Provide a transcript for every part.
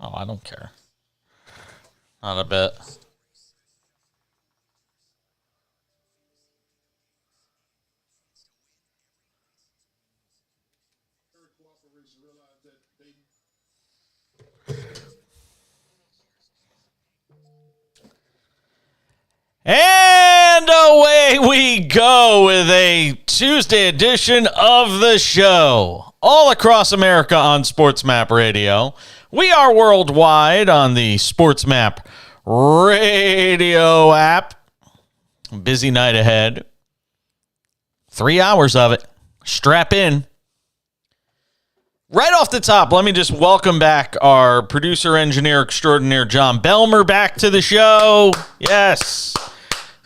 Oh, I don't care. Not a bit. And away we go with a Tuesday edition of the show. All across America on SportsMap Radio. We are worldwide on the SportsMap Radio app. Busy night ahead. 3 hours of it. Strap in. Right off the top, let me just welcome back our producer, engineer extraordinaire, John Belmer, back to the show. Yes.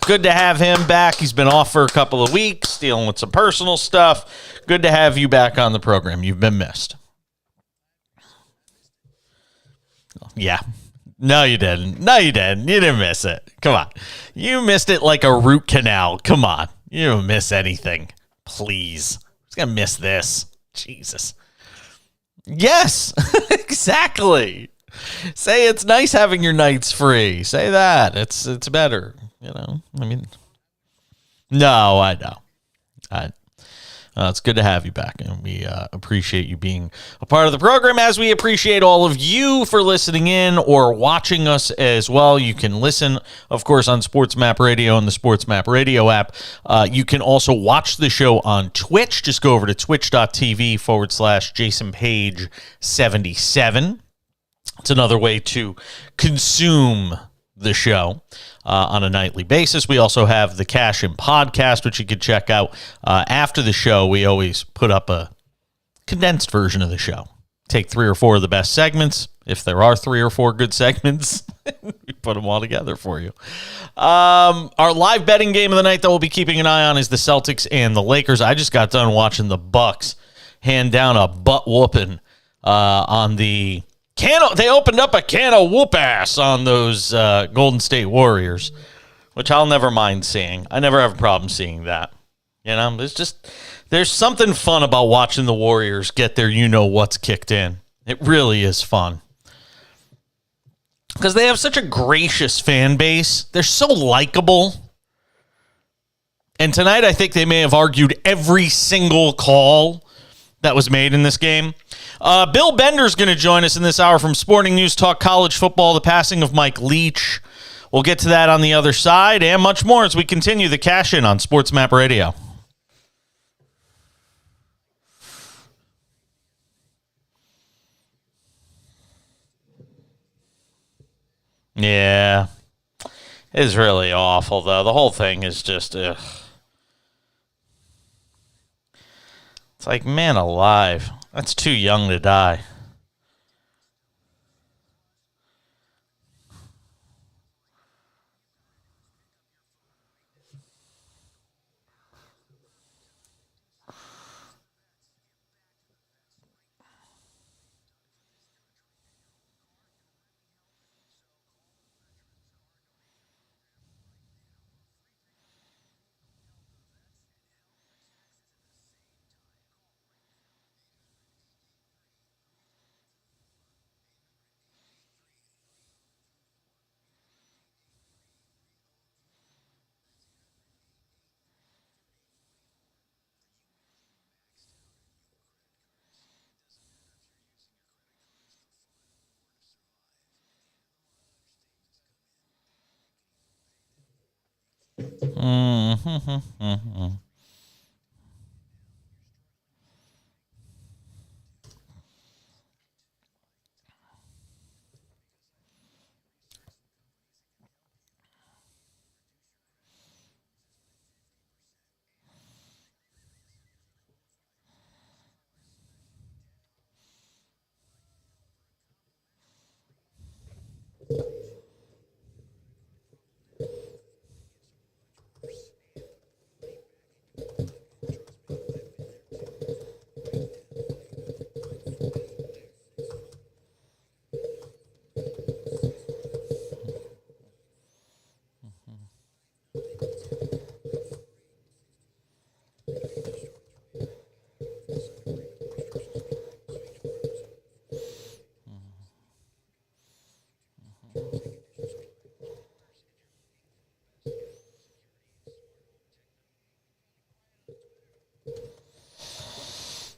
Good to have him back. He's been off for a couple of weeks, dealing with some personal stuff. Good to have you back on the program. You've been missed. Yeah. No, you didn't. No, you didn't. You didn't miss it. Come on. You missed it like a root canal. Come on. You don't miss anything. Please. Who's going to miss this? Jesus. Yes, exactly. Say it's nice having your nights free. Say that. It's better. You know, I mean, no, I know. It's good to have you back, and we appreciate you being a part of the program, as we appreciate all of you for listening in or watching us as well. You can listen, of course, on SportsMap Radio and the SportsMap Radio app. You can also watch the show on Twitch. Just go over to twitch.tv/JasonPage77. It's another way to consume the show on a nightly basis. We also have the Cash In podcast, which you can check out after the show. We always put up a condensed version of the show. Take 3 or 4 of the best segments. If there are 3 or 4 good segments, we put them all together for you. Our live betting game of the night that we'll be keeping an eye on is the Celtics and the Lakers. I just got done watching the Bucks hand down a butt whooping on the they opened up a can of whoop ass on those Golden State Warriors, which I'll never mind seeing. I never have a problem seeing that. You know, there's something fun about watching the Warriors get their you-know-what's kicked in. It really is fun. Because they have such a gracious fan base. They're so likable. And tonight I think they may have argued every single call that was made in this game. Bill Bender's going to join us in this hour from Sporting News, talk college football, the passing of Mike Leach. We'll get to that on the other side and much more as we continue the Cash In on SportsMap Radio. Yeah, it's really awful, though. The whole thing is just, ugh. It's like, man alive. That's too young to die. Mm-hmm.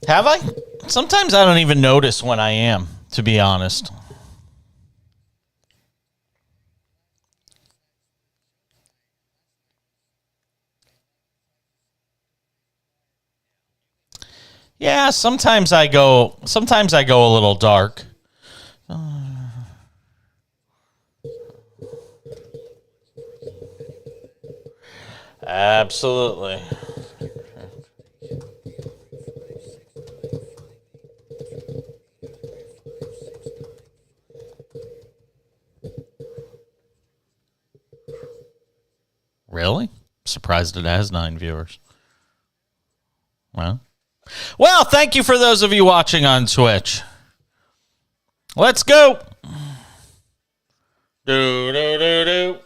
Have I? Sometimes I don't even notice when I am, to be honest. Yeah, sometimes I go a little dark. Absolutely. Really? Surprised it has 9 viewers. Well, thank you for those of you watching on Twitch. Let's go. Do, do, do, do.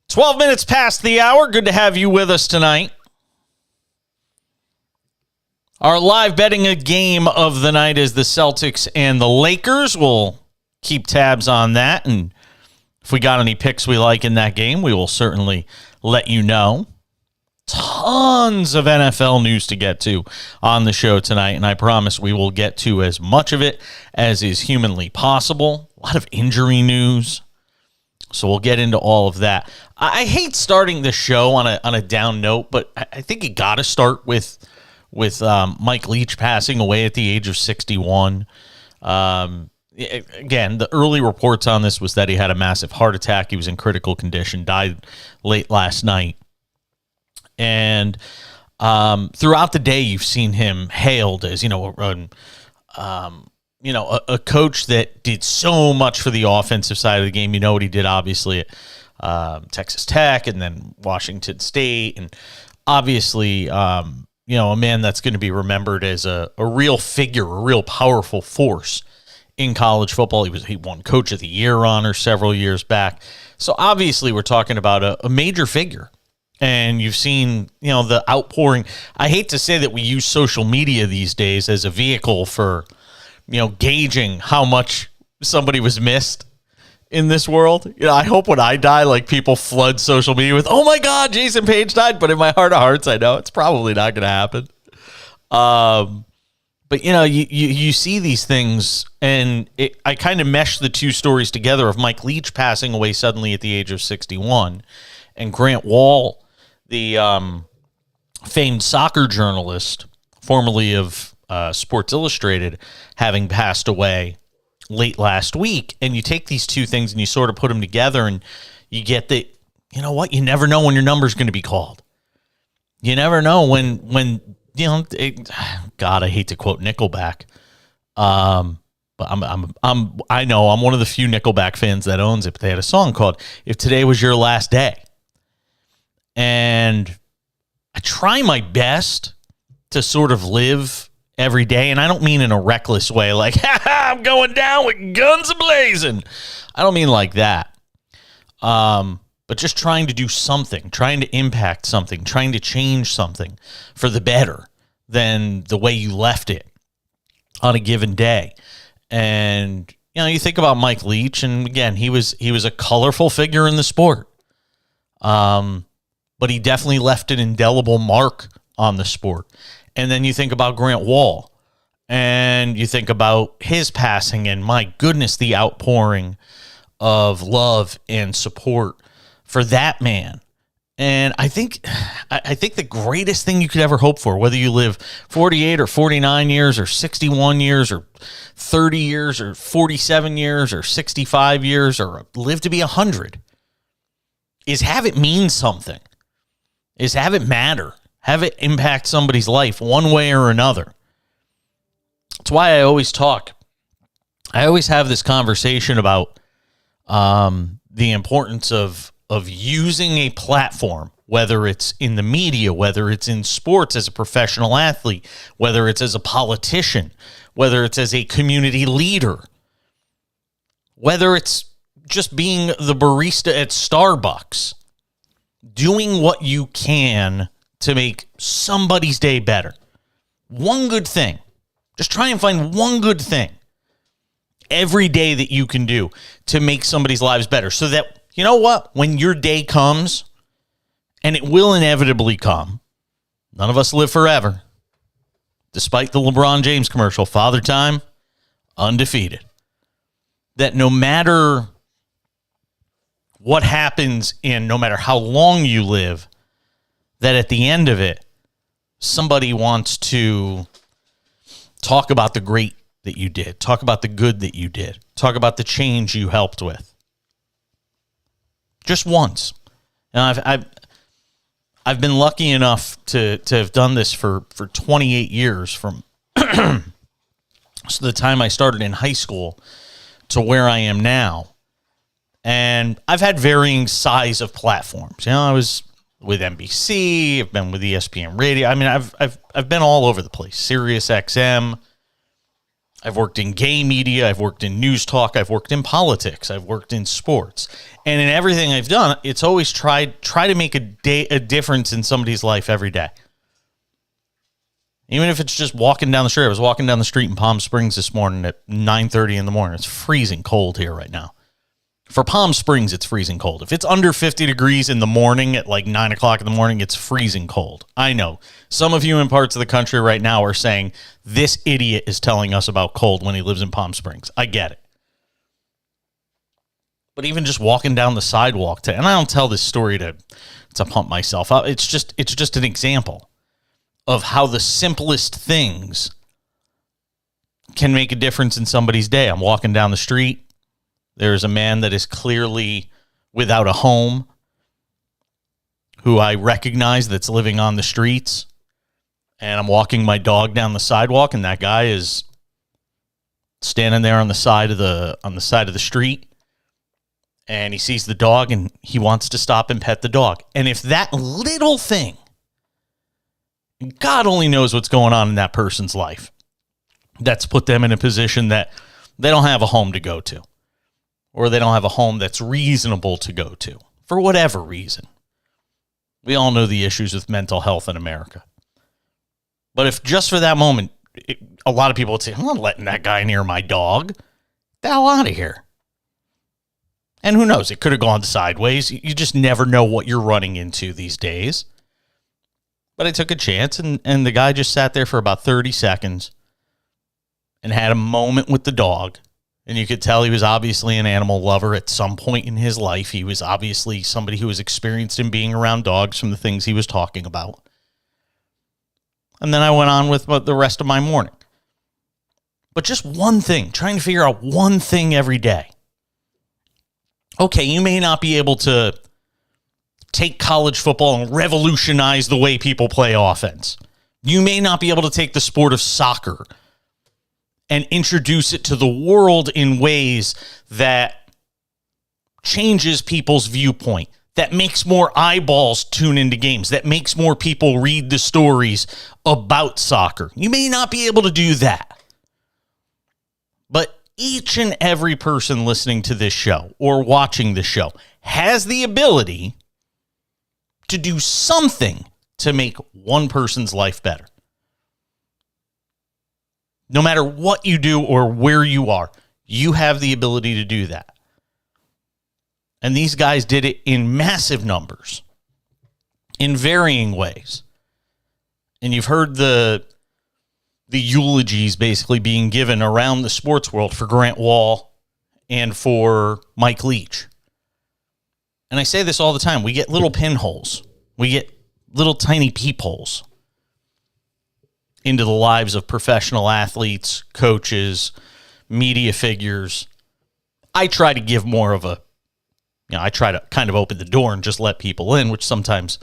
12 minutes past the hour. Good to have you with us tonight. Our live betting a game of the night is the Celtics and the Lakers. We'll keep tabs on that, and if we got any picks we like in that game, we will certainly let you know. Tons of NFL news to get to on the show tonight, and I promise we will get to as much of it as is humanly possible. A lot of injury news, so we'll get into all of that. I hate starting the show on a down note, but I think you got to start with Mike Leach passing away at the age of 61. Again, the early reports on this was that he had a massive heart attack. He was in critical condition, died late last night. And throughout the day, you've seen him hailed as, a coach that did so much for the offensive side of the game. You know what he did, obviously, at Texas Tech and then Washington State. And obviously, a man that's going to be remembered as a real figure, a real powerful force in college football. He won Coach of the Year honor several years back. So obviously we're talking about a major figure. And you've seen, the outpouring. I hate to say that we use social media these days as a vehicle for, gauging how much somebody was missed in this world. I hope when I die, people flood social media with, oh my God, Jason Page died. But in my heart of hearts, I know it's probably not going to happen. But, you see these things, and I kind of mesh the two stories together of Mike Leach passing away suddenly at the age of 61 and Grant Wahl, the famed soccer journalist, formerly of Sports Illustrated, having passed away late last week. And you take these two things and you sort of put them together, and you get that, you know what? You never know when your number's going to be called. You never know when God, I hate to quote Nickelback. But I know I'm one of the few Nickelback fans that owns it, but they had a song called If Today Was Your Last Day. And I try my best to sort of live every day, and I don't mean in a reckless way, like, I'm going down with guns a-blazing. I don't mean like that. But just trying to do something, trying to impact something, trying to change something for the better than the way you left it on a given day. And, you think about Mike Leach, and again, he was a colorful figure in the sport. But he definitely left an indelible mark on the sport. And then you think about Grant Wahl, and you think about his passing, and my goodness, the outpouring of love and support for that man. And I think the greatest thing you could ever hope for, whether you live 48 or 49 years or 61 years or 30 years or 47 years or 65 years or live to be 100, is have it mean something, is have it matter, have it impact somebody's life one way or another. That's why I always have this conversation about the importance of using a platform, whether it's in the media, whether it's in sports as a professional athlete, whether it's as a politician, whether it's as a community leader, whether it's just being the barista at Starbucks, doing what you can to make somebody's day better. One good thing, Just try and find one good thing every day that you can do to make somebody's lives better so that, you know what, when your day comes, and it will inevitably come, none of us live forever. Despite the LeBron James commercial, Father Time, undefeated. That no matter what happens and no matter how long you live, that at the end of it, somebody wants to talk about the great that you did, talk about the good that you did, talk about the change you helped with. Just once. And I've been lucky enough to have done this for 28 years, from so the time I started in high school to where I am now. And I've had varying size of platforms. You know, I was with NBC, I've been with ESPN Radio. I mean, I've been all over the place. Sirius XM. I've worked in gay media, I've worked in news talk, I've worked in politics, I've worked in sports. And in everything I've done, it's always try to make a difference in somebody's life every day. Even if it's just walking down the street. I was walking down the street in Palm Springs this morning at 9:30 in the morning. It's freezing cold here right now. For Palm Springs, it's freezing cold. If it's under 50 degrees in the morning at like 9 o'clock in the morning, it's freezing cold. I know. Some of you in parts of the country right now are saying, this idiot is telling us about cold when he lives in Palm Springs. I get it. But even just walking down the sidewalk, and I don't tell this story to pump myself up. It's just an example of how the simplest things can make a difference in somebody's day. I'm walking down the street. There's a man that is clearly without a home who I recognize that's living on the streets. And I'm walking my dog down the sidewalk, and that guy is standing there on the side of the street. And he sees the dog, and he wants to stop and pet the dog. And if that little thing, God only knows what's going on in that person's life, that's put them in a position that they don't have a home to go to. Or they don't have a home that's reasonable to go to, for whatever reason. We all know the issues with mental health in America. But if just for that moment, a lot of people would say, I'm not letting that guy near my dog. Get the hell out of here. And who knows, it could have gone sideways. You just never know what you're running into these days. But I took a chance, and the guy just sat there for about 30 seconds and had a moment with the dog. And you could tell he was obviously an animal lover at some point in his life. He was obviously somebody who was experienced in being around dogs from the things he was talking about. And then I went on with the rest of my morning. But just one thing, trying to figure out one thing every day. Okay, you may not be able to take college football and revolutionize the way people play offense. You may not be able to take the sport of soccer and introduce it to the world in ways that changes people's viewpoint, that makes more eyeballs tune into games, that makes more people read the stories about soccer. You may not be able to do that. But each and every person listening to this show or watching this show has the ability to do something to make one person's life better. No matter what you do or where you are, you have the ability to do that. And these guys did it in massive numbers, in varying ways. And you've heard the eulogies basically being given around the sports world for Grant Wall and for Mike Leach. And I say this all the time. We get little pinholes. We get little tiny peepholes into the lives of professional athletes, coaches, media figures. I try to give more of I try to kind of open the door and just let people in, which sometimes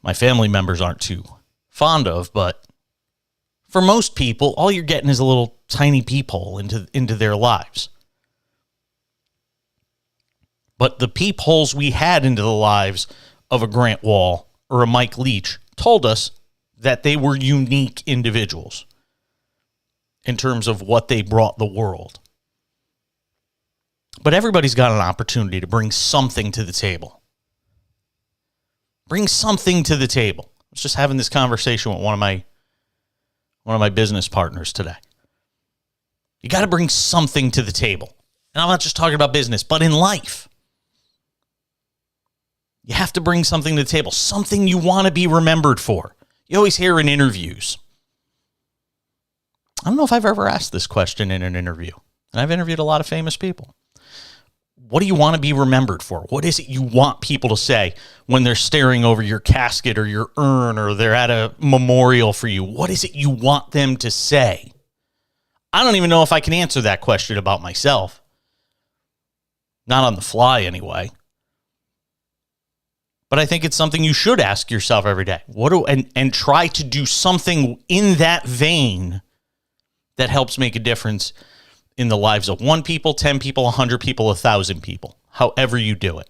my family members aren't too fond of. But for most people, all you're getting is a little tiny peephole into their lives. But the peepholes we had into the lives of a Grant Wall or a Mike Leach told us that they were unique individuals in terms of what they brought the world. But everybody's got an opportunity to bring something to the table. Bring something to the table. I was just having this conversation with one of my business partners today. You got to bring something to the table. And I'm not just talking about business, but in life. You have to bring something to the table, something you want to be remembered for. You always hear in interviews. I don't know if I've ever asked this question in an interview. And I've interviewed a lot of famous people. What do you want to be remembered for? What is it you want people to say when they're staring over your casket or your urn or they're at a memorial for you? What is it you want them to say? I don't even know if I can answer that question about myself. Not on the fly, anyway. But I think it's something you should ask yourself every day. And try to do something in that vein that helps make a difference in the lives of 1 people, 10 people, 100 people, 1,000 people, however you do it.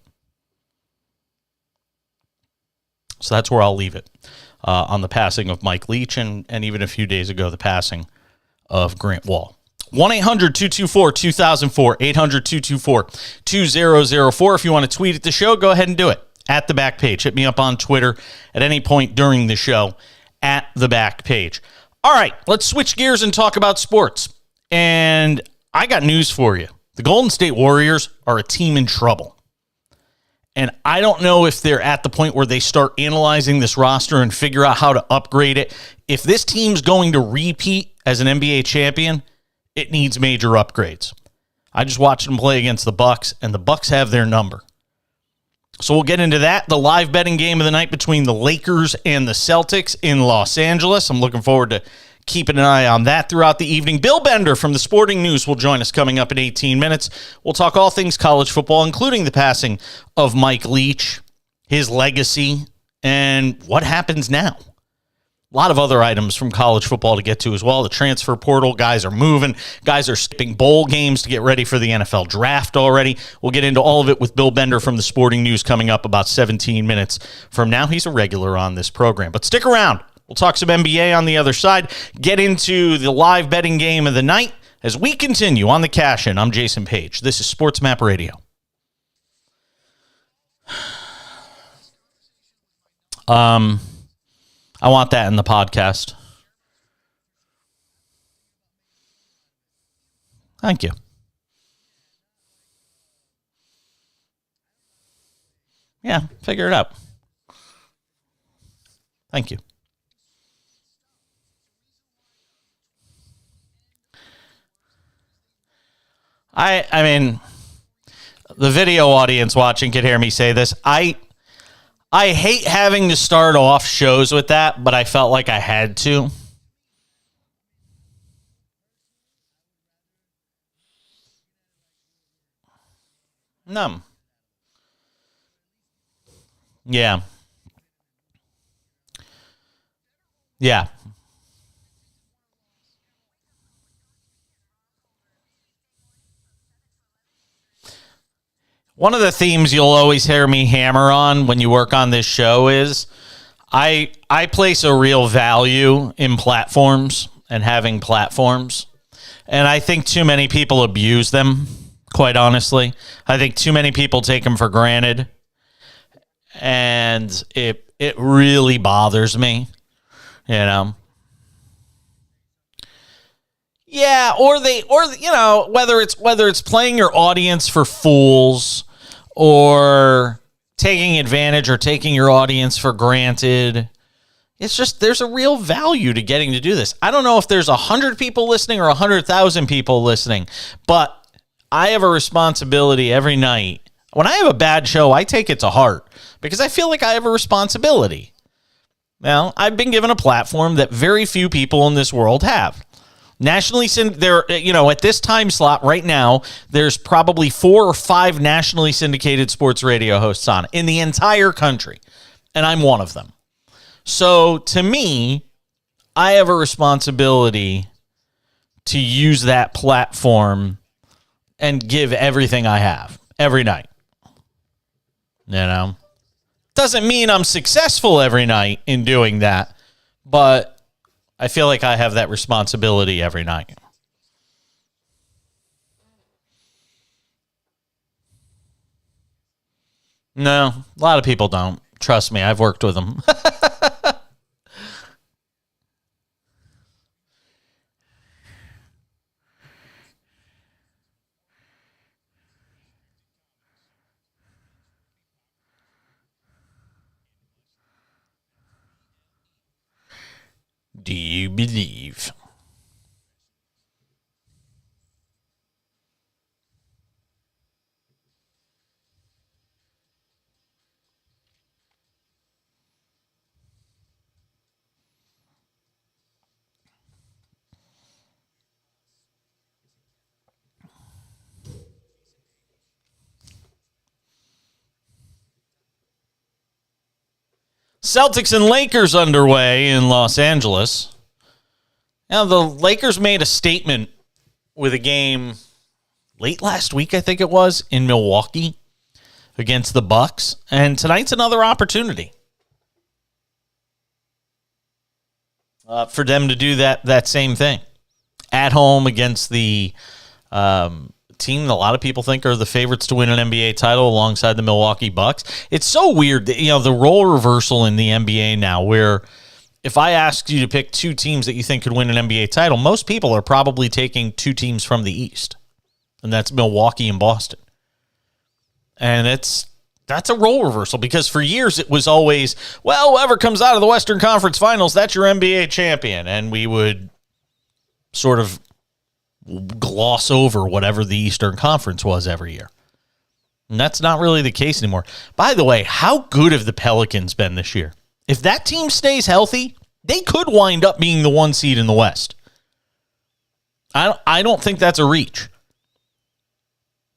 So that's where I'll leave it on the passing of Mike Leach and even a few days ago, the passing of Grant Wall. 1-800-224-2004, 800-224-2004. If you want to tweet at the show, go ahead and do it. At the back page. Hit me up on Twitter at any point during the show at the back page. All right, let's switch gears and talk about sports. And I got news for you. The Golden State Warriors are a team in trouble. And I don't know if they're at the point where they start analyzing this roster and figure out how to upgrade it. If this team's going to repeat as an NBA champion, it needs major upgrades. I just watched them play against the Bucks, and the Bucks have their number. So we'll get into that, the live betting game of the night between the Lakers and the Celtics in Los Angeles. I'm looking forward to keeping an eye on that throughout the evening. Bill Bender from the Sporting News will join us coming up in 18 minutes. We'll talk all things college football, including the passing of Mike Leach, his legacy, and what happens now. A lot of other items from college football to get to as well. The transfer portal, guys are moving. Guys are skipping bowl games to get ready for the NFL draft already. We'll get into all of it with Bill Bender from the Sporting News coming up about 17 minutes from now. He's a regular on this program. But stick around. We'll talk some NBA on the other side. Get into the live betting game of the night as we continue on the Cash In. I'm Jason Page. This is SportsMap Radio. I want that in the podcast. Thank you. Yeah, figure it out. Thank you. I mean, the video audience watching could hear me say this. I hate having to start off shows with that, but I felt like I had to. No. Yeah. Yeah. One of the themes you'll always hear me hammer on when you work on this show is I place a real value in platforms and having platforms. And I think too many people abuse them, quite honestly. I think too many people take them for granted. And it really bothers me, you know. Yeah, or you know, whether it's playing your audience for fools or taking advantage or taking your audience for granted. It's just there's a real value to getting to do this. I don't know if there's 100 people listening or 100,000 people listening, but I have a responsibility every night. When I have a bad show, I take it to heart because I feel like I have a responsibility. Now, I've been given a platform that very few people in this world have. Nationally, there, you know, at this time slot right now, there's probably 4 or 5 nationally syndicated sports radio hosts on it in the entire country, and I'm one of them. So to me, I have a responsibility to use that platform and give everything I have every night. You know, doesn't mean I'm successful every night in doing that, but I feel like I have that responsibility every night. No, a lot of people don't. Trust me, I've worked with them. Do you believe? Celtics and Lakers underway in Los Angeles. Now, the Lakers made a statement with a game late last week, I think it was, in Milwaukee against the Bucks. And tonight's another opportunity for them to do that same thing at home against the team that a lot of people think are the favorites to win an NBA title alongside the Milwaukee Bucks. It's so weird that, the role reversal in the NBA now, where if I asked you to pick two teams that you think could win an NBA title, most people are probably taking two teams from the East, and that's Milwaukee and Boston. And that's a role reversal, because for years it was always, well, whoever comes out of the Western Conference Finals, that's your NBA champion, and we would sort of gloss over whatever the Eastern Conference was every year. And that's not really the case anymore. By the way, how good have the Pelicans been this year? If that team stays healthy, they could wind up being the 1 seed in the West. I don't think that's a reach.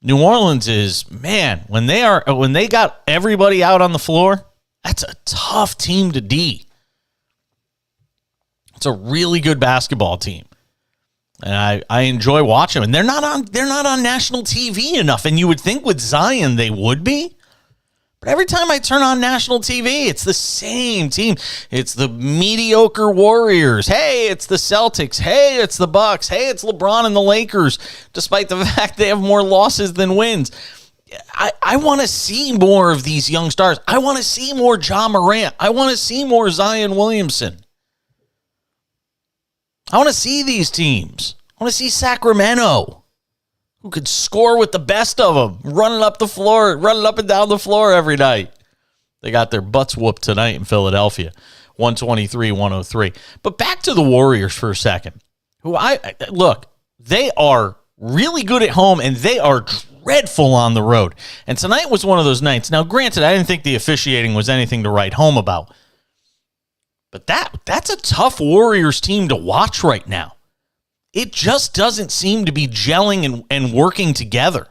New Orleans is, man, when they got everybody out on the floor, that's a tough team to D. It's a really good basketball team. And I enjoy watching them. And they're not on national TV enough. And you would think with Zion they would be. But every time I turn on national TV, it's the same team. It's the mediocre Warriors. Hey, it's the Celtics. Hey, it's the Bucks. Hey, it's LeBron and the Lakers, despite the fact they have more losses than wins. I want to see more of these young stars. I want to see more Ja Morant. I want to see more Zion Williamson. I want to see these teams. I want to see Sacramento, who could score with the best of them, running up and down the floor every night. They got their butts whooped tonight in Philadelphia, 123-103. But back to the Warriors for a second. They are really good at home, and they are dreadful on the road. And tonight was one of those nights. Now, granted, I didn't think the officiating was anything to write home about. But that's a tough Warriors team to watch right now. It just doesn't seem to be gelling and working together.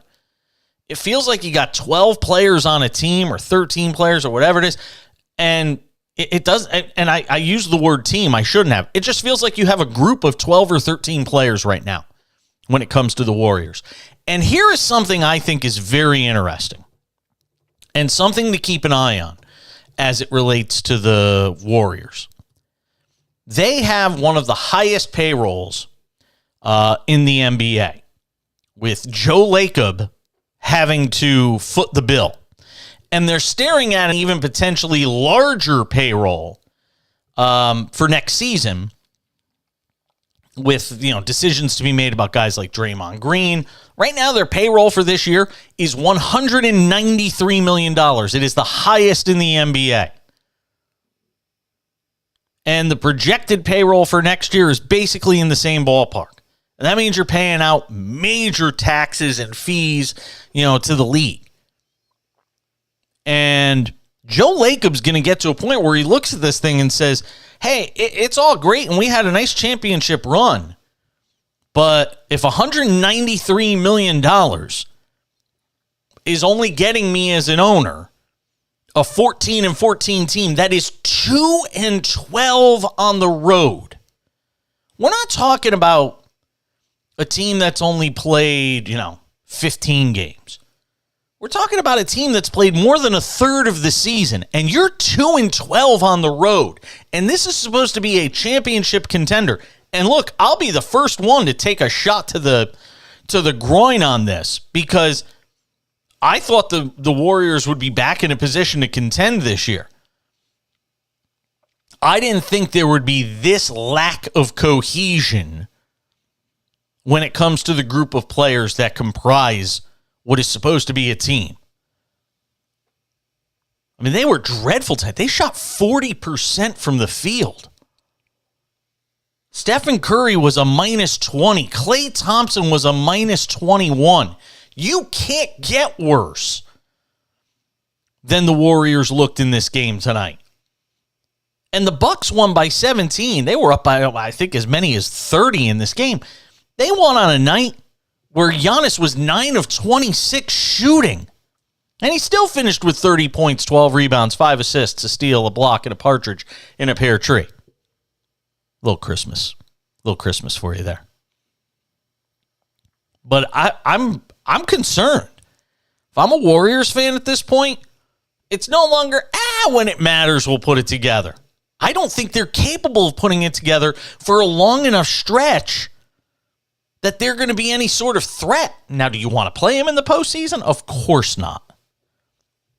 It feels like you got 12 players on a team, or 13 players, or whatever it is, and it does. And I use the word team. I shouldn't have. It just feels like you have a group of 12 or 13 players right now when it comes to the Warriors. And here is something I think is very interesting, and something to keep an eye on as it relates to the Warriors. They have one of the highest payrolls in the NBA, with Joe Lacob having to foot the bill. And they're staring at an even potentially larger payroll for next season, with decisions to be made about guys like Draymond Green. Right now, their payroll for this year is $193 million. It is the highest in the NBA. And the projected payroll for next year is basically in the same ballpark. And that means you're paying out major taxes and fees, to the league. And Joe Lacob's going to get to a point where he looks at this thing and says, hey, it's all great, and we had a nice championship run. But if $193 million is only getting me as an owner a 14-14 team that is 2-12 on the road. We're not talking about a team that's only played, 15 games. We're talking about a team that's played more than a third of the season, and you're 2-12 on the road. And this is supposed to be a championship contender. And look, I'll be the first one to take a shot to the groin on this, because I thought the Warriors would be back in a position to contend this year. I didn't think there would be this lack of cohesion when it comes to the group of players that comprise what is supposed to be a team. I mean, they were dreadful tonight. They shot 40% from the field. Stephen Curry was a minus 20. Klay Thompson was a minus 21. You can't get worse than the Warriors looked in this game tonight. And the Bucks won by 17. They were up by, I think, as many as 30 in this game. They won on a night where Giannis was 9 of 26 shooting. And he still finished with 30 points, 12 rebounds, 5 assists, a steal, a block, and a partridge in a pear tree. Little Christmas for you there. But I'm concerned. If I'm a Warriors fan at this point, it's no longer, when it matters, we'll put it together. I don't think they're capable of putting it together for a long enough stretch that they're going to be any sort of threat. Now, do you want to play them in the postseason? Of course not.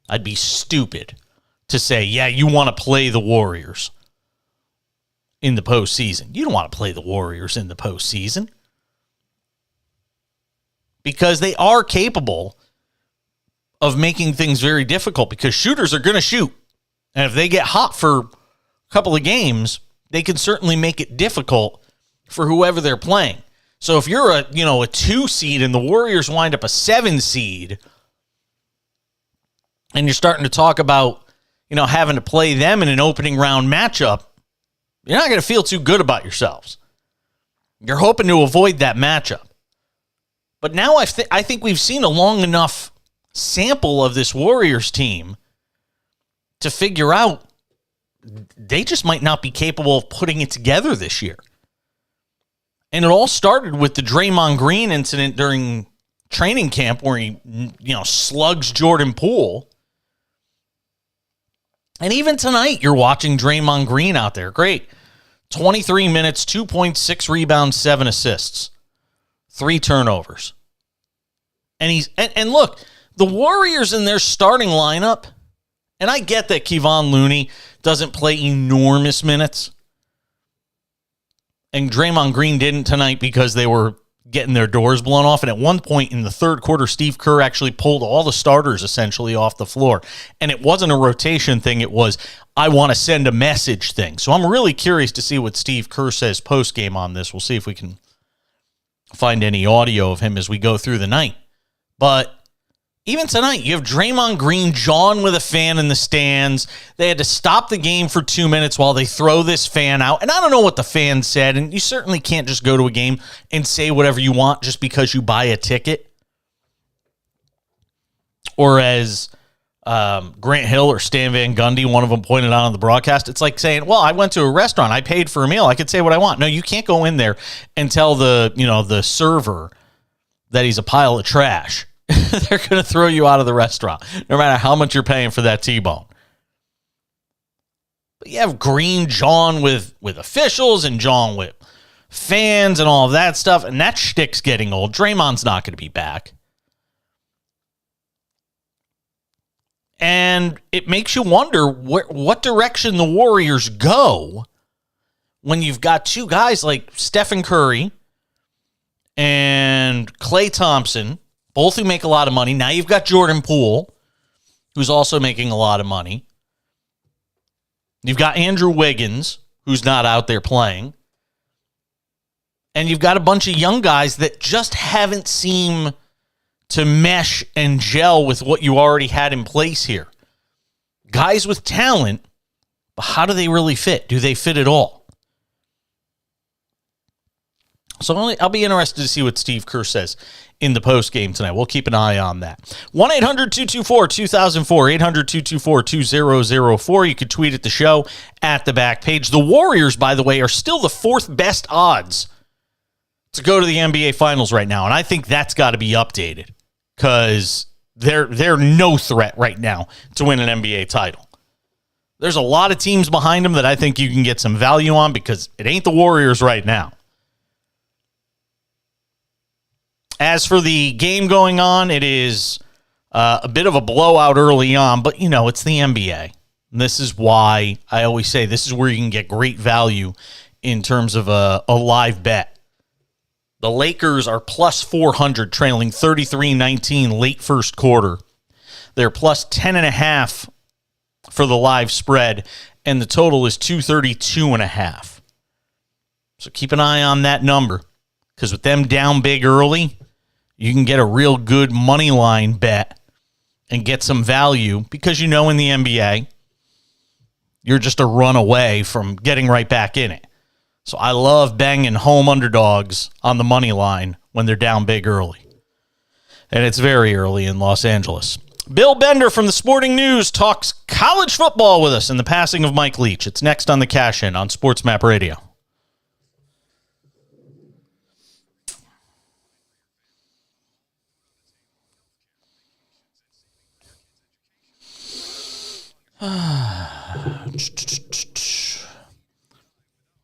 I'd be stupid to say, yeah, you want to play the Warriors in the postseason. You don't want to play the Warriors in the postseason because they are capable of making things very difficult because shooters are going to shoot. And if they get hot for a couple of games, they can certainly make it difficult for whoever they're playing. So if you're a 2 seed and the Warriors wind up a 7 seed and you're starting to talk about, having to play them in an opening round matchup, you're not going to feel too good about yourselves. You're hoping to avoid that matchup. But now I think we've seen a long enough sample of this Warriors team to figure out they just might not be capable of putting it together this year. And it all started with the Draymond Green incident during training camp where he, slugs Jordan Poole. And even tonight, you're watching Draymond Green out there. Great. 23 minutes, 2.6 rebounds, 7 assists, 3 turnovers. And look, the Warriors in their starting lineup, and I get that Kevon Looney doesn't play enormous minutes. And Draymond Green didn't tonight because they were getting their doors blown off. And at one point in the third quarter, Steve Kerr actually pulled all the starters essentially off the floor. And it wasn't a rotation thing. It was, I want to send a message thing. So I'm really curious to see what Steve Kerr says post-game on this. We'll see if we can find any audio of him as we go through the night. But even tonight, you have Draymond Green jawing with a fan in the stands. They had to stop the game for 2 minutes while they throw this fan out. And I don't know what the fan said, and you certainly can't just go to a game and say whatever you want just because you buy a ticket. Or as Grant Hill or Stan Van Gundy, one of them pointed out on the broadcast, it's like saying, well, I went to a restaurant, I paid for a meal, I could say what I want. No, you can't go in there and tell the server that he's a pile of trash. They're going to throw you out of the restaurant, no matter how much you're paying for that T-bone. But you have Green jawing with officials and jawing with fans and all of that stuff, and that shtick's getting old. Draymond's not going to be back. And it makes you wonder what direction the Warriors go when you've got two guys like Stephen Curry and Klay Thompson, both who make a lot of money. Now you've got Jordan Poole, who's also making a lot of money. You've got Andrew Wiggins, who's not out there playing. And you've got a bunch of young guys that just haven't seemed to mesh and gel with what you already had in place here. Guys with talent, but how do they really fit? Do they fit at all? So I'll be interested to see what Steve Kerr says in the postgame tonight. We'll keep an eye on that. 1-800-224-2004, 800-224-2004. You can tweet at the show at the back page. The Warriors, by the way, are still the fourth best odds to go to the NBA Finals right now, and I think that's got to be updated because they're no threat right now to win an NBA title. There's a lot of teams behind them that I think you can get some value on because it ain't the Warriors right now. As for the game going on, it is a bit of a blowout early on, but, it's the NBA. And this is why I always say this is where you can get great value in terms of a live bet. The Lakers are plus 400, trailing 33-19 late first quarter. They're plus 10.5 for the live spread, and the total is 232.5. So keep an eye on that number, because with them down big early, you can get a real good money line bet and get some value, because in the NBA, you're just a run away from getting right back in it. So I love banging home underdogs on the money line when they're down big early. And it's very early in Los Angeles. Bill Bender from the Sporting News talks college football with us and the passing of Mike Leach. It's next on the Cash In on SportsMap Radio.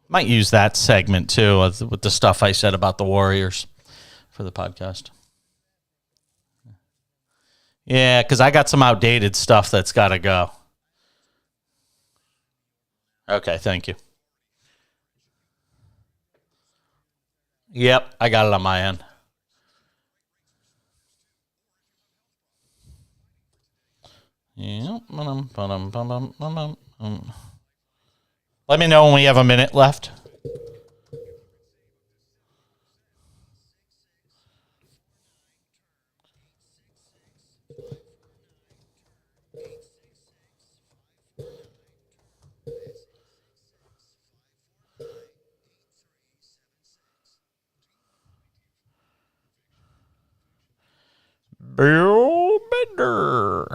Might use that segment too with the stuff I said about the Warriors for the podcast. Yeah, because I got some outdated stuff that's got to go. Okay, thank you. Yep, I got it on my end. Yep. Let me know when we have a minute left. Bill Bender.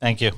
Thank you.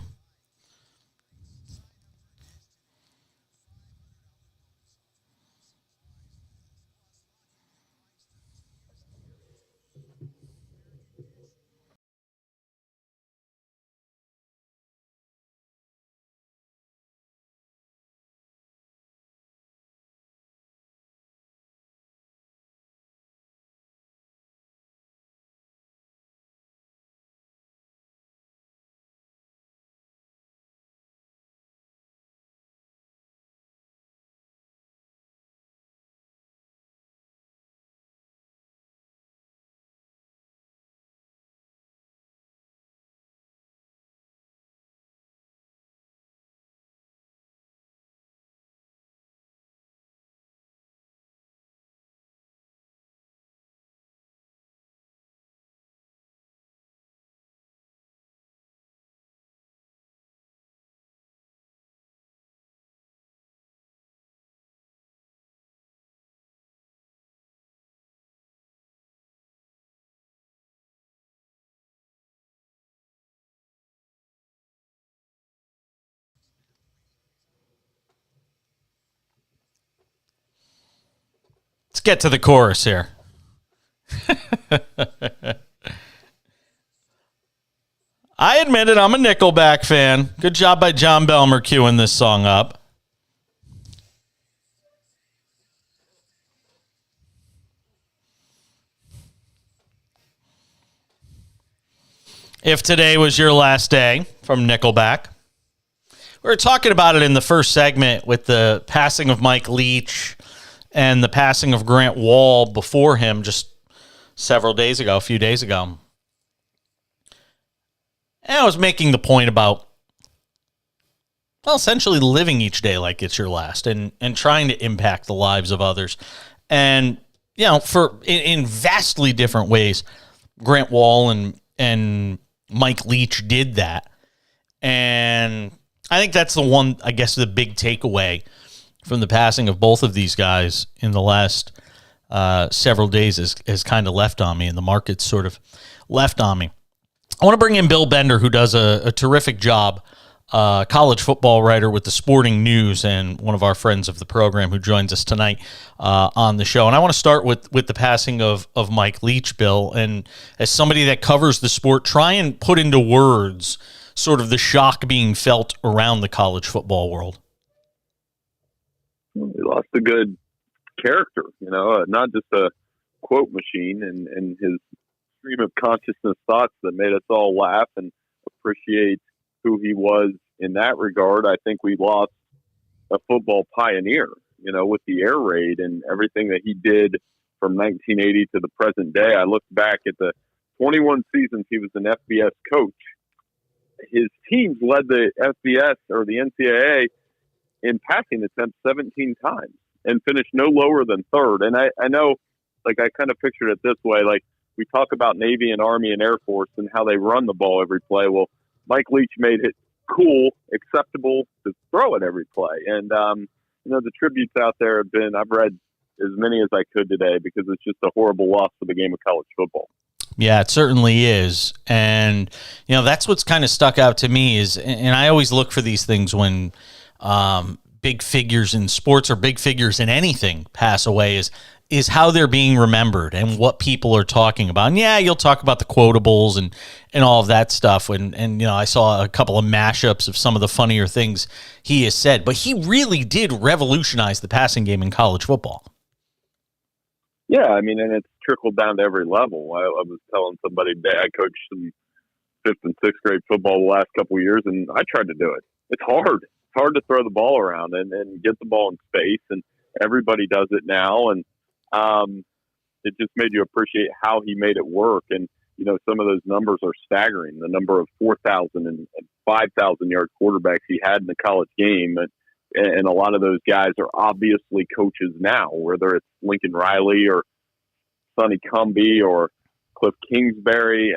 Let's get to the chorus here. I admit it, I'm a Nickelback fan. Good job by John Belmer queuing this song up. If Today Was Your Last Day from Nickelback. We were talking about it in the first segment with the passing of Mike Leach and the passing of Grant Wall before him just a few days ago. And I was making the point about, well, essentially living each day like it's your last and trying to impact the lives of others. And, in vastly different ways, Grant Wall and Mike Leach did that. And I think that's the big takeaway from the passing of both of these guys in the last several days has kind of left on me, and the market's sort of left on me. I want to bring in Bill Bender, who does a terrific job, college football writer with the Sporting News and one of our friends of the program who joins us tonight on the show. And I want to start with the passing of Mike Leach, Bill. And as somebody that covers the sport, try and put into words sort of the shock being felt around the college football world. He lost a good character, not just a quote machine, and his stream of consciousness thoughts that made us all laugh and appreciate who he was in that regard. I think we lost a football pioneer, with the air raid and everything that he did from 1980 to the present day. I looked back at the 21 seasons he was an FBS coach. His teams led the FBS or the NCAA in passing attempts 17 times and finished no lower than third. And I know, I kind of pictured it this way, we talk about Navy and Army and Air Force and how they run the ball every play. Well, Mike Leach made it cool, acceptable to throw it every play. And, the tributes out there have been, I've read as many as I could today because it's just a horrible loss for the game of college football. Yeah, it certainly is. And, that's what's kind of stuck out to me is, and I always look for these things when big figures in sports or big figures in anything pass away is how they're being remembered and what people are talking about. And yeah, you'll talk about the quotables and all of that stuff. And I saw a couple of mashups of some of the funnier things he has said, but he really did revolutionize the passing game in college football. Yeah, and it's trickled down to every level. I was telling somebody today, I coached some 5th and 6th grade football the last couple of years, and I tried to do it. It's hard. It's hard to throw the ball around and get the ball in space, and everybody does it now. And it just made you appreciate how he made it work. And, some of those numbers are staggering. The number of 4,000 and 5,000 yard quarterbacks he had in the college game. And a lot of those guys are obviously coaches now, whether it's Lincoln Riley or Sonny Cumbie or Cliff Kingsbury.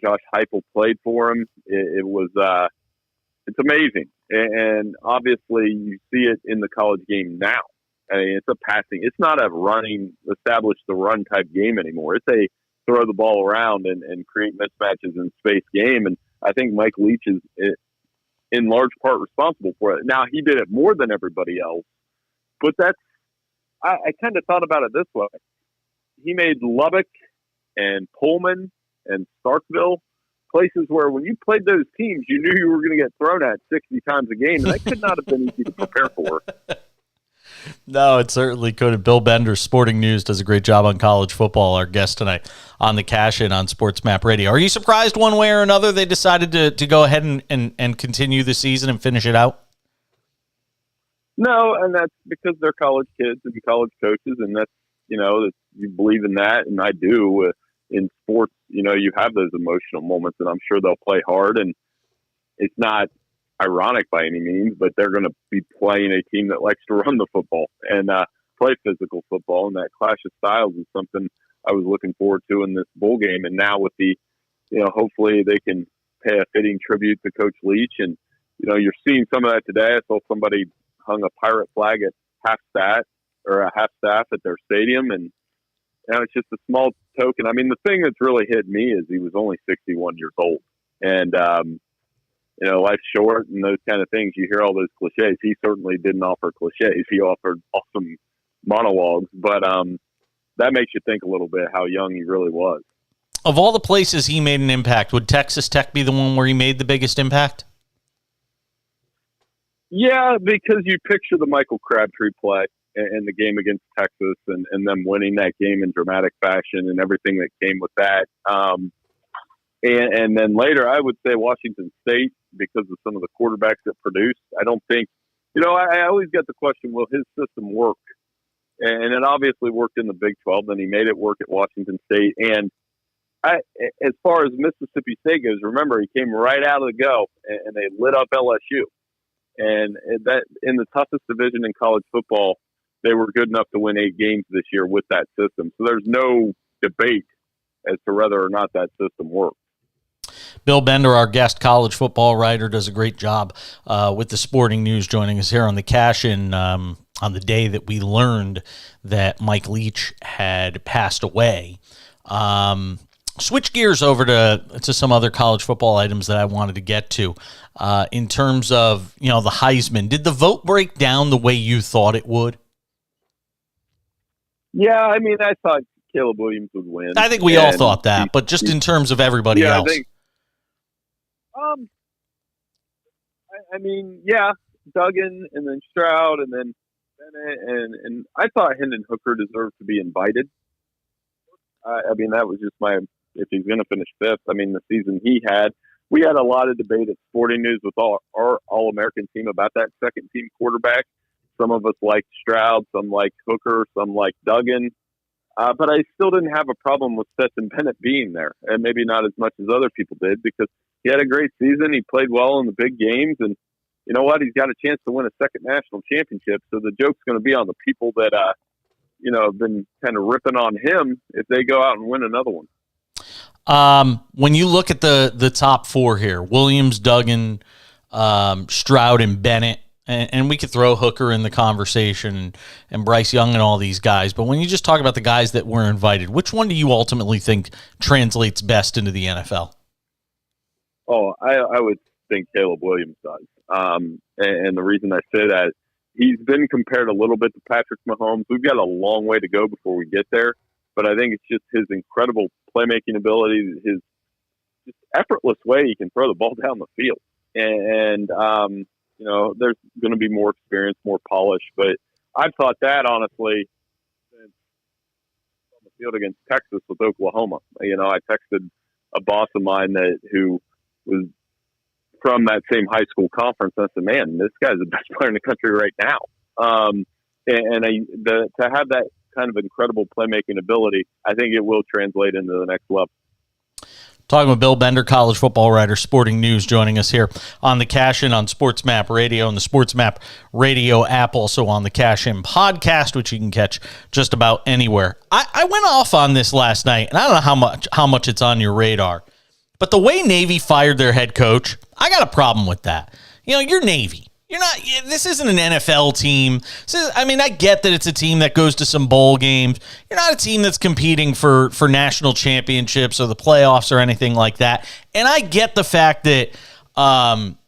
Josh Heupel played for him. It's amazing. And obviously you see it in the college game now. It's a passing. It's not a running, establish the run type game anymore. It's a throw the ball around and create mismatches in space game. And I think Mike Leach is in large part responsible for it. Now, he did it more than everybody else, but I kind of thought about it this way. He made Lubbock and Pullman and Starkville places where when you played those teams, you knew you were going to get thrown at 60 times a game, and that could not have been easy to prepare for. No, it certainly could. Bill Bender, Sporting News, does a great job on college football, our guest tonight on the Cash In on SportsMap Radio. Are you surprised one way or another they decided to go ahead and continue the season and finish it out? No, and that's because they're college kids and college coaches, and that's, that you believe in that, and I do. In sports, you have those emotional moments, and I'm sure they'll play hard, and it's not ironic by any means, but they're going to be playing a team that likes to run the football and play physical football, and that clash of styles is something I was looking forward to in this bowl game. And now with the, hopefully they can pay a fitting tribute to Coach Leach, and you're seeing some of that today. I saw somebody hung a pirate flag at half staff at their stadium, and it's just a small token. The thing that's really hit me is he was only 61 years old, and life's short and those kind of things. You hear all those cliches. He certainly didn't offer cliches. He offered awesome monologues, but that makes you think a little bit how young he really was. Of all the places he made an impact, would Texas Tech be the one where he made the biggest impact? Yeah, because you picture the Michael Crabtree play and the game against Texas and them winning that game in dramatic fashion and everything that came with that. And then later, I would say Washington State because of some of the quarterbacks that produced. I don't think, I always get the question, will his system work? And it obviously worked in the Big 12. Then he made it work at Washington State. And as far as Mississippi State goes, remember, he came right out of the go and they lit up LSU. And that in the toughest division in college football, they were good enough to win 8 games this year with that system. So there's no debate as to whether or not that system worked. Bill Bender, our guest college football writer, does a great job with the Sporting News, joining us here on the Cash In on the day that we learned that Mike Leach had passed away. Switch gears over to some other college football items that I wanted to get to. In terms of, the Heisman, did the vote break down the way you thought it would? Yeah, I mean, I thought Caleb Williams would win. I think we all thought that, but just in terms of everybody else. I mean, Duggan and then Stroud and then Bennett and I thought Hendon Hooker deserved to be invited. I mean, that was just if he's going to finish fifth, I mean, the season he had, we had a lot of debate at Sporting News with our All-American team about that second team quarterback. Some of us liked Stroud, some liked Hooker, some liked Duggan. But I still didn't have a problem with Stetson Bennett being there, and maybe not as much as other people did, because he had a great season. He played well in the big games, and you know what? He's got a chance to win a second national championship. So the joke's going to be on the people that, have been kind of ripping on him if they go out and win another one. When you look at the top four here, Williams, Duggan, Stroud, and Bennett, and we could throw Hooker in the conversation and Bryce Young and all these guys, but when you just talk about the guys that were invited, which one do you ultimately think translates best into the NFL? Oh, I would think Caleb Williams does. And the reason I say that, he's been compared a little bit to Patrick Mahomes. We've got a long way to go before we get there, but I think it's just his incredible playmaking ability, his just effortless way he can throw the ball down the field. And there's going to be more experience, more polish, but I've thought that, honestly, since on the field against Texas with Oklahoma. I texted a boss of mine who was from that same high school conference. I said, man, this guy's the best player in the country right now. To have that kind of incredible playmaking ability, I think it will translate into the next level. Talking with Bill Bender, college football writer, Sporting News, joining us here on the Cash In on SportsMap Radio and the SportsMap Radio app, also on the Cash In podcast, which you can catch just about anywhere. I went off on this last night, and I don't know how much it's on your radar, but the way Navy fired their head coach, I got a problem with that. You're Navy. You're not. This isn't an NFL team. I get that it's a team that goes to some bowl games. You're not a team that's competing for national championships or the playoffs or anything like that. And I get the fact that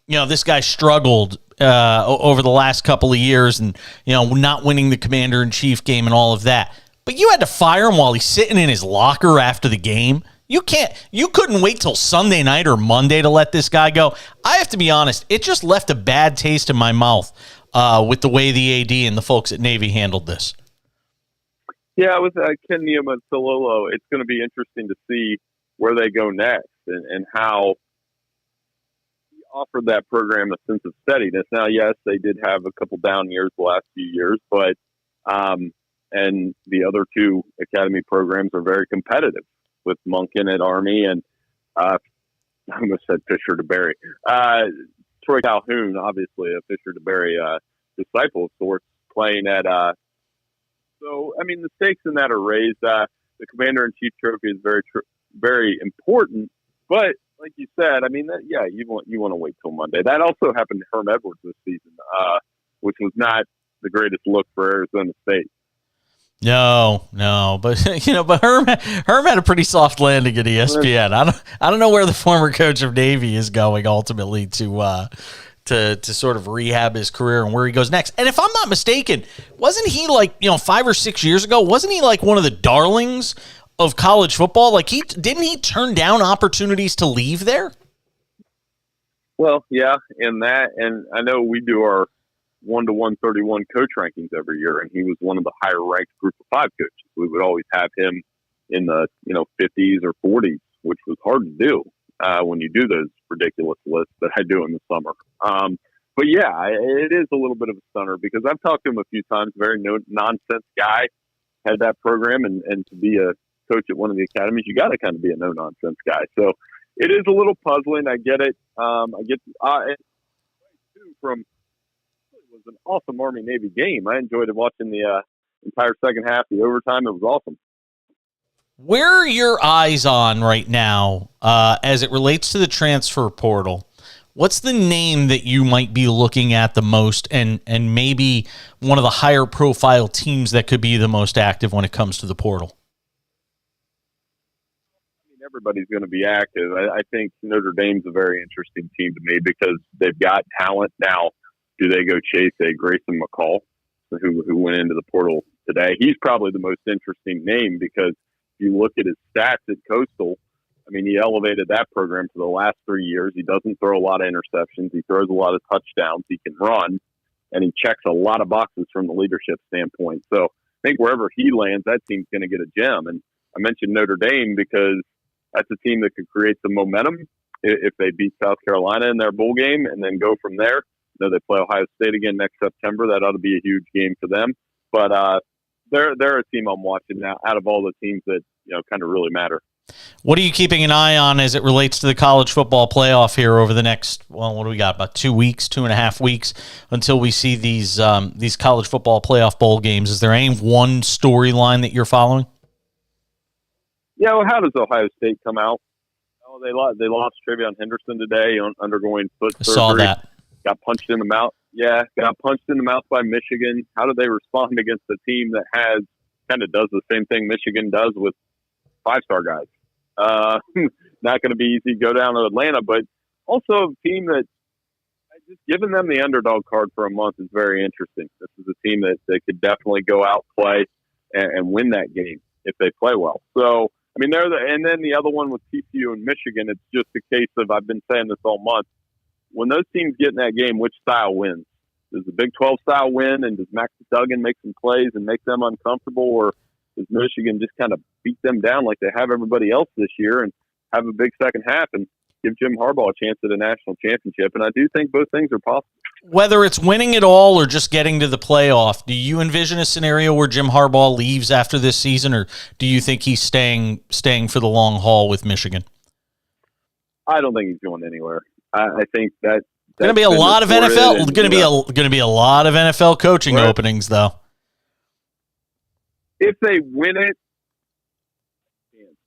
this guy struggled over the last couple of years, and not winning the Commander-in-Chief game and all of that. But you had to fire him while he's sitting in his locker after the game. You couldn't wait till Sunday night or Monday to let this guy go. I have to be honest, it just left a bad taste in my mouth with the way the AD and the folks at Navy handled this. Yeah, with Ken Niumatalolo, it's going to be interesting to see where they go next and how he offered that program a sense of steadiness. Now, yes, they did have a couple down years the last few years, but and the other two academy programs are very competitive, with Monken at Army and I almost said Fisher DeBerry. Troy Calhoun, obviously a Fisher DeBerry disciple of sorts, playing at. The stakes in that are raised. The Commander-in-Chief trophy is very, very important. But like you said, you want to wait till Monday. That also happened to Herm Edwards this season, which was not the greatest look for Arizona State. No, but but Herm had a pretty soft landing at ESPN. I don't know where the former coach of Navy is going ultimately to sort of rehab his career and where he goes next. And if I'm not mistaken, wasn't he 5 or 6 years ago? Wasn't he one of the darlings of college football? Didn't he turn down opportunities to leave there? Well, yeah, and I know we do our 1 to 131 coach rankings every year, and he was one of the higher ranked group of 5 coaches. We would always have him in the 50s or 40s, which was hard to do when you do those ridiculous lists that I do in the summer. But yeah, it is a little bit of a stunner because I've talked to him a few times. Very no-nonsense guy, had that program, and to be a coach at one of the academies, you got to kind of be a no-nonsense guy. So it is a little puzzling. I get it. From was an awesome Army-Navy game. I enjoyed watching the entire second half, the overtime. It was awesome. Where are your eyes on right now as it relates to the transfer portal? What's the name that you might be looking at the most and maybe one of the higher profile teams that could be the most active when it comes to the portal? everybody's going to be active. I think Notre Dame's a very interesting team to me because they've got talent. Now, do they go chase a Grayson McCall, who went into the portal today? He's probably the most interesting name because if you look at his stats at Coastal, I mean, he elevated that program for the last 3 years. He doesn't throw a lot of interceptions. He throws a lot of touchdowns. He can run, and he checks a lot of boxes from the leadership standpoint. So I think wherever he lands, that team's going to get a gem. And I mentioned Notre Dame because that's a team that could create some momentum if they beat South Carolina in their bowl game and then go from there. You know, they play Ohio State again next September. That ought to be a huge game for them. But they're a team I'm watching now out of all the teams that, you know, kind of really matter. What are you keeping an eye on as it relates to the college football playoff here over the next, well, what do we got, about 2 weeks, 2.5 weeks until we see these college football playoff bowl games? Is there any one storyline that you're following? Yeah, well, how does Ohio State come out? Oh, they lost Travion Henderson today, undergoing foot surgery. I saw that. Got punched in the mouth. Yeah, got punched in the mouth by Michigan. How do they respond against a team that does the same thing Michigan does with 5-star guys? Not going to be easy to go down to Atlanta, but also a team that just giving them the underdog card for a month is very interesting. This is a team that they could definitely go out, play, and win that game if they play well. So, I mean, and then the other one with TCU and Michigan, it's just a case of, I've been saying this all month, when those teams get in that game, which style wins? Does the Big 12 style win, and does Max Duggan make some plays and make them uncomfortable, or does Michigan just kind of beat them down like they have everybody else this year and have a big second half and give Jim Harbaugh a chance at a national championship? And I do think both things are possible. Whether it's winning it all or just getting to the playoff, do you envision a scenario where Jim Harbaugh leaves after this season, or do you think he's staying for the long haul with Michigan? I don't think he's going anywhere. I think that going to be a lot of NFL. Going to be a lot of NFL coaching openings, though. If they win it,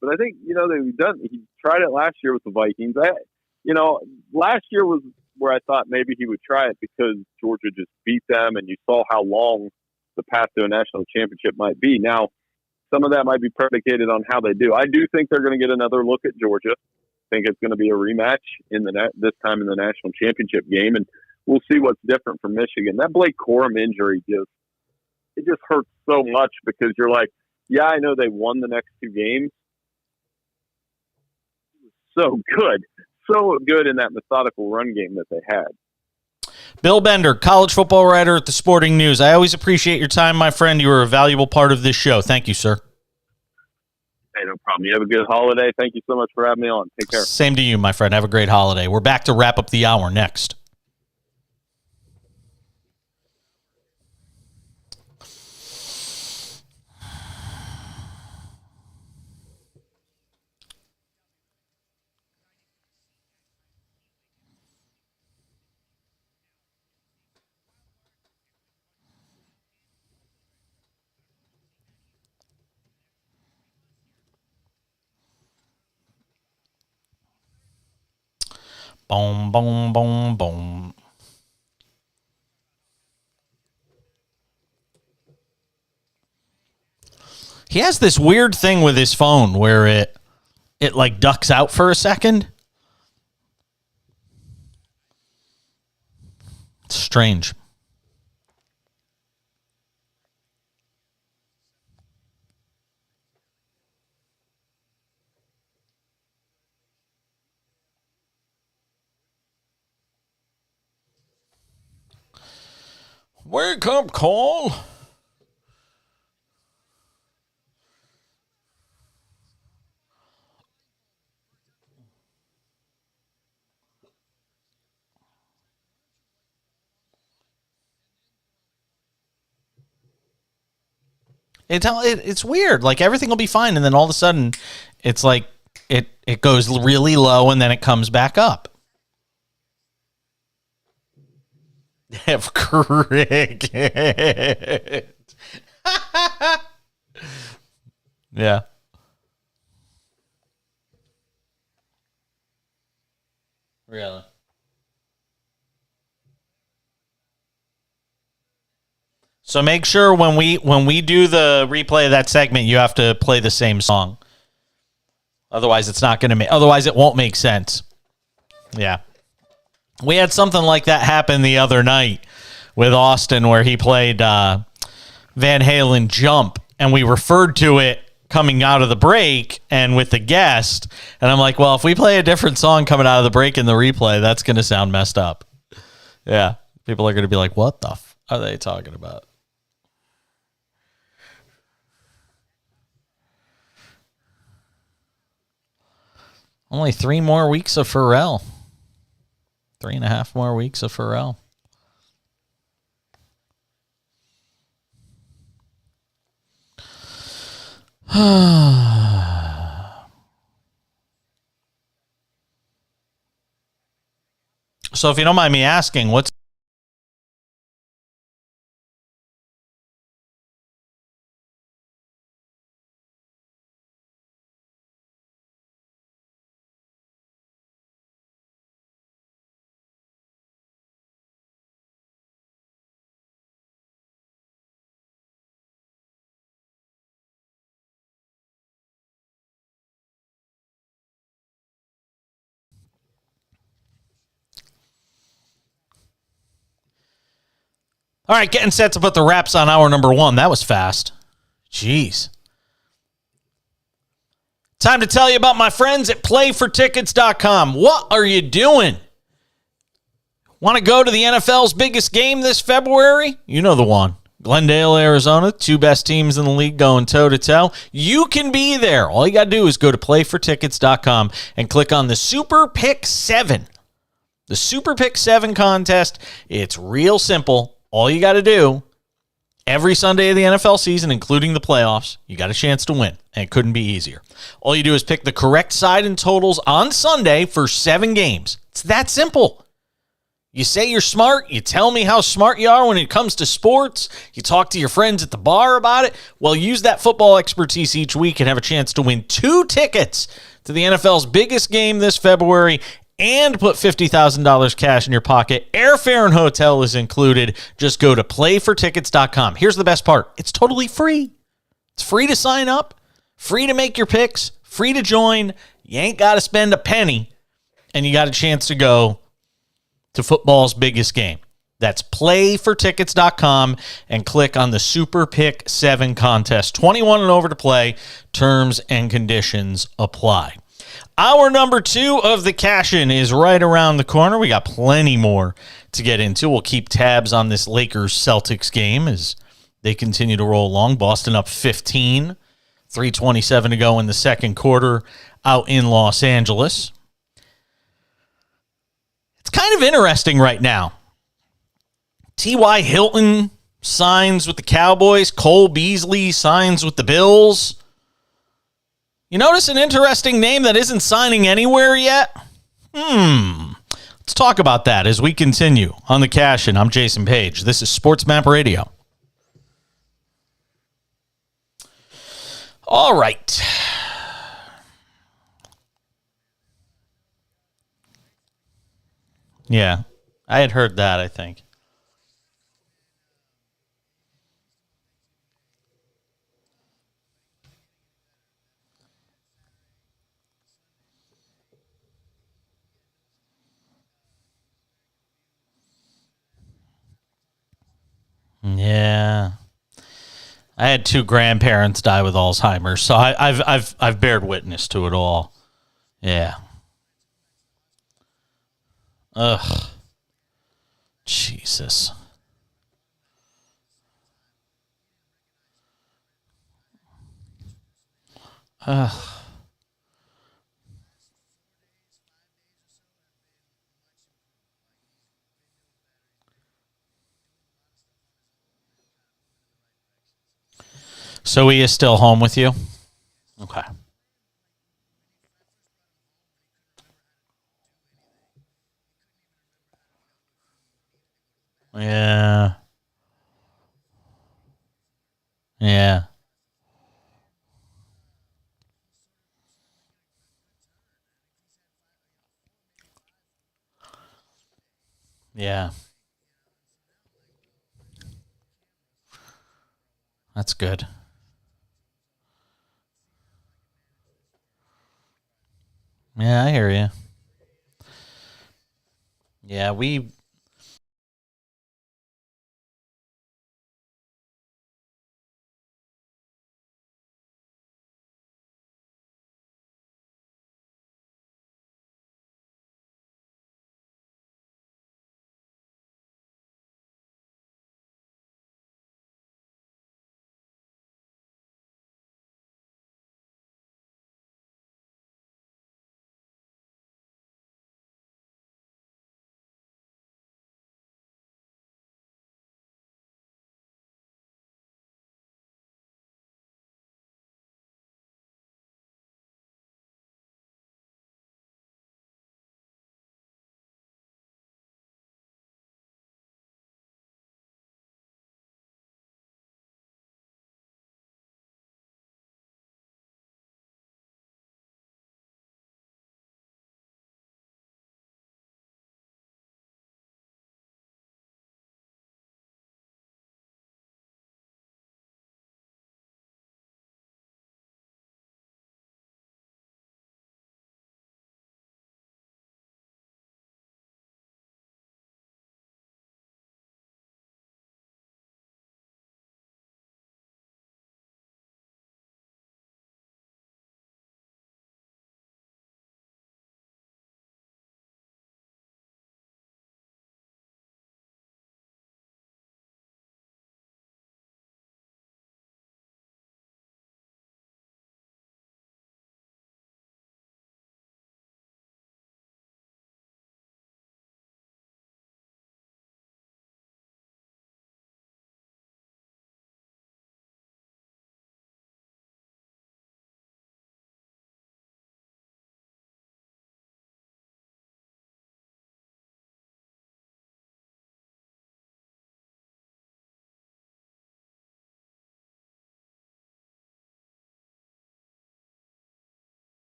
but I think he tried it last year with the Vikings. Last year was where I thought maybe he would try it because Georgia just beat them, and you saw how long the path to a national championship might be. Now, some of that might be predicated on how they do. I do think they're going to get another look at Georgia. I think it's going to be a rematch this time in the national championship game, and we'll see what's different from Michigan. That Blake Corum injury just hurts so much because you're like, yeah, I know they won the next 2 games. So good in that methodical run game that they had. Bill Bender, college football writer at the Sporting News. I always appreciate your time, my friend. You are a valuable part of this show. Thank you, sir. Hey, no problem. You have a good holiday. Thank you so much for having me on. Take care. Same to you, my friend. Have a great holiday. We're back to wrap up the hour next. Boom, boom, boom, boom. He has this weird thing with his phone where it like ducks out for a second. It's strange. Wake up, Cole. It's weird. Like everything will be fine, and then all of a sudden, it's like it goes really low, and then it comes back up. Have cricket. Yeah. Really. So make sure when we do the replay of that segment, you have to play the same song. Otherwise, otherwise it won't make sense. Yeah. We had something like that happen the other night with Austin where he played Van Halen Jump, and we referred to it coming out of the break and with the guest. And I'm like, well, if we play a different song coming out of the break in the replay, that's going to sound messed up. Yeah. People are going to be like, what the f are they talking about? Only 3 more weeks of Pharrell. 3.5 more weeks of Pharrell. So if you don't mind me asking, what's all right, getting set to put the wraps on hour number 1. That was fast. Jeez. Time to tell you about my friends at playfortickets.com. What are you doing? Want to go to the NFL's biggest game this February? You know the one. Glendale, Arizona, 2 best teams in the league going toe-to-toe. You can be there. All you got to do is go to playfortickets.com and click on the Super Pick 7. The Super Pick 7 contest. It's real simple. All you got to do, every Sunday of the NFL season, including the playoffs, you got a chance to win, and it couldn't be easier. All you do is pick the correct side and totals on Sunday for 7 games. It's that simple. You say you're smart. You tell me how smart you are when it comes to sports. You talk to your friends at the bar about it. Well, use that football expertise each week and have a chance to win 2 tickets to the NFL's biggest game this February and put $50,000 cash in your pocket. Airfare and hotel is included. Just go to playfortickets.com. Here's the best part. It's totally free. It's free to sign up, free to make your picks, free to join. You ain't got to spend a penny, and you got a chance to go to football's biggest game. That's playfortickets.com and click on the Super Pick 7 contest. 21 and over to play. Terms and conditions apply. Hour number 2 of the cash-in is right around the corner. We got plenty more to get into. We'll keep tabs on this Lakers-Celtics game as they continue to roll along. Boston up 15, 3:27 to go in the second quarter out in Los Angeles. It's kind of interesting right now. T.Y. Hilton signs with the Cowboys. Cole Beasley signs with the Bills. You notice an interesting name that isn't signing anywhere yet? Let's talk about that as we continue on the cash-in. I'm Jason Page. This is SportsMap Radio. All right. Yeah, I had heard that, I think. Yeah, I had 2 grandparents die with Alzheimer's, so I've bared witness to it all. Yeah. Ugh. Jesus. Ugh. So he is still home with you? Okay. Yeah. Yeah. Yeah. That's good. Yeah, I hear you. Yeah, we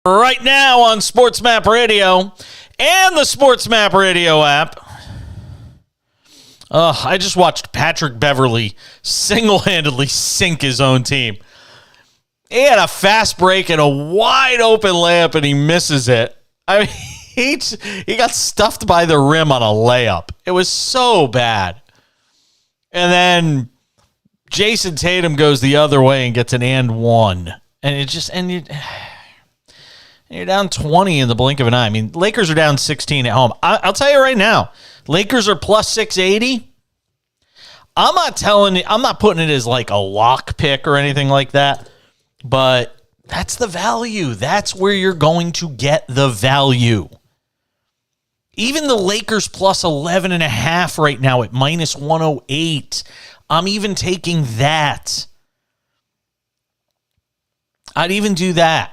Right now on SportsMap Radio and the SportsMap Radio app. I just watched Patrick Beverley single-handedly sink his own team. He had a fast break and a wide-open layup, and he misses it. I mean, he got stuffed by the rim on a layup. It was so bad. And then Jason Tatum goes the other way and gets an and one. And you're down 20 in the blink of an eye. I mean, Lakers are down 16 at home. I'll tell you right now, Lakers are plus 680. I'm not putting it as like a lock pick or anything like that, but that's the value. That's where you're going to get the value. Even the Lakers plus 11.5 right now at minus 108. I'm even taking that. I'd even do that.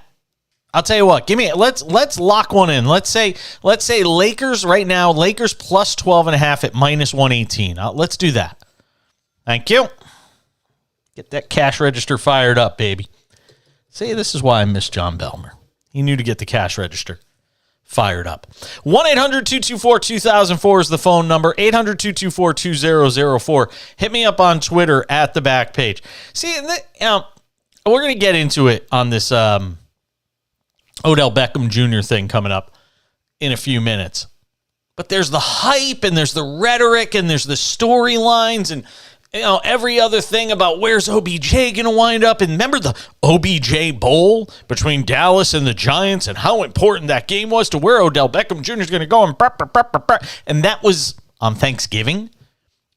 I'll tell you what. Let's lock one in. Let's say Lakers right now. Lakers plus 12.5 at minus 118. Let's do that. Thank you. Get that cash register fired up, baby. See, this is why I miss John Belmer. He knew to get the cash register fired up. 1-800-224-2004 is the phone number. 800-224-2004. Hit me up on Twitter at the back page. See, we're going to get into it on this Odell Beckham Jr. thing coming up in a few minutes. But there's the hype and there's the rhetoric and there's the storylines and every other thing about where's OBJ going to wind up. And remember the OBJ Bowl between Dallas and the Giants and how important that game was to where Odell Beckham Jr. is going to go. And that was on Thanksgiving.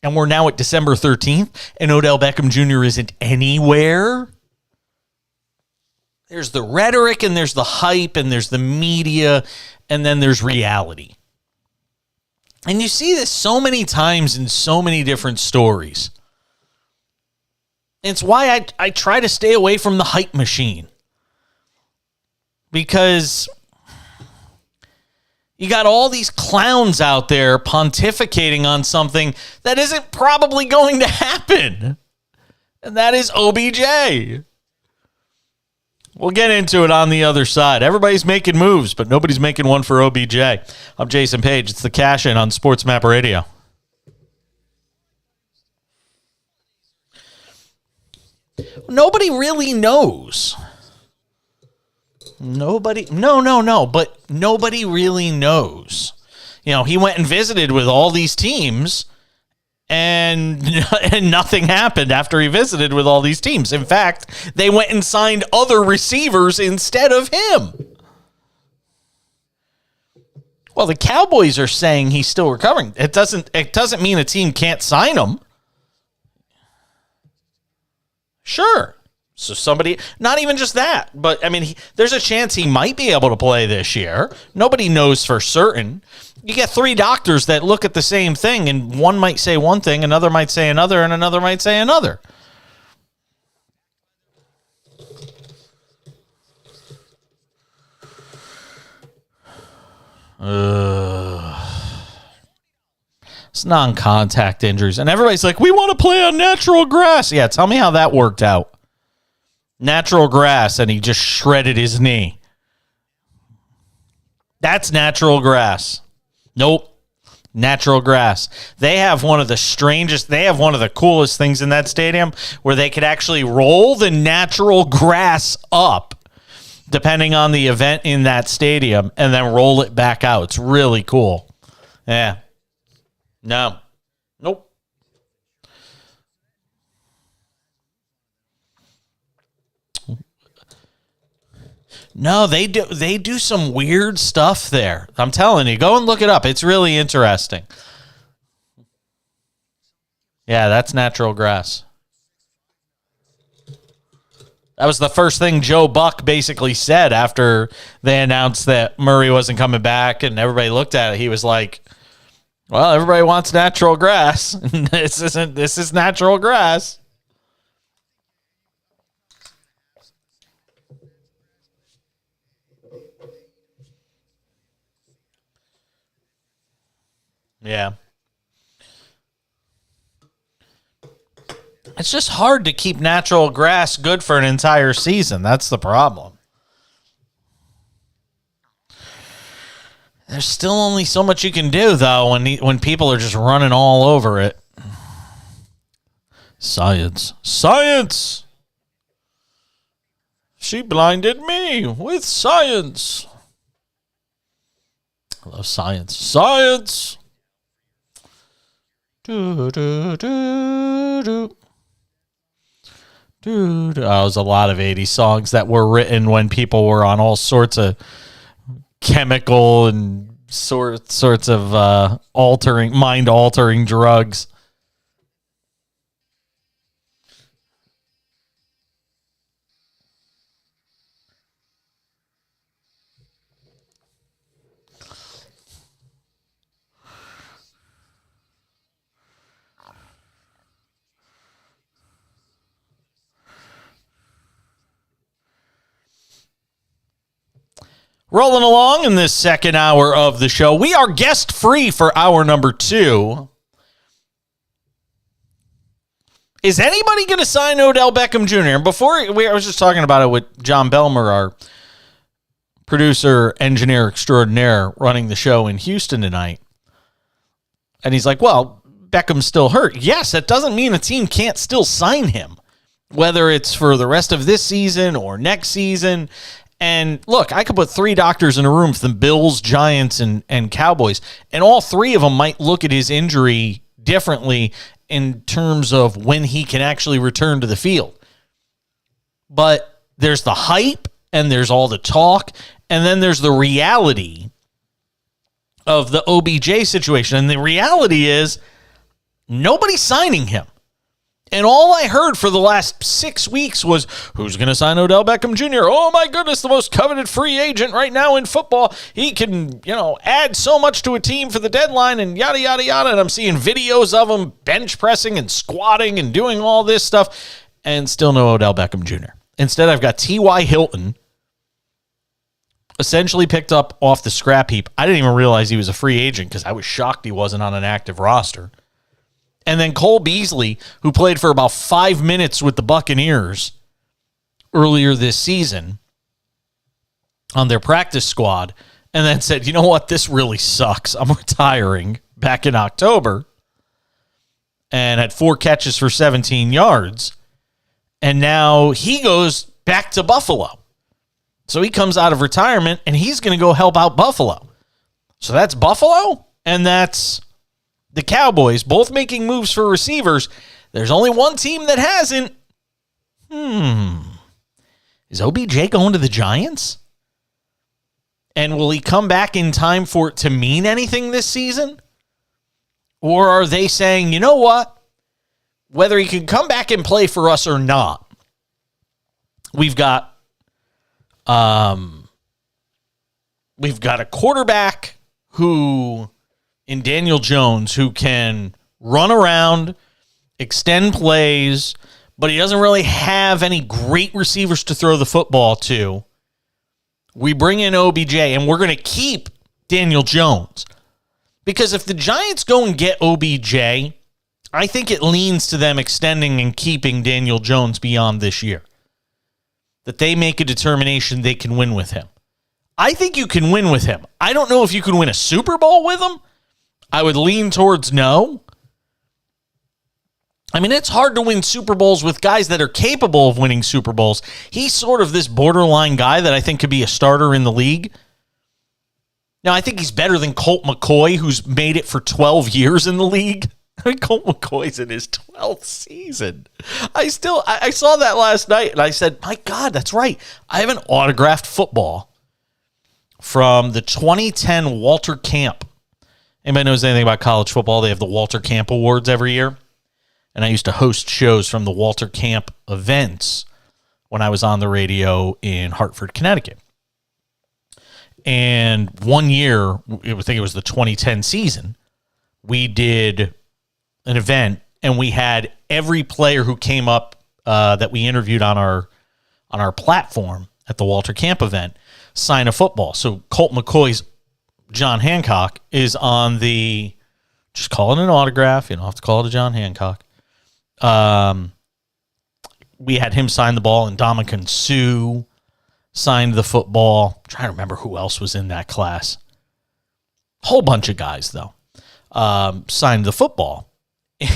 And we're now at December 13th and Odell Beckham Jr. isn't anywhere. There's the rhetoric and there's the hype and there's the media and then there's reality. And you see this so many times in so many different stories. It's why I try to stay away from the hype machine. Because you got all these clowns out there pontificating on something that isn't probably going to happen. And that is OBJ. We'll get into it on the other side. Everybody's making moves, but nobody's making one for OBJ. I'm Jason Page. It's the Cash In on SportsMap Radio. Nobody really knows. But nobody really knows. He went and visited with all these teams, and nothing happened after he visited with all these teams. In fact, they went and signed other receivers instead of him. Well, the Cowboys are saying he's still recovering. It doesn't mean a team can't sign him. Sure. So somebody, not even just that, but I mean, there's a chance he might be able to play this year. Nobody knows for certain. You get three doctors that look at the same thing, and one might say one thing, another might say another, and another might say another. It's non-contact injuries. And everybody's like, we want to play on natural grass. Yeah, tell me how that worked out. Natural grass, and he just shredded his knee. That's natural grass. Nope. Natural grass. They have one of the coolest things in that stadium where they could actually roll the natural grass up depending on the event in that stadium and then roll it back out. It's really cool. Yeah. No. Nope. No, they do some weird stuff there. I'm telling you, go and look it up. It's really interesting. Yeah, that's natural grass. That was the first thing Joe Buck basically said after they announced that Murray wasn't coming back, and everybody looked at it. He was like, well, everybody wants natural grass. This is natural grass. Yeah. It's just hard to keep natural grass good for an entire season. That's the problem. There's still only so much you can do, though, when people are just running all over it. Science. Science! She blinded me with science. I love science. Science! Do, do, do, do. Dude, that was a lot of 80s songs that were written when people were on all sorts of chemical and sorts of mind-altering drugs. Rolling along in this second hour of the show. We are guest-free for hour number 2. Is anybody going to sign Odell Beckham Jr.? And before, I was just talking about it with John Belmer, our producer, engineer extraordinaire, running the show in Houston tonight. And he's like, well, Beckham's still hurt. Yes, that doesn't mean a team can't still sign him, whether it's for the rest of this season or next season. And look, I could put 3 doctors in a room for the Bills, Giants, and Cowboys, and all 3 of them might look at his injury differently in terms of when he can actually return to the field. But there's the hype, and there's all the talk, and then there's the reality of the OBJ situation. And the reality is nobody's signing him. And all I heard for the last 6 weeks was, who's going to sign Odell Beckham Jr.? Oh, my goodness, the most coveted free agent right now in football. He can, add so much to a team for the deadline and yada, yada, yada. And I'm seeing videos of him bench pressing and squatting and doing all this stuff, and still no Odell Beckham Jr. Instead, I've got T.Y. Hilton, essentially picked up off the scrap heap. I didn't even realize he was a free agent because I was shocked he wasn't on an active roster. And then Cole Beasley, who played for about 5 minutes with the Buccaneers earlier this season on their practice squad, and then said, you know what, this really sucks. I'm retiring back in October, and had 4 catches for 17 yards. And now he goes back to Buffalo. So he comes out of retirement, and he's going to go help out Buffalo. So that's Buffalo, and that's the Cowboys, both making moves for receivers. There's only one team that hasn't. Is OBJ going to the Giants? And will he come back in time for it to mean anything this season? Or are they saying, you know what? Whether he can come back and play for us or not, we've got a quarterback who, in Daniel Jones, who can run around, extend plays, but he doesn't really have any great receivers to throw the football to. We bring in OBJ, and we're going to keep Daniel Jones. Because if the Giants go and get OBJ, I think it leans to them extending and keeping Daniel Jones beyond this year. That they make a determination they can win with him. I think you can win with him. I don't know if you can win a Super Bowl with him. I would lean towards no. I mean, it's hard to win Super Bowls with guys that are capable of winning Super Bowls. He's sort of this borderline guy that I think could be a starter in the league. Now, I think he's better than Colt McCoy, who's made it for 12 years in the league. I mean, Colt McCoy's in his 12th season. I saw that last night, and I said, my God, that's right. I have an autographed football from the 2010 Walter Camp. Anybody knows anything about college football? They have the Walter Camp Awards every year. And I used to host shows from the Walter Camp events when I was on the radio in Hartford, Connecticut. And one year, I think it was the 2010 season, we did an event, and we had every player who came up that we interviewed on our platform at the Walter Camp event sign a football. So Colt McCoy's John Hancock is on the, just call it an autograph. You don't have to call it a John Hancock. We had him sign the ball, and Ndamukong Suh signed the football. I'm trying to remember who else was in that class. Whole bunch of guys, though, signed the football.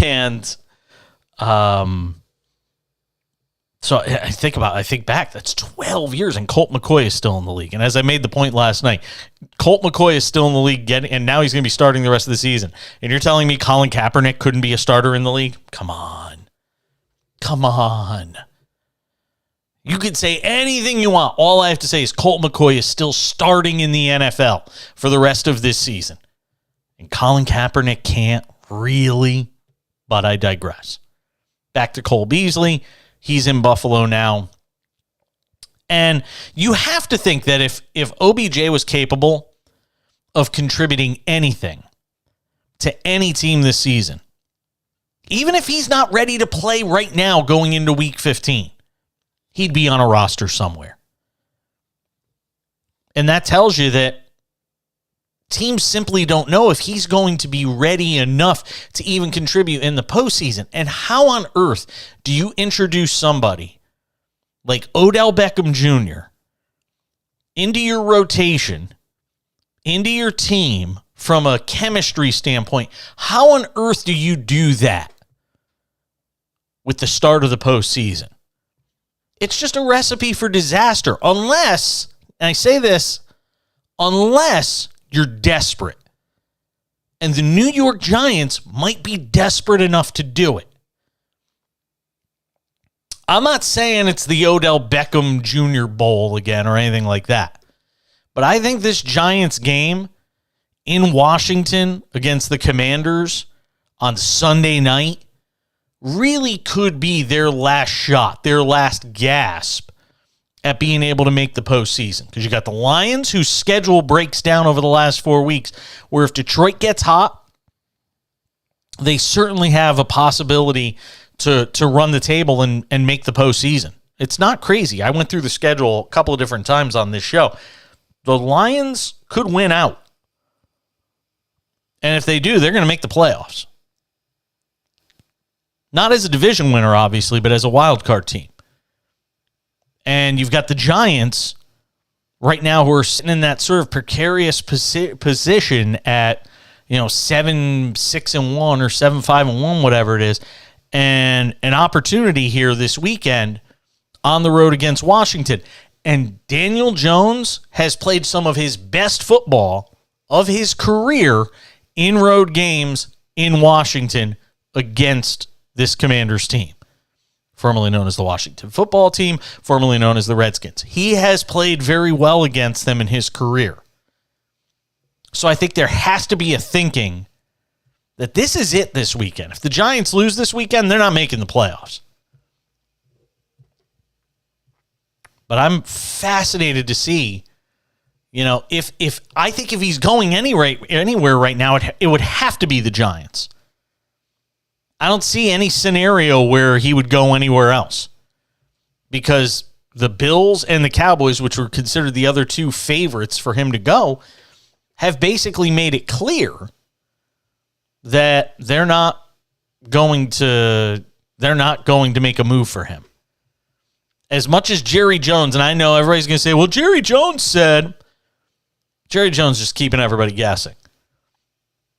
And so I think back, that's 12 years, and Colt McCoy is still in the league. And as I made the point last night, Colt McCoy is still in the league, and now he's going to be starting the rest of the season. And you're telling me Colin Kaepernick couldn't be a starter in the league? Come on. You could say anything you want. All I have to say is Colt McCoy is still starting in the NFL for the rest of this season. And Colin Kaepernick can't really, but I digress. Back to Cole Beasley. He's in Buffalo now. And you have to think that if OBJ was capable of contributing anything to any team this season, even if he's not ready to play right now going into week 15, he'd be on a roster somewhere. And that tells you that teams simply don't know if he's going to be ready enough to even contribute in the postseason. And how on earth do you introduce somebody like Odell Beckham Jr. into your rotation, into your team from a chemistry standpoint? How on earth do you do that with the start of the postseason? It's just a recipe for disaster unless, and I say this, unless you're desperate. And the New York Giants might be desperate enough to do it. I'm not saying it's the Odell Beckham Jr. Bowl again or anything like that. But I think this Giants game in Washington against the Commanders on Sunday night really could be their last shot, their last gasp at being able to make the postseason. Because you got the Lions, whose schedule breaks down over the last 4 weeks, where if Detroit gets hot, they certainly have a possibility to run the table and make the postseason. It's not crazy. I went through the schedule a couple of different times on this show. The Lions could win out. And if they do, they're going to make the playoffs. Not as a division winner, obviously, but as a wild card team. And you've got the Giants right now who are sitting in that sort of precarious position at, 7-6-1 or 7-5-1, whatever it is, and an opportunity here this weekend on the road against Washington. And Daniel Jones has played some of his best football of his career in road games in Washington against this Commanders team, formerly known as the Washington Football Team, formerly known as the Redskins. He has played very well against them in his career. So I think there has to be a thinking that this is it this weekend. If the Giants lose this weekend, they're not making the playoffs. But I'm fascinated to see, if I think if he's going anywhere right now, it would have to be the Giants. I don't see any scenario where he would go anywhere else, because the Bills and the Cowboys, which were considered the other two favorites for him to go, have basically made it clear that they're not going to make a move for him. As much as Jerry Jones, and I know everybody's going to say, well, Jerry Jones said, Jerry Jones just keeping everybody guessing.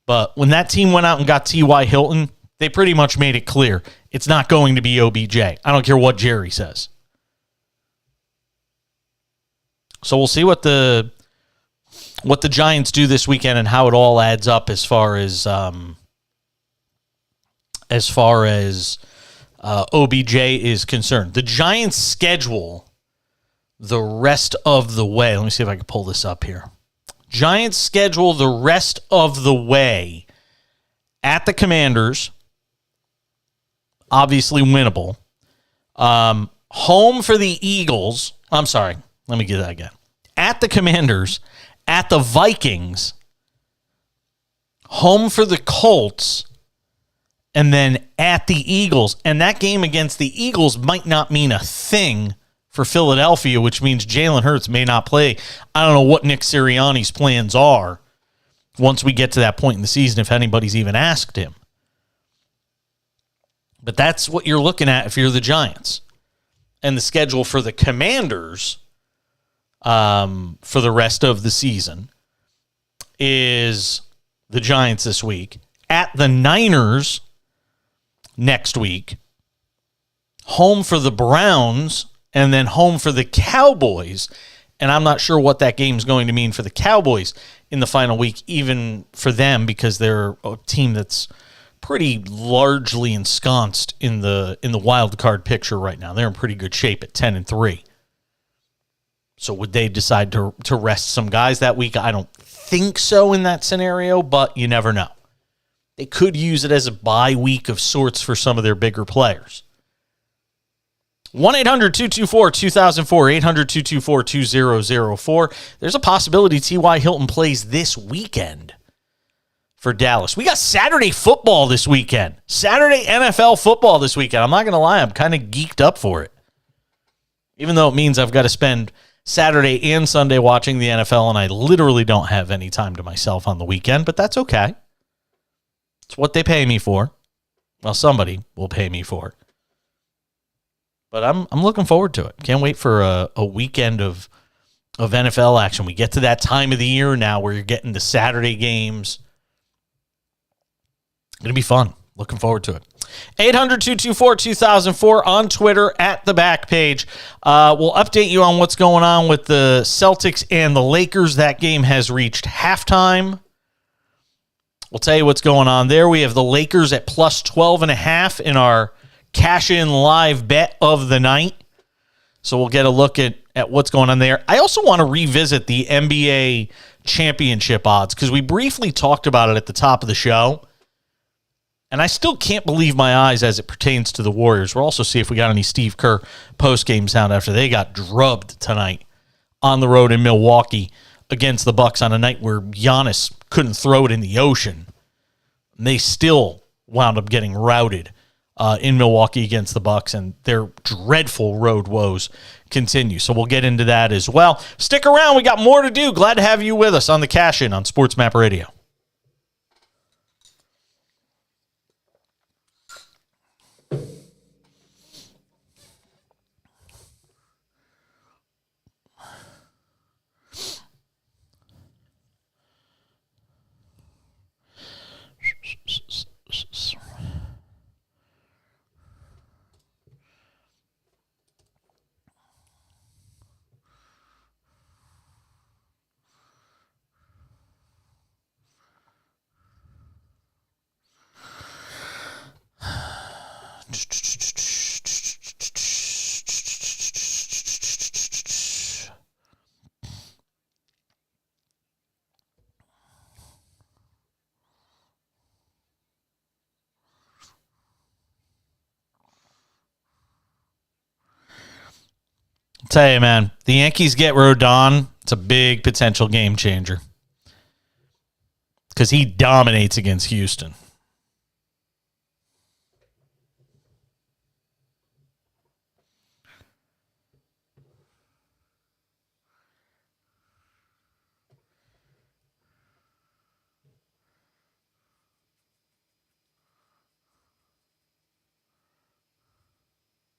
But when that team went out and got T.Y. Hilton, they pretty much made it clear it's not going to be OBJ. I don't care what Jerry says. So we'll see what the Giants do this weekend and how it all adds up as far as OBJ is concerned. The Giants schedule the rest of the way. Let me see if I can pull this up here. Giants schedule the rest of the way at the Commanders. Obviously winnable. Home for the Eagles. I'm sorry. Let me get that again. At the Commanders, at the Vikings, home for the Colts, and then at the Eagles. And that game against the Eagles might not mean a thing for Philadelphia, which means Jalen Hurts may not play. I don't know what Nick Sirianni's plans are once we get to that point in the season, if anybody's even asked him. But that's what you're looking at if you're the Giants. And the schedule for the Commanders for the rest of the season is the Giants this week, at the Niners next week, home for the Browns, and then home for the Cowboys. And I'm not sure what that game is going to mean for the Cowboys in the final week, even for them, because they're a team that's pretty largely ensconced in the wild card picture right now. They're in pretty good shape at 10-3. So would they decide to rest some guys that week? I don't think so in that scenario, but you never know. They could use it as a bye week of sorts for some of their bigger players. 1-800-224-2004, 800-224-2004. There's a possibility T.Y. Hilton plays this weekend for Dallas. We got Saturday football this weekend. Saturday NFL football this weekend. I'm not going to lie, I'm kind of geeked up for it. Even though it means I've got to spend Saturday and Sunday watching the NFL, and I literally don't have any time to myself on the weekend, but that's okay. It's what they pay me for. Well, somebody will pay me for. But I'm looking forward to it. Can't wait for a weekend of NFL action. We get to that time of the year now where you're getting the Saturday games. Going to be fun. Looking forward to it. 800-224-2004 on Twitter at the back page. We'll update you on what's going on with the Celtics and the Lakers. That game has reached halftime. We'll tell you what's going on there. We have the Lakers at plus 12.5 in our cash-in live bet of the night. So we'll get a look at what's going on there. I also want to revisit the NBA championship odds because we briefly talked about it at the top of the show. And I still can't believe my eyes as it pertains to the Warriors. We'll also see if we got any Steve Kerr post-game sound after they got drubbed tonight on the road in Milwaukee against the Bucks on a night where Giannis couldn't throw it in the ocean. And they still wound up getting routed in Milwaukee against the Bucks, and their dreadful road woes continue. So we'll get into that as well. Stick around. We got more to do. Glad to have you with us on the Cash In on SportsMap Radio. Tell you, man, the Yankees get Rodon. It's a big potential game changer because he dominates against Houston.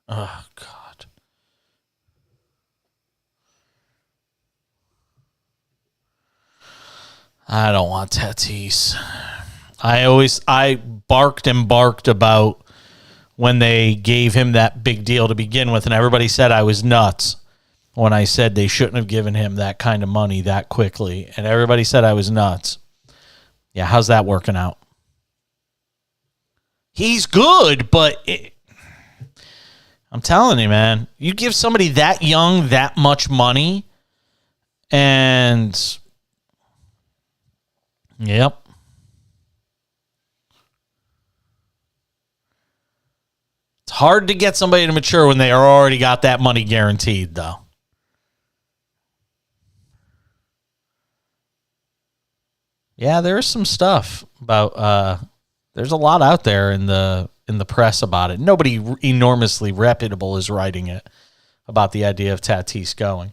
Oh, God. I don't want Tatis. I barked and barked about when they gave him that big deal to begin with, and everybody said I was nuts when I said they shouldn't have given him that kind of money that quickly, and everybody said I was nuts. Yeah, how's that working out? He's good, but I'm telling you, man, you give somebody that young that much money, and yep. It's hard to get somebody to mature when they already got that money guaranteed, though. Yeah, there's some stuff about there's a lot out there in the press about it. Nobody enormously reputable is writing it about the idea of Tatis going.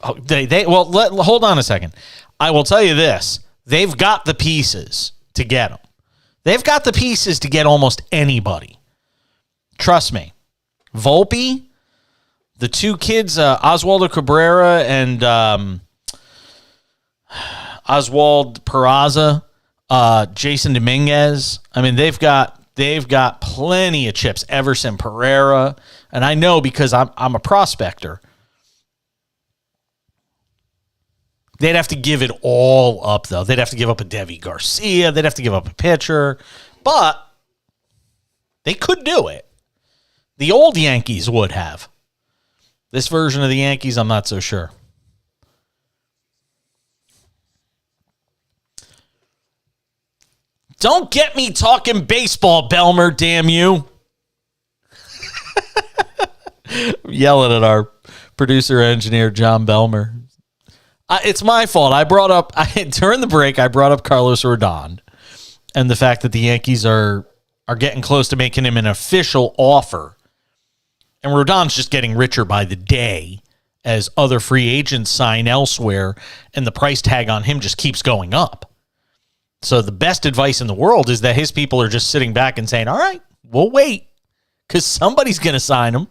Oh, hold on a second. I will tell you this. They've got the pieces to get him. They've got the pieces to get almost anybody. Trust me. Volpe, the two kids, Oswaldo Cabrera and Oswald Peraza, Jason Dominguez. I mean, they've got plenty of chips. Everson Pereira, and I know because I'm a prospector. They'd have to give it all up, though. They'd have to give up a Devi Garcia. They'd have to give up a pitcher. But they could do it. The old Yankees would have. This version of the Yankees, I'm not so sure. Don't get me talking baseball, Belmer, damn you. Yelling at our producer engineer, John Belmer. It's my fault. During the break, I brought up Carlos Rodon and the fact that the Yankees are getting close to making him an official offer. And Rodon's just getting richer by the day as other free agents sign elsewhere, and the price tag on him just keeps going up. So the best advice in the world is that his people are just sitting back and saying, all right, we'll wait, because somebody's going to sign him,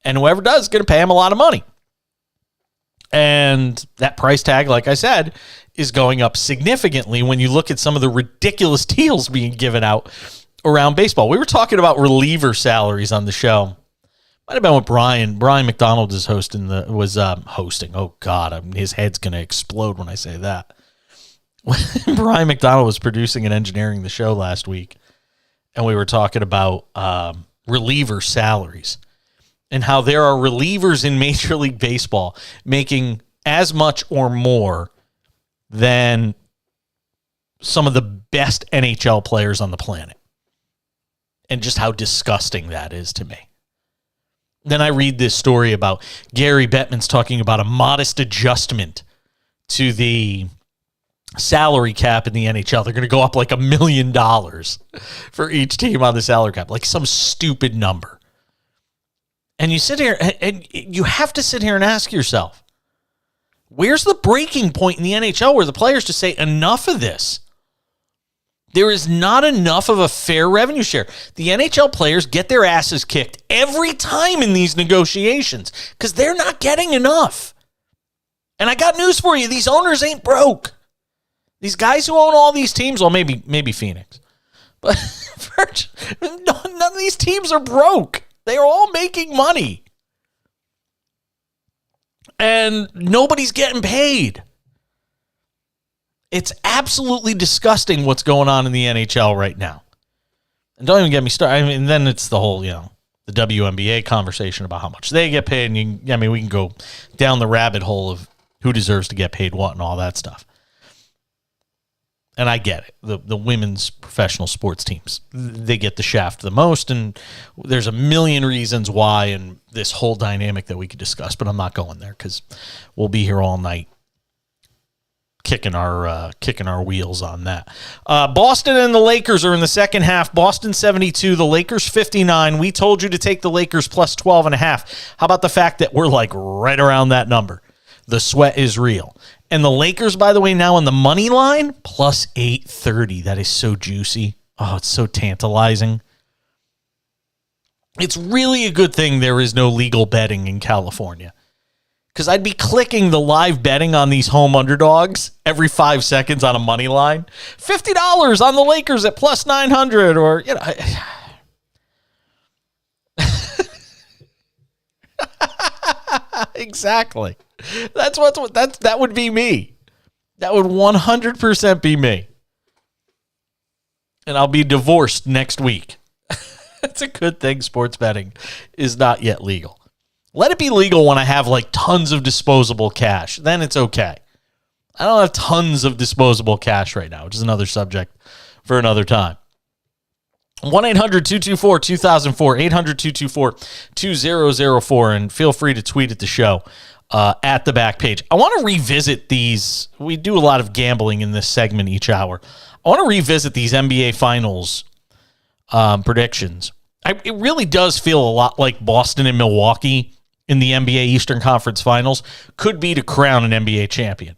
and whoever does is going to pay him a lot of money. And that price tag, like I said, is going up significantly when you look at some of the ridiculous deals being given out around baseball. We were talking about reliever salaries on the show. Might have been with Brian. Brian McDonald is hosting. Oh God, his head's going to explode when I say that. Brian McDonald was producing and engineering the show last week, and we were talking about reliever salaries. And how there are relievers in Major League Baseball making as much or more than some of the best NHL players on the planet. And just how disgusting that is to me. Then I read this story about Gary Bettman's talking about a modest adjustment to the salary cap in the NHL. They're going to go up like $1 million for each team on the salary cap, like some stupid number. And you sit here, and you have to sit here and ask yourself, where's the breaking point in the NHL where the players just say, enough of this? There is not enough of a fair revenue share. The NHL players get their asses kicked every time in these negotiations because they're not getting enough. And I got news for you. These owners ain't broke. These guys who own all these teams, well, maybe Phoenix. But none of these teams are broke. They are all making money. And nobody's getting paid. It's absolutely disgusting what's going on in the NHL right now. And don't even get me started. I mean, then it's the whole, the WNBA conversation about how much they get paid. And we can go down the rabbit hole of who deserves to get paid what and all that stuff. And I get it. The women's professional sports teams, they get the shaft the most, and there's a million reasons why and this whole dynamic that we could discuss, but I'm not going there because we'll be here all night kicking our wheels on that. Boston and the Lakers are in the second half. Boston 72, the Lakers 59. We told you to take the Lakers plus 12.5. How about the fact that we're like right around that number? The sweat is real. And the Lakers, by the way, now on the money line, plus 830. That is so juicy. Oh, it's so tantalizing. It's really a good thing there is no legal betting in California. Because I'd be clicking the live betting on these home underdogs every 5 seconds on a money line. $50 on the Lakers at plus 900 or, Exactly. That would be me. That would 100% be me. And I'll be divorced next week. It's a good thing sports betting is not yet legal. Let it be legal when I have like tons of disposable cash. Then it's okay. I don't have tons of disposable cash right now, which is another subject for another time. 1-800-224-2004, 800-224-2004, and feel free to tweet at the show at the back page. I want to revisit these. We do a lot of gambling in this segment each hour. I want to revisit these NBA Finals predictions. It really does feel a lot like Boston and Milwaukee in the NBA Eastern Conference Finals could be to crown an NBA champion.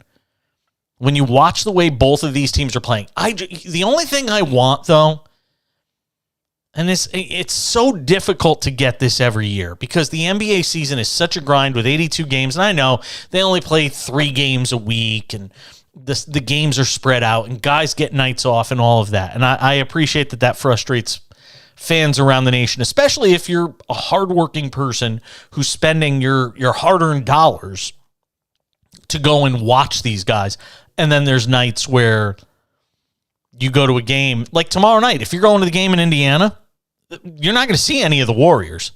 When you watch the way both of these teams are playing, the only thing I want, though, and it's so difficult to get this every year because the NBA season is such a grind with 82 games, and I know they only play 3 games a week, and the games are spread out and guys get nights off and all of that. And I appreciate that frustrates fans around the nation, especially if you're a hardworking person who's spending your hard-earned dollars to go and watch these guys. And then there's nights where you go to a game, like tomorrow night. If you're going to the game in Indiana, you're not going to see any of the Warriors.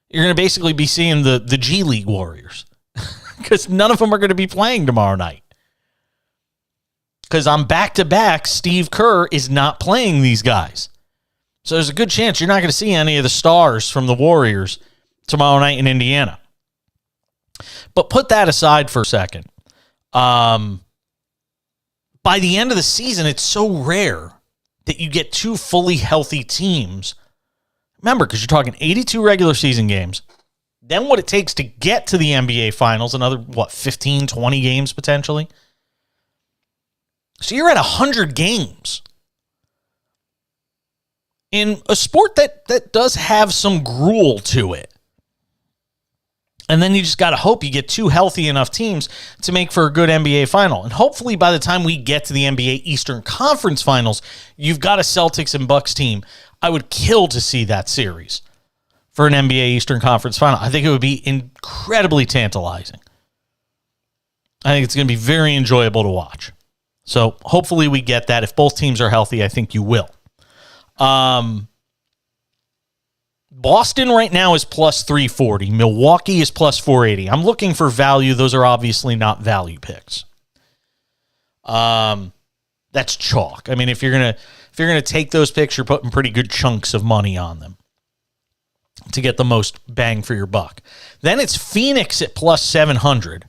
You're going to basically be seeing the G League Warriors because none of them are going to be playing tomorrow night. Because on back-to-back, Steve Kerr is not playing these guys. So there's a good chance you're not going to see any of the stars from the Warriors tomorrow night in Indiana. But put that aside for a second. By the end of the season, it's so rare that you get two fully healthy teams. Remember, because you're talking 82 regular season games, then what it takes to get to the NBA Finals, another, 15, 20 games potentially? So you're at 100 games. In a sport that does have some gruel to it. And then you just got to hope you get two healthy enough teams to make for a good NBA final. And hopefully by the time we get to the NBA Eastern Conference Finals, you've got a Celtics and Bucks team. I would kill to see that series for an NBA Eastern Conference Final. I think it would be incredibly tantalizing. I think it's going to be very enjoyable to watch. So hopefully we get that. If both teams are healthy, I think you will. Boston right now is plus 340. Milwaukee is plus 480. I'm looking for value. Those are obviously not value picks. That's chalk. I mean, if you're gonna take those picks, you're putting pretty good chunks of money on them to get the most bang for your buck. Then it's Phoenix at plus 700.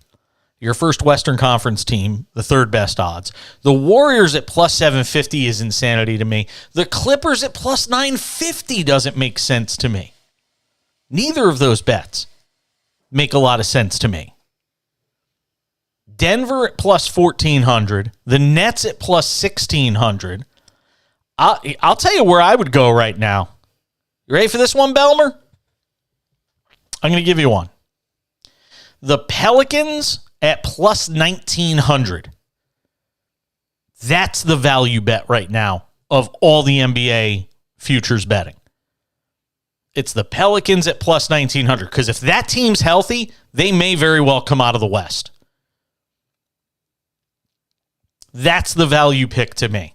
Your first Western Conference team, the third best odds. The Warriors at plus 750 is insanity to me. The Clippers at plus 950 doesn't make sense to me. Neither of those bets make a lot of sense to me. Denver at plus 1,400. The Nets at plus 1,600. I'll tell you where I would go right now. You ready for this one, Belmer? I'm going to give you one. The Pelicans at plus 1,900. That's the value bet right now of all the NBA futures betting. It's the Pelicans at plus 1,900. Because if that team's healthy, they may very well come out of the West. That's the value pick to me.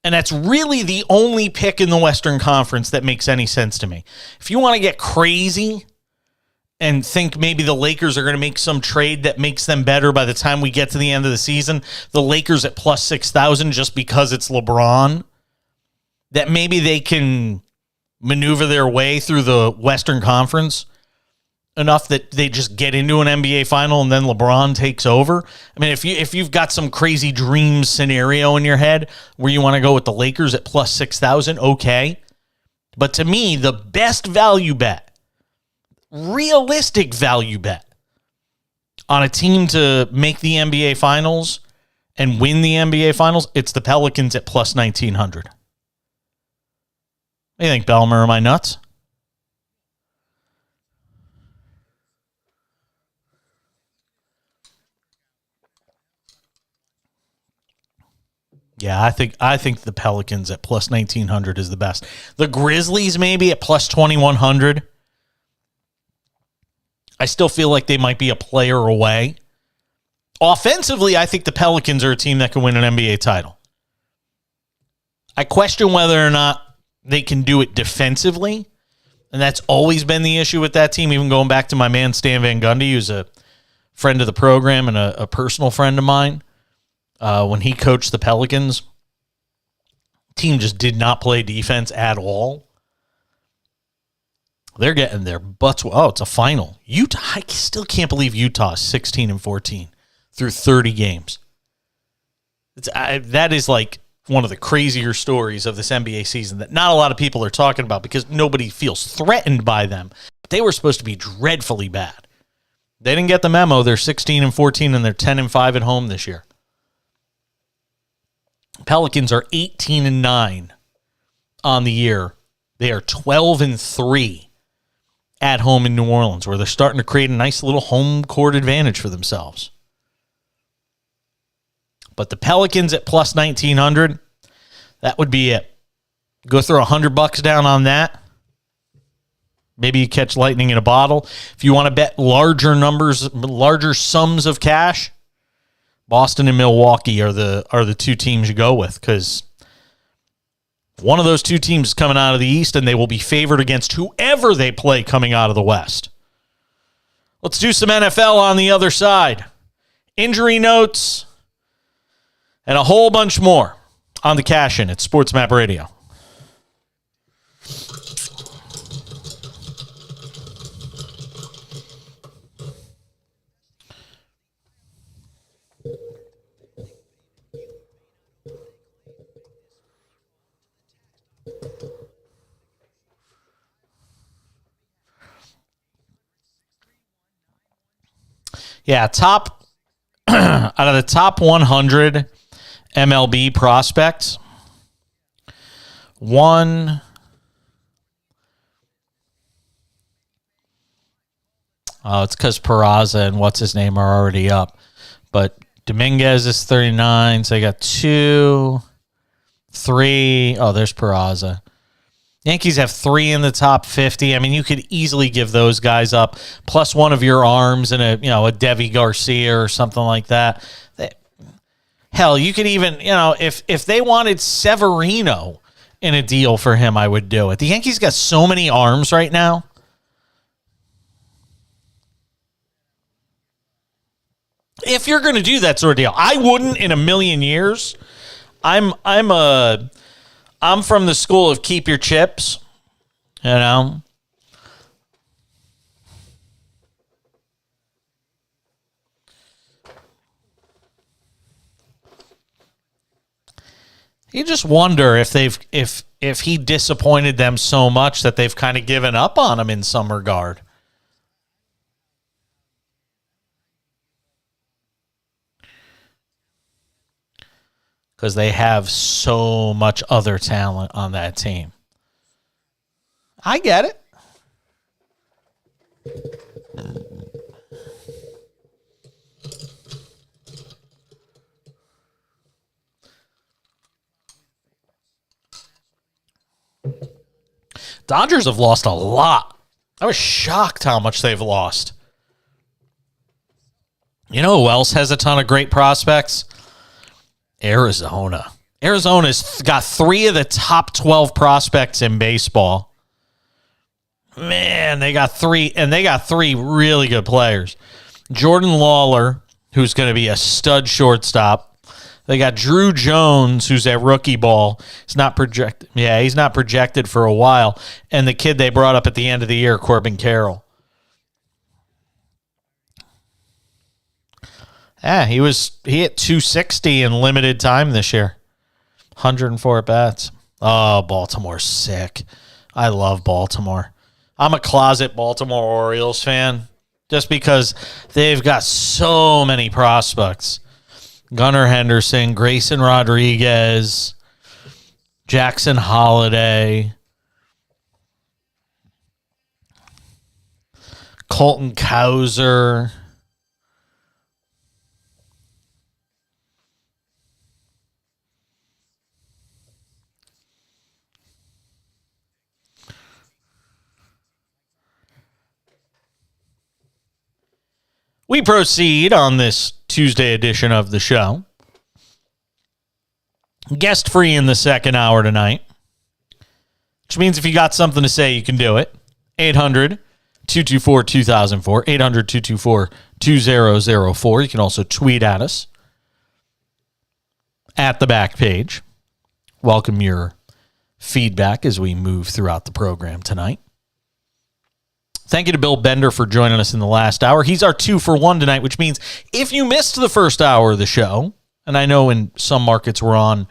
And that's really the only pick in the Western Conference that makes any sense to me. If you want to get crazy and think maybe the Lakers are going to make some trade that makes them better by the time we get to the end of the season, the Lakers at plus 6,000 just because it's LeBron, that maybe they can maneuver their way through the Western Conference enough that they just get into an NBA final and then LeBron takes over. I mean, if you've got some crazy dream scenario in your head where you want to go with the Lakers at plus 6,000, okay. But to me, the best value bet, realistic value bet on a team to make the NBA Finals and win the NBA Finals, it's the Pelicans at plus 1,900. What do you think, Belmer? Am I nuts? Yeah, I think the Pelicans at plus 1,900 is the best. The Grizzlies maybe at plus 2,100. I still feel like they might be a player away. Offensively, I think the Pelicans are a team that can win an NBA title. I question whether or not they can do it defensively, and that's always been the issue with that team, even going back to my man Stan Van Gundy, who's a friend of the program and a personal friend of mine. When he coached the Pelicans, team just did not play defense at all. They're getting their butts. Oh, it's a final. Utah. I still can't believe Utah is 16-14 through 30 games. That is like one of the crazier stories of this NBA season that not a lot of people are talking about because nobody feels threatened by them. But they were supposed to be dreadfully bad. They didn't get the memo. They're 16-14 and they're 10-5 at home this year. Pelicans are 18-9 on the year. They are 12-3 at home in New Orleans, where they're starting to create a nice little home court advantage for themselves. But the Pelicans at plus 1,900, that would be it. Go throw $100 down on that. Maybe you catch lightning in a bottle. If you want to bet larger numbers, larger sums of cash, Boston and Milwaukee are the two teams you go with, because one of those two teams is coming out of the East, and they will be favored against whoever they play coming out of the West. Let's do some NFL on the other side. Injury notes and a whole bunch more on the Cash-In at SportsMap Radio. Yeah, out of the top 100 MLB prospects, it's because Peraza and what's his name are already up. But Dominguez is 39, so they got 2, 3. Oh, there's Peraza. Yankees have 3 in the top 50. I mean, you could easily give those guys up, plus one of your arms and a Devi Garcia or something like that. Hell, you could even, if they wanted Severino in a deal for him, I would do it. The Yankees got so many arms right now. If you're going to do that sort of deal, I wouldn't in a million years. I'm from the school of keep your chips, You just wonder if he disappointed them so much that they've kind of given up on him in some regard. Because they have so much other talent on that team. I get it. Dodgers have lost a lot. I was shocked how much they've lost. You know who else has a ton of great prospects? Arizona. Arizona's got 3 of the top 12 prospects in baseball. Man, they got 3, and they got 3 really good players. Jordan Lawler, who's going to be a stud shortstop. They got Drew Jones, who's at rookie ball. He's not projected. Yeah, he's not projected for a while. And the kid they brought up at the end of the year, Corbin Carroll. Yeah, he hit 260 in limited time this year. 104 at bats. Oh, Baltimore's sick. I love Baltimore. I'm a closet Baltimore Orioles fan just because they've got so many prospects. Gunnar Henderson, Grayson Rodriguez, Jackson Holiday, Colton Cowser. We proceed on this Tuesday edition of the show. Guest free in the second hour tonight, which means if you got something to say, you can do it. 800-224-2004, 800-224-2004. You can also tweet at us at the back page. Welcome your feedback as we move throughout the program tonight. Thank you to Bill Bender for joining us in the last hour. He's our 2-for-1 tonight, which means if you missed the first hour of the show, and I know in some markets we're on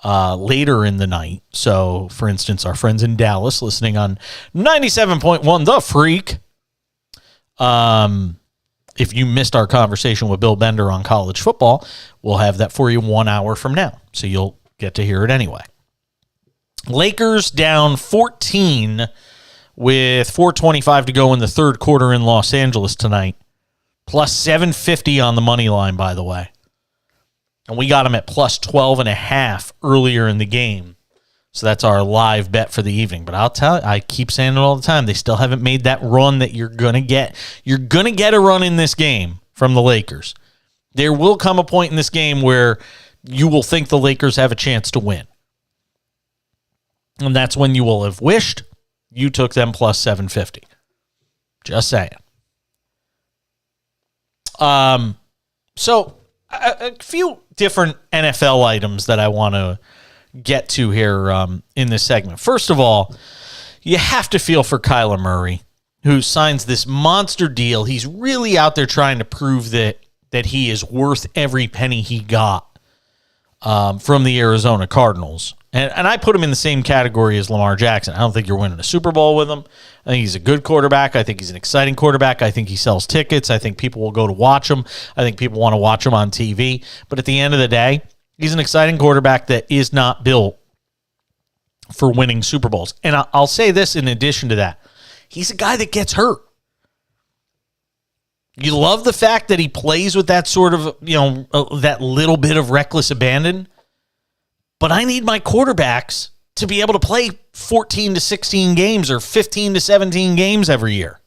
later in the night. So, for instance, our friends in Dallas listening on 97.1 The Freak. If you missed our conversation with Bill Bender on college football, we'll have that for you 1 hour from now. So you'll get to hear it anyway. Lakers down 14 with 4:25 to go in the third quarter in Los Angeles tonight. Plus 750 on the money line, by the way. And we got them at plus 12.5 earlier in the game. So that's our live bet for the evening. But I'll tell you, I keep saying it all the time. They still haven't made that run that you're going to get. You're going to get a run in this game from the Lakers. There will come a point in this game where you will think the Lakers have a chance to win. And that's when you will have wished you took them plus 750. Just saying. So a few different NFL items that I want to get to here in this segment. First of all, you have to feel for Kyler Murray, who signs this monster deal. He's really out there trying to prove that he is worth every penny he got from the Arizona Cardinals. And I put him in the same category as Lamar Jackson. I don't think you're winning a Super Bowl with him. I think he's a good quarterback. I think he's an exciting quarterback. I think he sells tickets. I think people will go to watch him. I think people want to watch him on TV. But at the end of the day, he's an exciting quarterback that is not built for winning Super Bowls. And I'll say this in addition to that. He's a guy that gets hurt. You love the fact that he plays with that sort of, that little bit of reckless abandon. But I need my quarterbacks to be able to play 14 to 16 games or 15 to 17 games every year.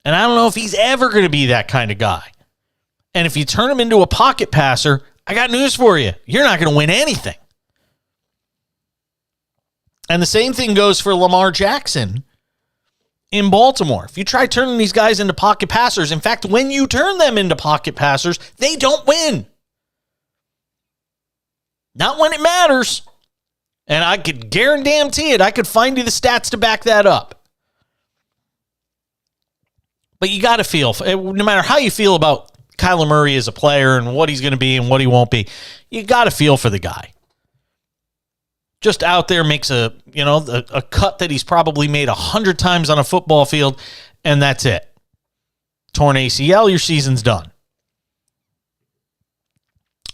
And I don't know if he's ever going to be that kind of guy. And if you turn him into a pocket passer, I got news for you. You're not going to win anything. And the same thing goes for Lamar Jackson in Baltimore. If you try turning these guys into pocket passers, in fact, when you turn them into pocket passers, they don't win. Not when it matters. And I could guarantee it. I could find you the stats to back that up. But you got to feel, no matter how you feel about Kyler Murray as a player and what he's going to be and what he won't be, you got to feel for the guy. Just out there makes a cut that he's probably made 100 times on a football field, and that's it. Torn ACL, your season's done.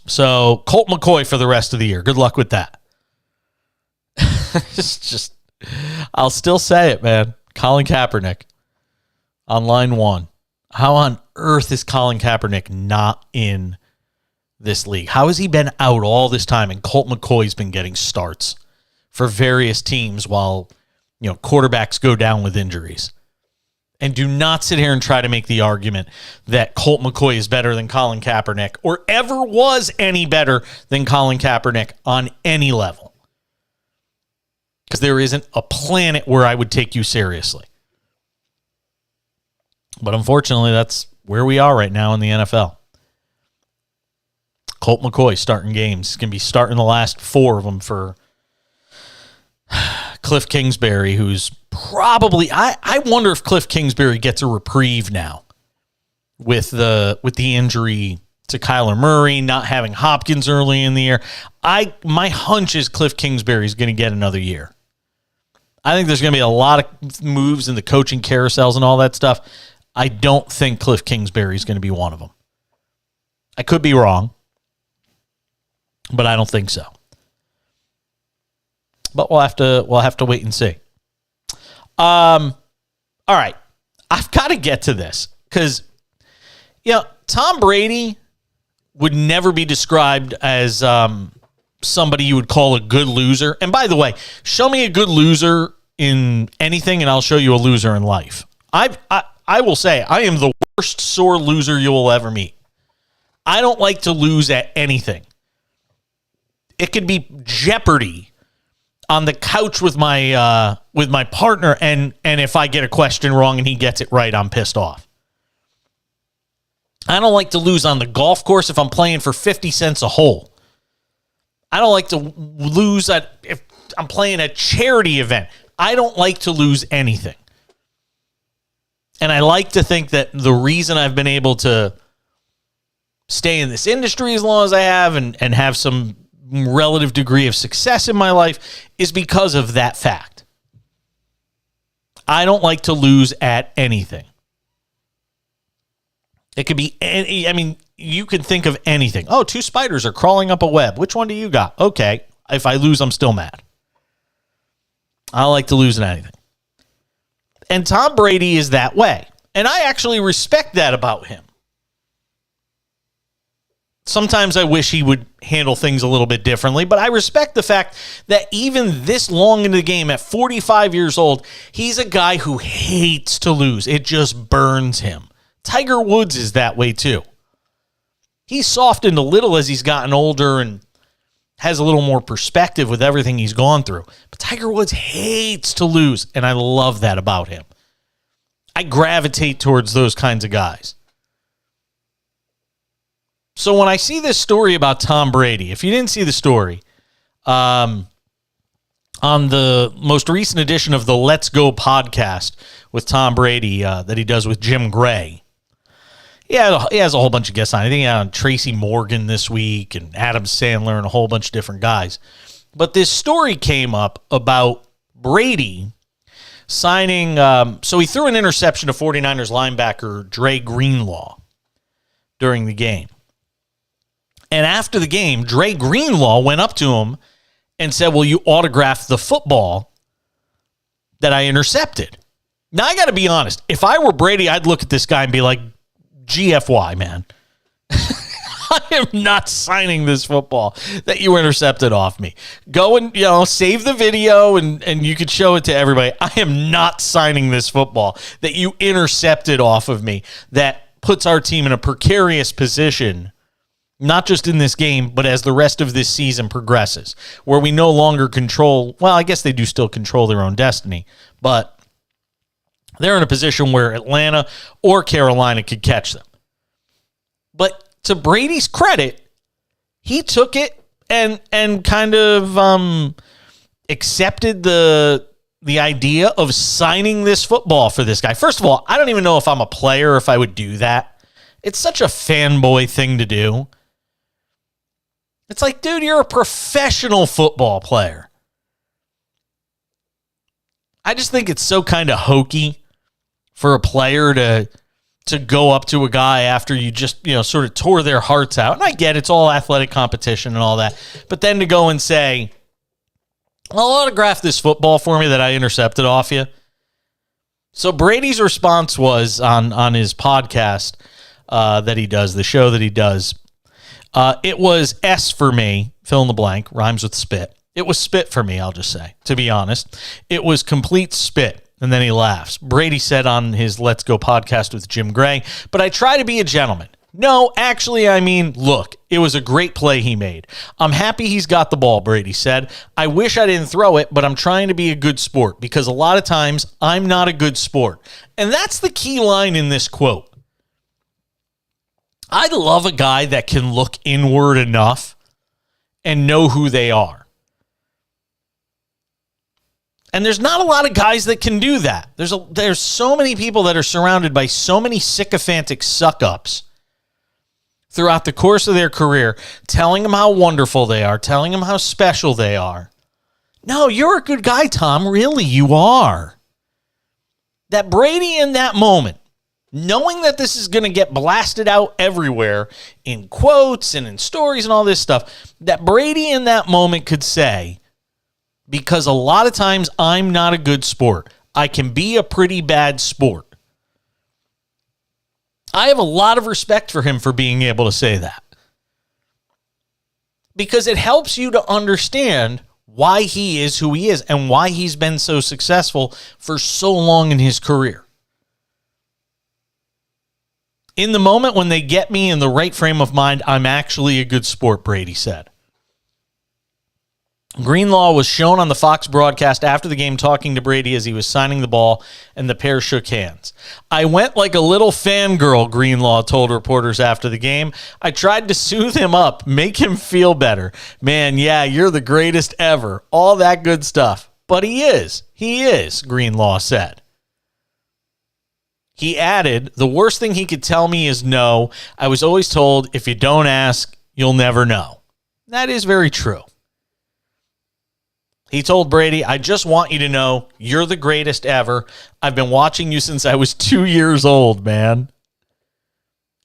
So, Colt McCoy for the rest of the year. Good luck with that. just, I'll still say it, man. Colin Kaepernick on line one. How on earth is Colin Kaepernick not in this league? How has he been out all this time and Colt McCoy's been getting starts for various teams while, quarterbacks go down with injuries? And do not sit here and try to make the argument that Colt McCoy is better than Colin Kaepernick or ever was any better than Colin Kaepernick on any level. Because there isn't a planet where I would take you seriously. But unfortunately, that's where we are right now in the NFL. Colt McCoy starting games. He's going to be starting the last 4 of them for Cliff Kingsbury, who's probably, I wonder if Cliff Kingsbury gets a reprieve now with the injury to Kyler Murray, not having Hopkins early in the year. My hunch is Cliff Kingsbury is going to get another year. I think there's going to be a lot of moves in the coaching carousels and all that stuff. I don't think Cliff Kingsbury is going to be one of them. I could be wrong, but I don't think so. But we'll have to wait and see. All right. I've got to get to this because, Tom Brady would never be described as somebody you would call a good loser. And by the way, show me a good loser in anything and I'll show you a loser in life. I will say I am the worst sore loser you will ever meet. I don't like to lose at anything. It could be Jeopardy on the couch with my partner, and if I get a question wrong and he gets it right, I'm pissed off. I don't like to lose on the golf course if I'm playing for 50 cents a hole. I don't like to lose if I'm playing a charity event. I don't like to lose anything. And I like to think that the reason I've been able to stay in this industry as long as I have and have some relative degree of success in my life is because of that fact. I don't like to lose at anything. It could be you can think of anything. Oh, 2 spiders are crawling up a web. Which one do you got? Okay. If I lose, I'm still mad. I don't like to lose at anything. And Tom Brady is that way. And I actually respect that about him. Sometimes I wish he would handle things a little bit differently, but I respect the fact that even this long into the game, at 45 years old, he's a guy who hates to lose. It just burns him. Tiger Woods is that way too. He's softened a little as he's gotten older and has a little more perspective with everything he's gone through. But Tiger Woods hates to lose, and I love that about him. I gravitate towards those kinds of guys. So when I see this story about Tom Brady, if you didn't see the story, on the most recent edition of the Let's Go podcast with Tom Brady that he does with Jim Gray, he has a whole bunch of guests on. I think he had on Tracy Morgan this week and Adam Sandler and a whole bunch of different guys. But this story came up about Brady signing. So he threw an interception to 49ers linebacker Dre Greenlaw during the game. And after the game, Dre Greenlaw went up to him and said, "Will you autograph the football that I intercepted?" Now, I got to be honest. If I were Brady, I'd look at this guy and be like, GFY, man. I am not signing this football that you intercepted off me. Go and, save the video and you could show it to everybody. I am not signing this football that you intercepted off of me that puts our team in a precarious position, not just in this game, but as the rest of this season progresses, where we no longer control, well, I guess they do still control their own destiny, but they're in a position where Atlanta or Carolina could catch them. But to Brady's credit, he took it and kind of accepted the idea of signing this football for this guy. First of all, I don't even know if I'm a player, if I would do that. It's such a fanboy thing to do. It's like, dude, you're a professional football player. I just think it's so kind of hokey for a player to go up to a guy after you just, sort of tore their hearts out. And I get it's all athletic competition and all that. But then to go and say, "Well, autograph this football for me that I intercepted off you." So Brady's response was on his podcast that he does, the show that he does. It was S for me, fill in the blank, rhymes with spit. It was spit for me, I'll just say, to be honest. It was complete spit. And then he laughs. Brady said on his Let's Go podcast with Jim Gray, "But I try to be a gentleman. No, actually, I mean, look, it was a great play he made. I'm happy he's got the ball," Brady said. "I wish I didn't throw it, but I'm trying to be a good sport because a lot of times I'm not a good sport." And that's the key line in this quote. I love a guy that can look inward enough and know who they are. And there's not a lot of guys that can do that. There's so many people that are surrounded by so many sycophantic suck-ups throughout the course of their career, telling them how wonderful they are, telling them how special they are. No, you're a good guy, Tom. Really, you are. That Brady in that moment, knowing that this is going to get blasted out everywhere in quotes and in stories and all this stuff, that Brady in that moment could say, "Because a lot of times I'm not a good sport. I can be a pretty bad sport." I have a lot of respect for him for being able to say that. Because it helps you to understand why he is who he is and why he's been so successful for so long in his career. "In the moment when they get me in the right frame of mind, I'm actually a good sport," Brady said. Greenlaw was shown on the Fox broadcast after the game talking to Brady as he was signing the ball, and the pair shook hands. "I went like a little fangirl," Greenlaw told reporters after the game. "I tried to soothe him up, make him feel better. Man, yeah, you're the greatest ever. All that good stuff." But he is, Greenlaw said. He added, "The worst thing he could tell me is no. I was always told, if you don't ask, you'll never know." That is very true. He told Brady, "I just want you to know you're the greatest ever. I've been watching you since I was 2 years old, man."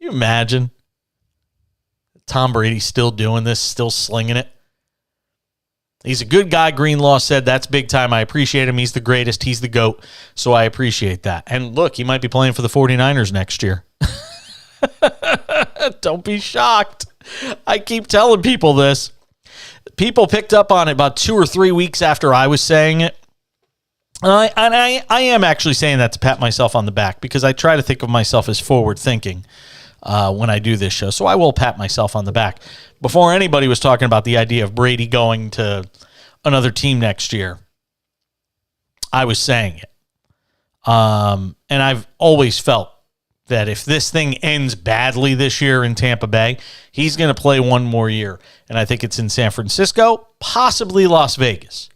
Can you imagine Tom Brady still doing this, still slinging it? "He's a good guy," Greenlaw said. "That's big time. I appreciate him. He's the greatest. He's the GOAT. So I appreciate that." And look, he might be playing for the 49ers next year. Don't be shocked. I keep telling people this. People picked up on it about 2 or 3 weeks after I was saying it. I am actually saying that to pat myself on the back because I try to think of myself as forward thinking when I do this show. So I will pat myself on the back. Before anybody was talking about the idea of Brady going to another team next year, I was saying it. And I've always felt that if this thing ends badly this year in Tampa Bay, he's going to play one more year. And I think it's in San Francisco, possibly Las Vegas.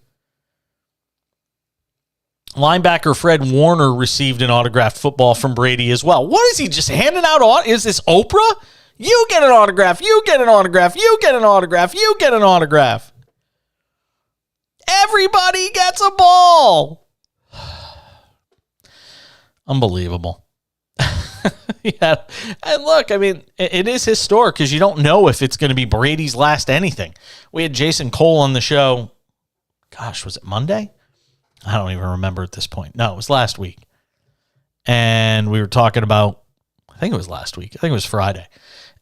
Linebacker Fred Warner received an autographed football from Brady as well. What is he just handing out? Is this Oprah? You get an autograph. You get an autograph. You get an autograph. You get an autograph. Everybody gets a ball. Unbelievable. Yeah. And look, I mean, it is historic because you don't know if it's going to be Brady's last anything. We had Jason Cole on the show. Gosh, was it Monday? I don't even remember at this point. No, it was last week. And we were talking about, I think it was last week. I think it was Friday.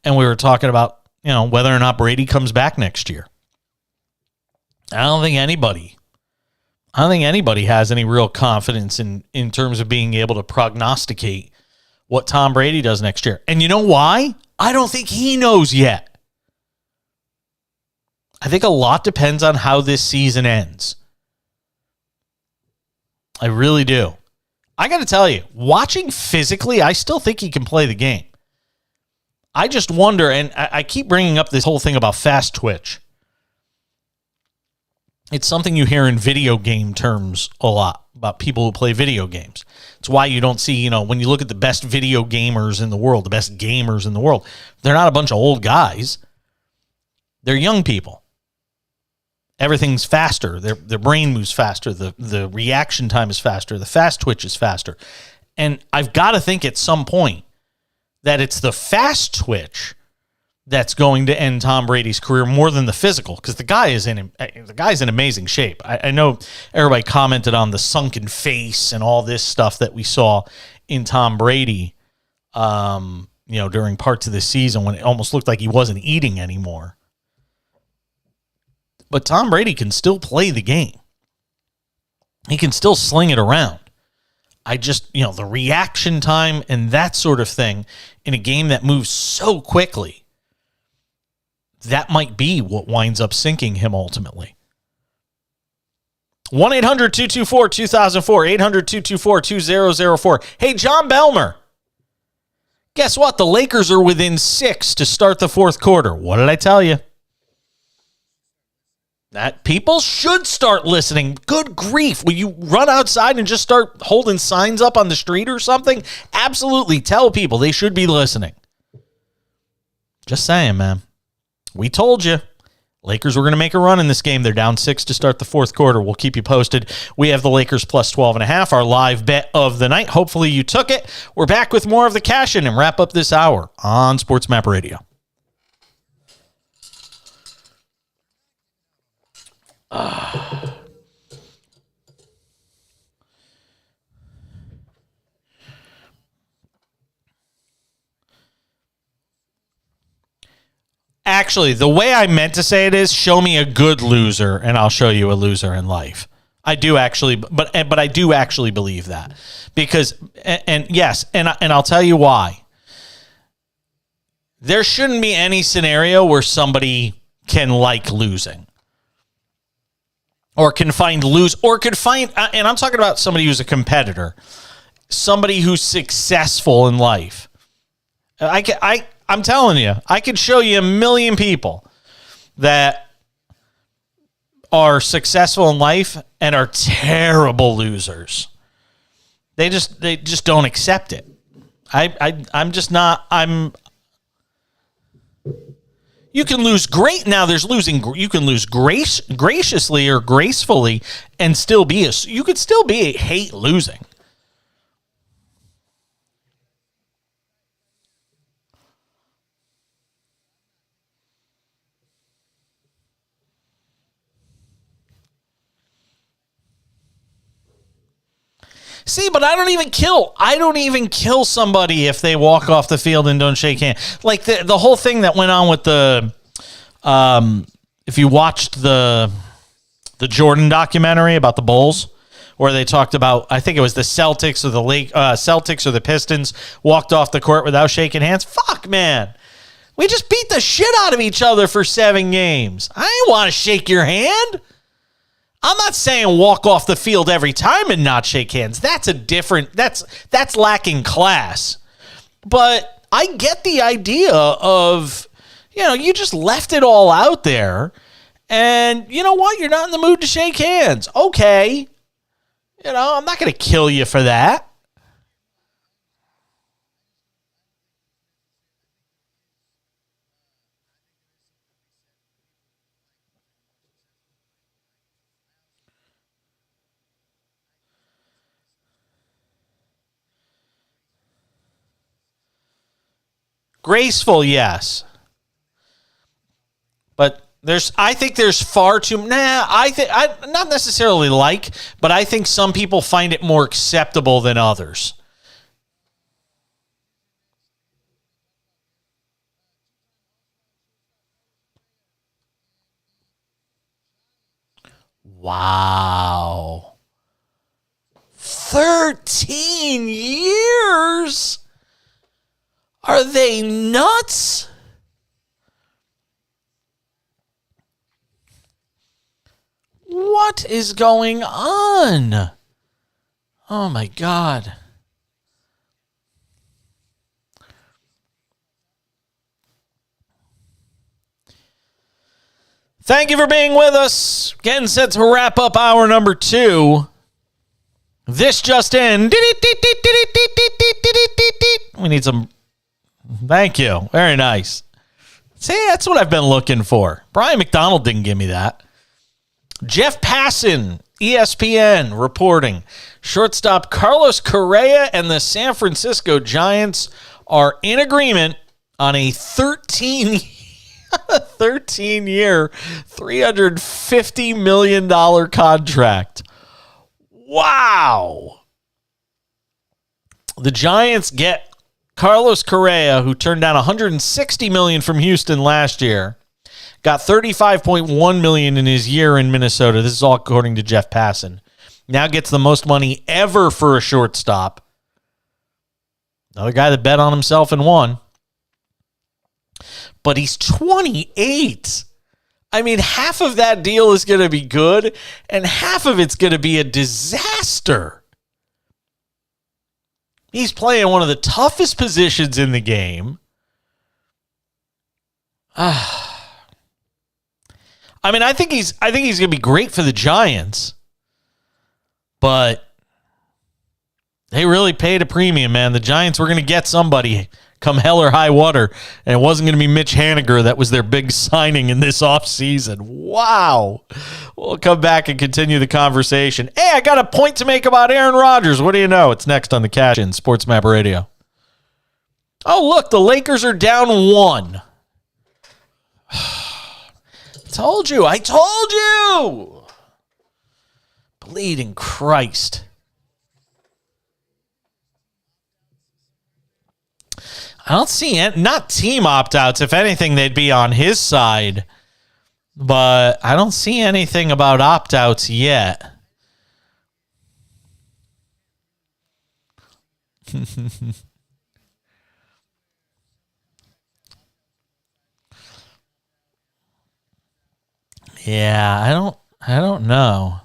And we were talking about, whether or not Brady comes back next year. I don't think anybody has any real confidence in terms of being able to prognosticate what Tom Brady does next year. And you know why? I don't think he knows yet. I think a lot depends on how this season ends. I really do. I got to tell you, watching physically, I still think he can play the game. I just wonder, and I keep bringing up this whole thing about fast twitch. It's something you hear in video game terms a lot about people who play video games. It's why you don't see, when you look at the best video gamers in the world, the best gamers in the world, they're not a bunch of old guys. They're young people. Everything's faster. Their brain moves faster. The reaction time is faster. The fast twitch is faster. And I've got to think at some point that it's the fast twitch that's going to end Tom Brady's career more than the physical, because the guy's in amazing shape. I know everybody commented on the sunken face and all this stuff that we saw in Tom Brady, during parts of the season when it almost looked like he wasn't eating anymore. But Tom Brady can still play the game. He can still sling it around. I just, the reaction time and that sort of thing in a game that moves so quickly, that might be what winds up sinking him ultimately. 1-800-224-2004, 800-224-2004. Hey, John Belmer. Guess what? The Lakers are within 6 to start the fourth quarter. What did I tell you? That people should start listening. Good grief. Will you run outside and just start holding signs up on the street or something? Absolutely. Tell people they should be listening. Just saying, man. We told you. Lakers were going to make a run in this game. They're down 6 to start the fourth quarter. We'll keep you posted. We have the Lakers plus 12.5, our live bet of the night. Hopefully you took it. We're back with more of the cash in and wrap up this hour on SportsMap Radio. Actually, the way I meant to say it is, show me a good loser, and I'll show you a loser in life. I do actually, but I do actually believe that because, and yes, and I'll tell you why. There shouldn't be any scenario where somebody can like losing. Or can find and I'm talking about somebody who's a competitor, somebody who's successful in life. I'm telling you, I could show you a million people that are successful in life and are terrible losers. They just don't accept it. I'm just not. You can lose great. Now there's losing. You can lose graciously or gracefully and still be you could still hate losing. See, but I don't even kill somebody if they walk off the field and don't shake hands. Like the whole thing that went on with if you watched the Jordan documentary about the Bulls, where they talked about, I think it was the Celtics or Celtics or the Pistons walked off the court without shaking hands. Fuck, man. We just beat the shit out of each other for 7 games. I didn't want to shake your hand. I'm not saying walk off the field every time and not shake hands. That's that's lacking class. But I get the idea of, you just left it all out there. And you know what? You're not in the mood to shake hands. Okay. I'm not going to kill you for that. Graceful, yes. But I think there's far too. Not necessarily but I think some people find it more acceptable than others. Wow. 13 years? Are they nuts? What is going on? Oh, my God. Thank you for being with us. Getting set to wrap up hour number 2. This just in. We need some. Thank you. Very nice. See, that's what I've been looking for. Brian McDonald didn't give me that. Jeff Passan, ESPN, reporting. Shortstop Carlos Correa and the San Francisco Giants are in agreement on a 13-year, $350 million contract. Wow. The Giants get Carlos Correa, who turned down $160 million from Houston last year. Got $35.1 million in his year in Minnesota. This is all according to Jeff Passan. Now gets the most money ever for a shortstop. Another guy that bet on himself and won. But he's 28. I mean, half of that deal is going to be good, and half of it's going to be a disaster. He's playing one of the toughest positions in the game. I mean, I think he's going to be great for the Giants, but they really paid a premium, man. The Giants were going to get somebody come hell or high water, and it wasn't going to be Mitch Haniger. That was their big signing in this offseason. Wow. We'll come back and continue the conversation. Hey, I got a point to make about Aaron Rodgers. What do you know? It's next on the Cash In, SportsMap Radio. Oh, look, the Lakers are down 1. I told you. Bleeding Christ. I don't see it. Not team opt-outs. If anything, they'd be on his side. But I don't see anything about opt-outs yet. Yeah, I don't know.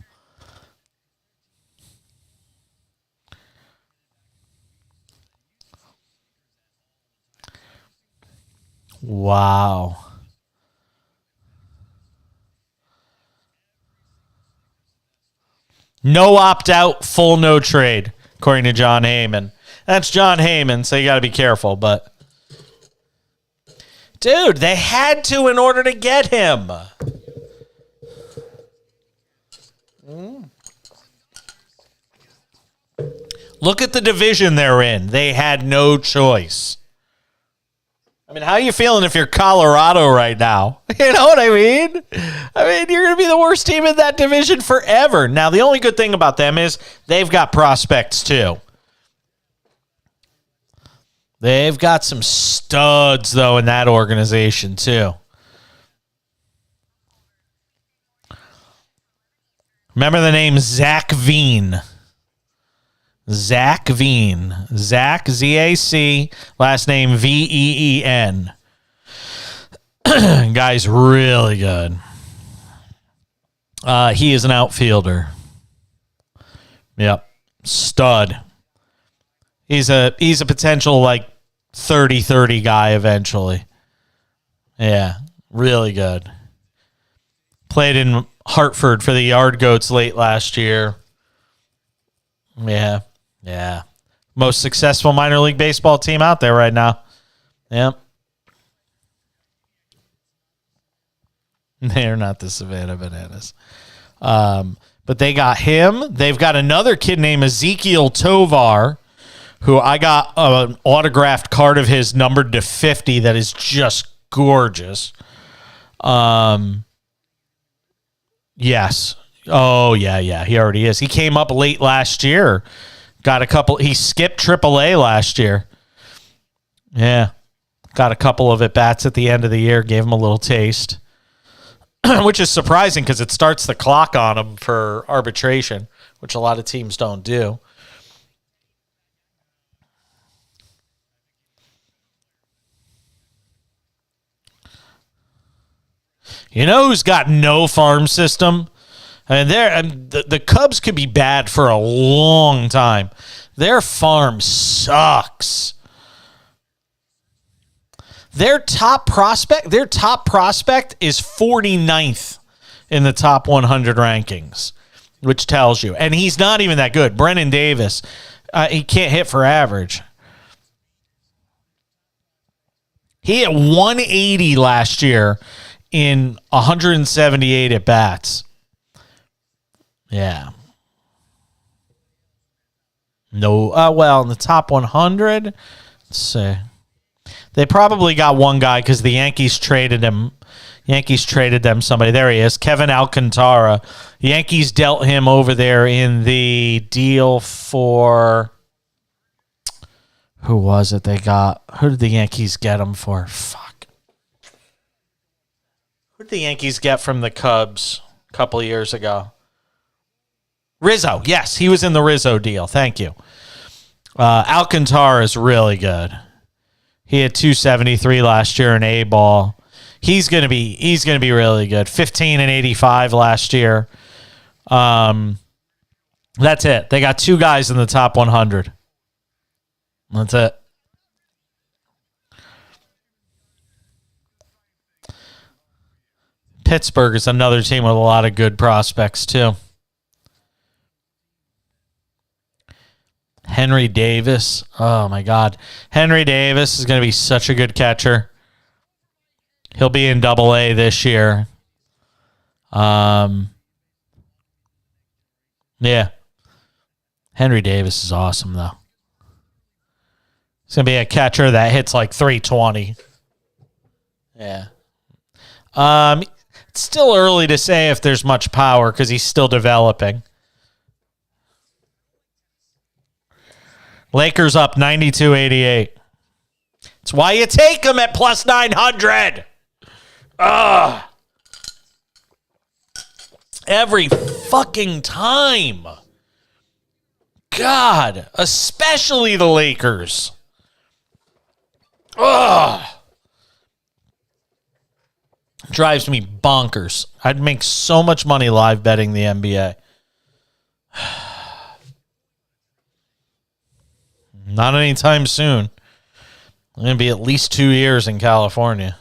Wow. No opt-out, full no trade, according to John Heyman. That's John Heyman, so you got to be careful. But, dude, they had to in order to get him. Look at the division they're in. They had no choice. I mean, how are you feeling if you're Colorado right now? You know what I mean? I mean, you're going to be the worst team in that division forever. Now, the only good thing about them is they've got prospects too. They've got some studs, though, in that organization too. Remember the name Zach Veen. Zach Veen. Zach, Z-A-C, last name V-E-E-N. Guy's really good. He is an outfielder. Yep. Stud. He's a potential like 30-30 guy eventually. Yeah, really good. Played in Hartford for the Yard Goats late last year. Yeah. Most successful minor league baseball team out there right now. Yep. They're not the Savannah Bananas. But they got him. They've got another kid named Ezekiel Tovar, who I got an autographed card of his numbered to 50 that is just gorgeous. Yes. Oh, yeah. He already is. He came up late last year. Got a couple. He skipped AAA last year. Yeah. Got a couple of at-bats at the end of the year. Gave him a little taste. Which is surprising because it starts the clock on him for arbitration, which a lot of teams don't do. You know who's got no farm system? And the Cubs could be bad for a long time. Their farm sucks. Their top prospect is 49th in the top 100 rankings, which tells you. And he's not even that good. Brennan Davis, he can't hit for average. He hit 180 last year in 178 at-bats. Yeah. No. Well, in the top 100, let's see. They probably got one guy because the Yankees traded him. Yankees traded them somebody. There he is, Kevin Alcantara. Yankees dealt him over there in the deal for... Who was it they got? Who did the Yankees get him for? Fuck. Who did the Yankees get from the Cubs a couple of years ago? Rizzo. Yes, he was in the Rizzo deal. Thank you. Alcantara is really good. He had 273 last year in A-ball. He's gonna be really good. 15 and 85 last year. That's it. They got two guys in the top 100. That's it. Pittsburgh is another team with a lot of good prospects too. Henry Davis. Oh, my God. Henry Davis is going to be such a good catcher. He'll be in Double-A this year. Yeah. Henry Davis is awesome, though. He's going to be a catcher that hits like 320. Yeah. It's still early to say if there's much power because he's still developing. Lakers up 92-88. It's why you take them at plus 900. Ugh. Every fucking time. God, especially the Lakers. Ugh. Drives me bonkers. I'd make so much money live betting the NBA. Not anytime soon. I'm going to be at least 2 years in California.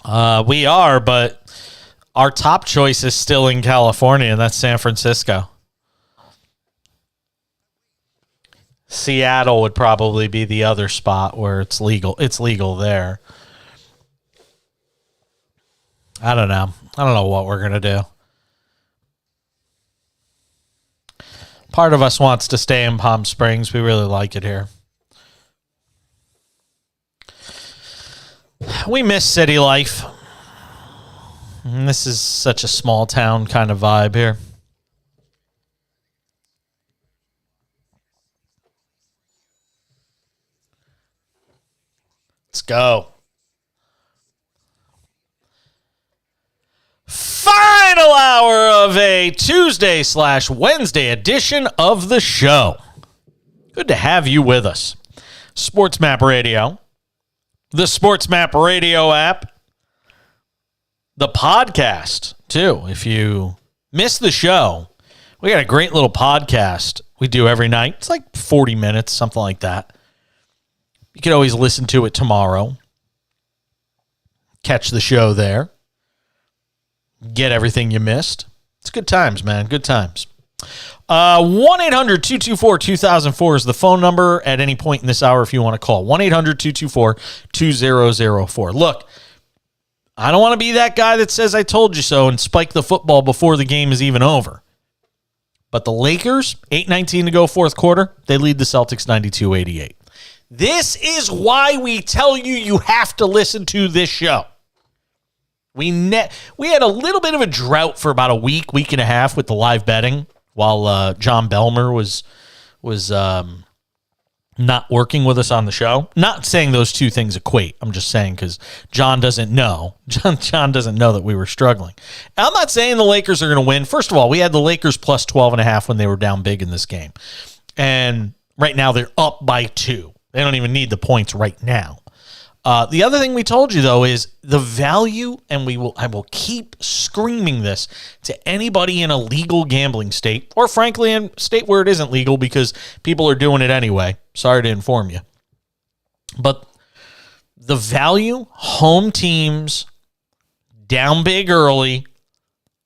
We are, but our top choice is still in California, and that's San Francisco. Seattle would probably be the other spot where it's legal. It's legal there. I don't know. I don't know what we're going to do. Part of us wants to stay in Palm Springs. We really like it here. we miss city life. And this is such a small town kind of vibe here. Let's go. Final hour of a Tuesday/Wednesday edition of the show. Good to have you with us. SportsMap Radio, the SportsMap Radio app, the podcast, too. If you miss the show, we got a great little podcast we do every night. It's like 40 minutes, something like that. You can always listen to it tomorrow. Catch the show there. Get everything you missed. It's good times, man. Good times. 1-800-224-2004 is the phone number at any point in this hour if you want to call. 1-800-224-2004. Look, I don't want to be that guy that says I told you so and spike the football before the game is even over. But the Lakers, 8:19 to go, fourth quarter, they lead the Celtics 92-88. This is why we tell you you have to listen to this show. We had a little bit of a drought for about a week and a half with the live betting while John Belmer was not working with us on the show. Not saying those two things equate. I'm just saying because John doesn't know. John doesn't know that we were struggling. And I'm not saying the Lakers are going to win. First of all, we had the Lakers plus 12.5 when they were down big in this game. And right now they're up by 2. They don't even need the points right now. The other thing we told you, though, is the value, and I will keep screaming this to anybody in a legal gambling state, or frankly, in a state where it isn't legal because people are doing it anyway. Sorry to inform you. But the value, home teams down big early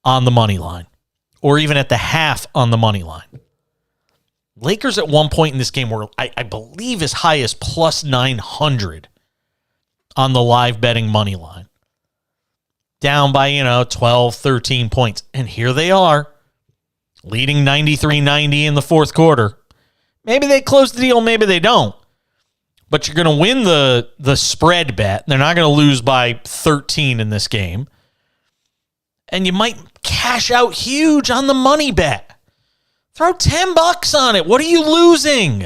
on the money line, or even at the half on the money line. Lakers at one point in this game were, I believe, as high as plus 900 on the live betting money line. Down by, 12, 13 points. And here they are, leading 93-90 in the fourth quarter. Maybe they close the deal, maybe they don't. But you're going to win the spread bet. They're not going to lose by 13 in this game. And you might cash out huge on the money bet. Throw $10 on it. What are you losing?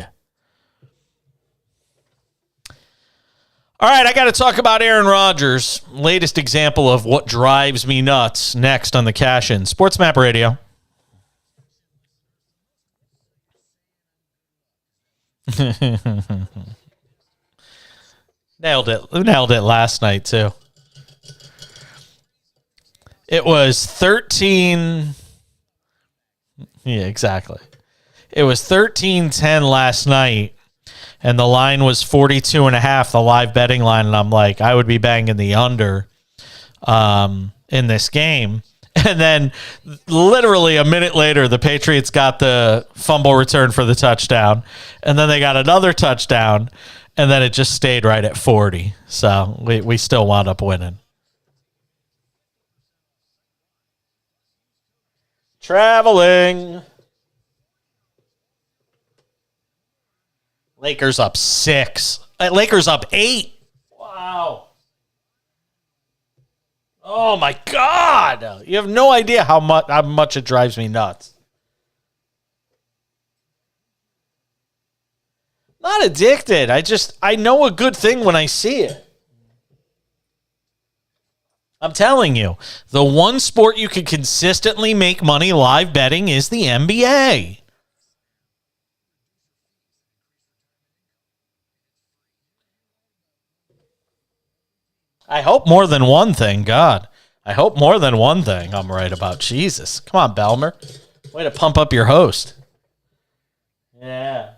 All right, I got to talk about Aaron Rodgers. Latest example of what drives me nuts next on the Cash In. SportsMap Radio. Nailed it last night, too. It was 13... Yeah, exactly. It was 13-10 last night, and the line was 42.5, the live betting line, and I'm like, I would be banging the under in this game. And then literally a minute later, the Patriots got the fumble return for the touchdown, and then they got another touchdown, and then it just stayed right at 40. So we still wound up winning. Traveling. Lakers up 6. Lakers up 8. Wow. Oh, my God. You have no idea how much it drives me nuts. Not addicted. I know a good thing when I see it. I'm telling you, the one sport you can consistently make money live betting is the NBA. I hope more than one thing, God. I hope more than one thing I'm right about. Jesus. Come on, Belmer. Way to pump up your host. Yeah.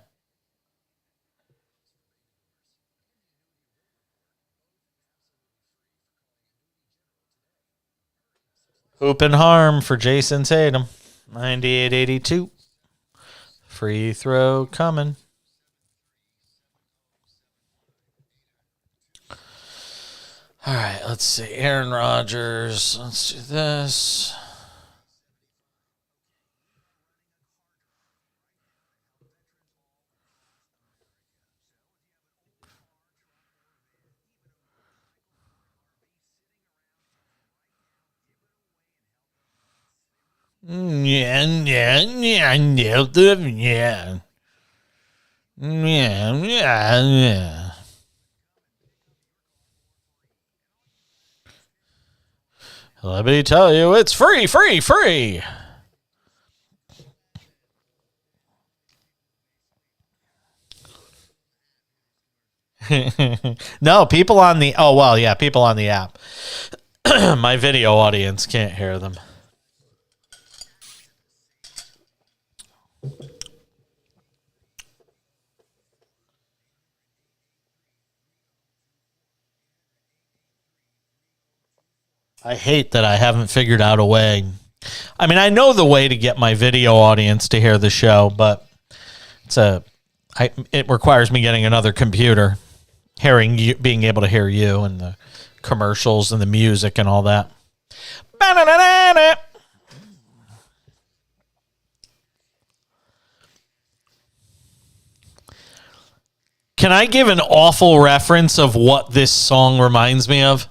Hoop and harm for Jason Tatum. 98-82. Free throw coming. All right, let's see. Aaron Rodgers. Let's do this. Yeah. Let me tell you, it's free. No, people on the people on the app. My video audience can't hear them. I hate that I haven't figured out a way. I mean, I know the way to get my video audience to hear the show, but it requires me getting another computer, hearing you, being able to hear you and the commercials and the music and all that. Can I give an awful reference of what this song reminds me of?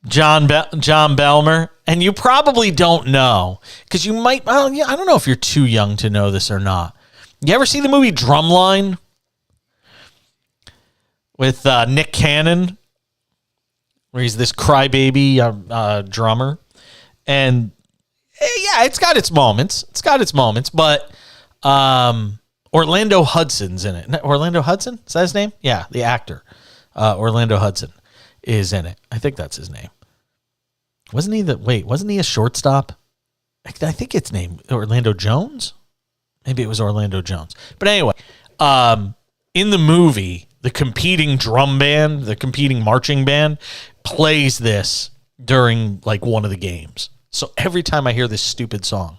John Belmer, and you probably don't know because you might. I don't know if you're too young to know this or not. You ever see the movie Drumline with Nick Cannon, where he's this crybaby drummer, and yeah, it's got its moments. But Orlando Hudson's in it. Orlando Hudson, is that his name? Yeah, the actor, Orlando Hudson, is in it. I think that's his name. Wasn't he a shortstop? I think it's named Orlando Jones. Maybe it was Orlando Jones. But anyway, in the movie, the competing marching band plays this during like one of the games. So every time I hear this stupid song,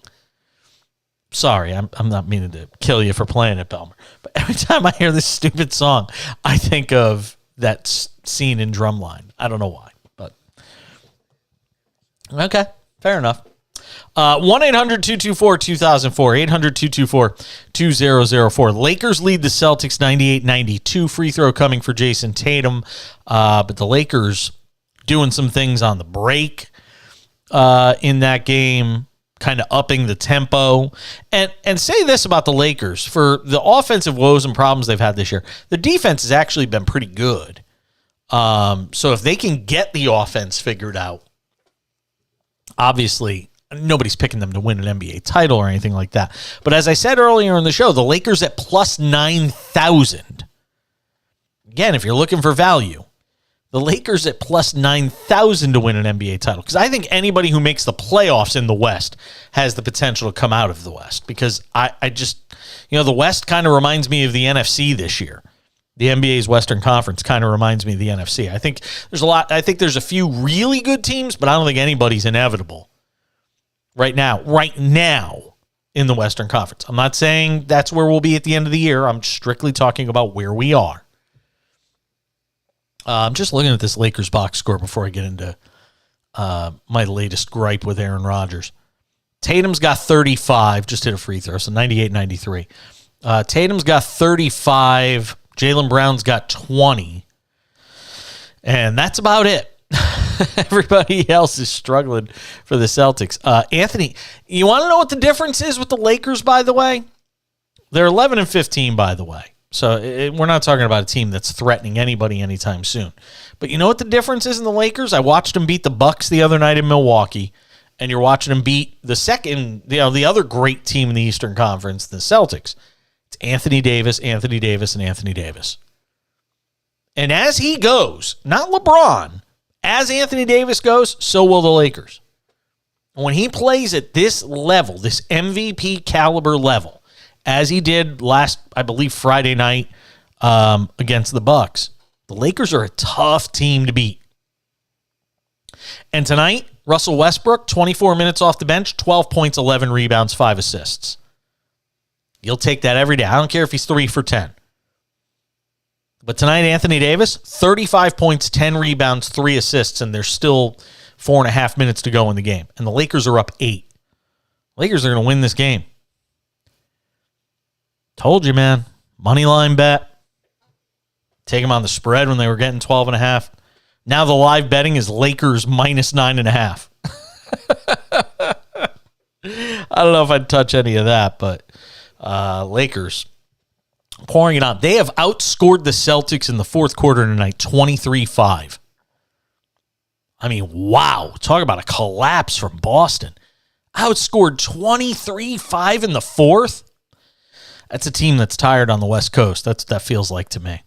sorry, I'm not meaning to kill you for playing it, Belmer, but every time I hear this stupid song, I think of that scene in Drumline. I don't know why, but okay, fair enough. 1-800-224-2004, 800-224-2004. Lakers lead the Celtics 98-92. Free throw coming for Jason Tatum, but the Lakers doing some things on the break in that game, kind of upping the tempo. And say this about the Lakers, for the offensive woes and problems they've had this year, the defense has actually been pretty good. So if they can get the offense figured out, obviously nobody's picking them to win an NBA title or anything like that. But as I said earlier in the show, the Lakers at plus 9,000. Again, if you're looking for value, the Lakers at plus 9,000 to win an NBA title. Because I think anybody who makes the playoffs in the West has the potential to come out of the West. Because I just, the West kind of reminds me of the NFC this year. The NBA's Western Conference kind of reminds me of the NFC. I think there's a few really good teams, but I don't think anybody's inevitable right now in the Western Conference. I'm not saying that's where we'll be at the end of the year. I'm strictly talking about where we are. I'm just looking at this Lakers box score before I get into my latest gripe with Aaron Rodgers. Tatum's got 35, just hit a free throw, so 98-93. Tatum's got 35. Jaylen Brown's got 20. And that's about it. Everybody else is struggling for the Celtics. Anthony, you want to know what the difference is with the Lakers, by the way? They're 11-15, by the way. So we're not talking about a team that's threatening anybody anytime soon. But you know what the difference is in the Lakers? I watched them beat the Bucks the other night in Milwaukee, and you're watching them beat the other great team in the Eastern Conference, the Celtics. It's Anthony Davis, and Anthony Davis. And as he goes, not LeBron, as Anthony Davis goes, so will the Lakers. When he plays at this level, this MVP caliber level, as he did last, I believe, Friday night against the Bucks, the Lakers are a tough team to beat. And tonight, Russell Westbrook, 24 minutes off the bench, 12 points, 11 rebounds, 5 assists. You'll take that every day. I don't care if he's 3 for 10. But tonight, Anthony Davis, 35 points, 10 rebounds, 3 assists, and there's still 4.5 minutes to go in the game. And the Lakers are up 8. Lakers are going to win this game. Told you, man. Money line bet. Take them on the spread when they were getting 12.5. Now the live betting is Lakers minus 9.5. I don't know if I'd touch any of that, but Lakers pouring it on. They have outscored the Celtics in the fourth quarter tonight, 23-5. I mean, wow. Talk about a collapse from Boston. Outscored 23-5 in the fourth. That's a team that's tired on the West Coast. That's what that feels like to me.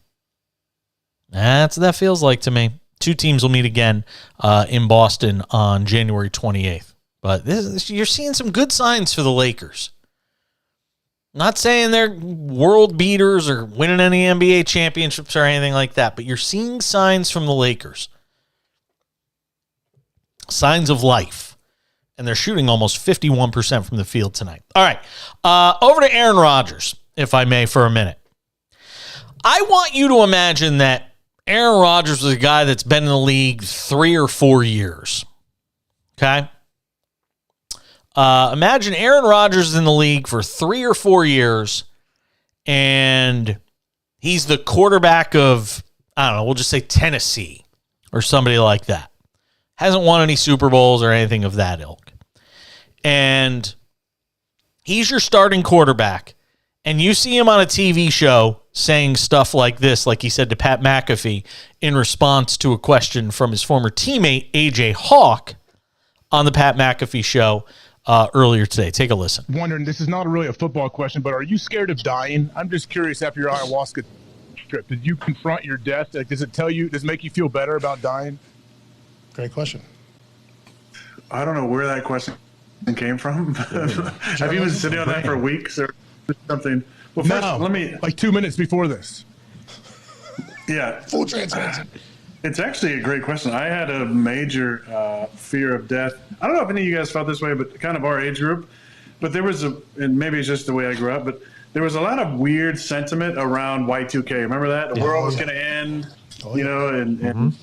That's what that feels like to me. Two teams will meet again in Boston on January 28th. But you're seeing some good signs for the Lakers. Not saying they're world beaters or winning any NBA championships or anything like that, but you're seeing signs from the Lakers. Signs of life. And they're shooting almost 51% from the field tonight. All right. Over to Aaron Rodgers, if I may, for a minute. I want you to imagine that Aaron Rodgers was a guy that's been in the league 3 or 4 years. Okay? Imagine Aaron Rodgers is in the league for 3 or 4 years, and he's the quarterback of, I don't know, we'll just say Tennessee or somebody like that. Hasn't won any Super Bowls or anything of that ilk. And he's your starting quarterback, and you see him on a TV show saying stuff like this, like he said to Pat McAfee in response to a question from his former teammate, A.J. Hawk, on the Pat McAfee show earlier today. Take a listen. Wondering, this is not really a football question, but are you scared of dying? I'm just curious, after your ayahuasca trip, did you confront your death? Like, does it make you feel better about dying? Great question. I don't know where that question came from. Have you been sitting on that for weeks or something? Well, first, let me... like 2 minutes before this. Yeah. Full transparency. It's actually a great question. I had a major fear of death. I don't know if any of you guys felt this way, but kind of our age group. But there was and maybe it's just the way I grew up, but there was a lot of weird sentiment around Y2K. Remember that? The world was going to end, and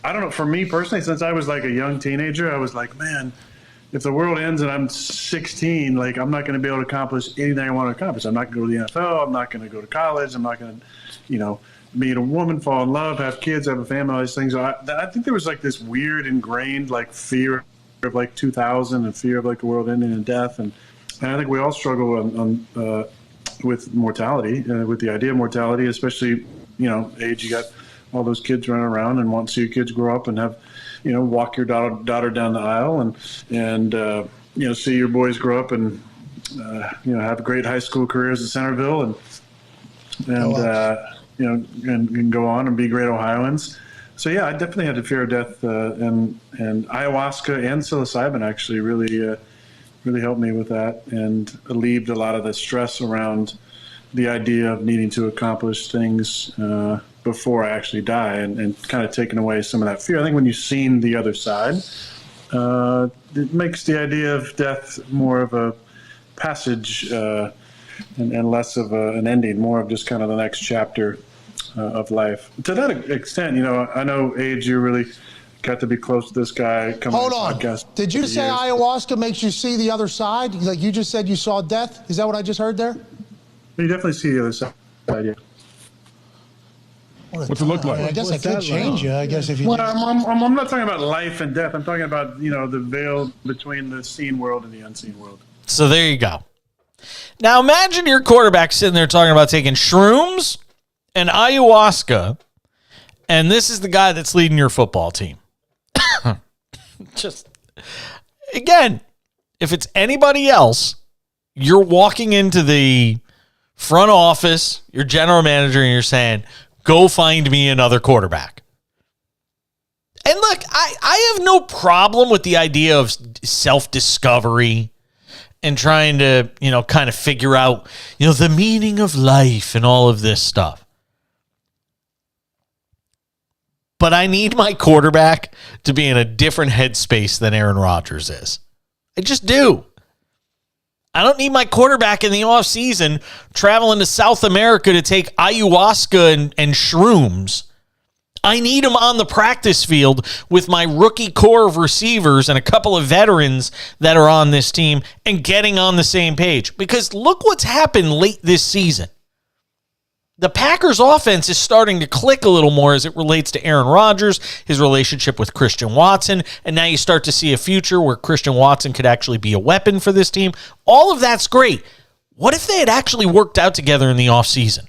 I don't know. For me personally, since I was like a young teenager, I was like, man, if the world ends and I'm 16, like I'm not going to be able to accomplish anything I want to accomplish. I'm not going to go to the NFL. I'm not going to go to college. I'm not going to, meet a woman, fall in love, have kids, have a family, all these things. So I think there was like this weird ingrained like fear of like 2000 and fear of like the world ending and death. And I think we all struggle with mortality, with the idea of mortality, especially, age. You got all those kids running around and want to see your kids grow up and have, walk your daughter down the aisle and see your boys grow up and, have great high school careers at Centerville and go on and be great Ohioans. So yeah, I definitely had a fear of death, and ayahuasca and psilocybin actually really helped me with that and alleviated a lot of the stress around the idea of needing to accomplish things before I actually die, and kind of taking away some of that fear. I think when you've seen the other side, it makes the idea of death more of a passage and less of an ending, more of just kind of the next chapter of life. To that extent, I know, Age, you really got to be close to this guy. Hold on. Did you say ayahuasca makes you see the other side? Like you just said you saw death? Is that what I just heard there? You definitely see the other side, yeah. What's it look like? I guess I could change you. I guess if you. Well, I'm not talking about life and death. I'm talking about the veil between the seen world and the unseen world. So there you go. Now imagine your quarterback sitting there talking about taking shrooms and ayahuasca, and this is the guy that's leading your football team. Just, again, if it's anybody else, you're walking into the front office, your general manager, and you're saying, go find me another quarterback. And look, I have no problem with the idea of self-discovery and trying to, kind of figure out, the meaning of life and all of this stuff. But I need my quarterback to be in a different headspace than Aaron Rodgers is. I just do. I don't need my quarterback in the offseason traveling to South America to take ayahuasca and shrooms. I need him on the practice field with my rookie core of receivers and a couple of veterans that are on this team and getting on the same page. Because look what's happened late this season. The Packers offense is starting to click a little more as it relates to Aaron Rodgers, his relationship with Christian Watson, and now you start to see a future where Christian Watson could actually be a weapon for this team. All of that's great. What if they had actually worked out together in the offseason?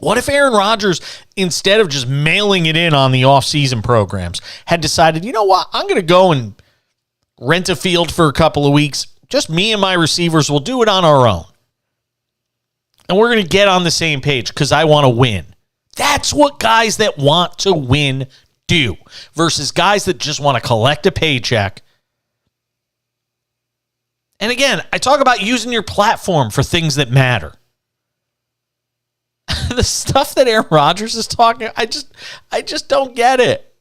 What if Aaron Rodgers, instead of just mailing it in on the offseason programs, had decided, you know what, I'm going to go and rent a field for a couple of weeks. Just me and my receivers will do it on our own. And we're going to get on the same page because I want to win. That's what guys that want to win do versus guys that just want to collect a paycheck. And again, I talk about using your platform for things that matter. The stuff that Aaron Rodgers is talking, I just don't get it.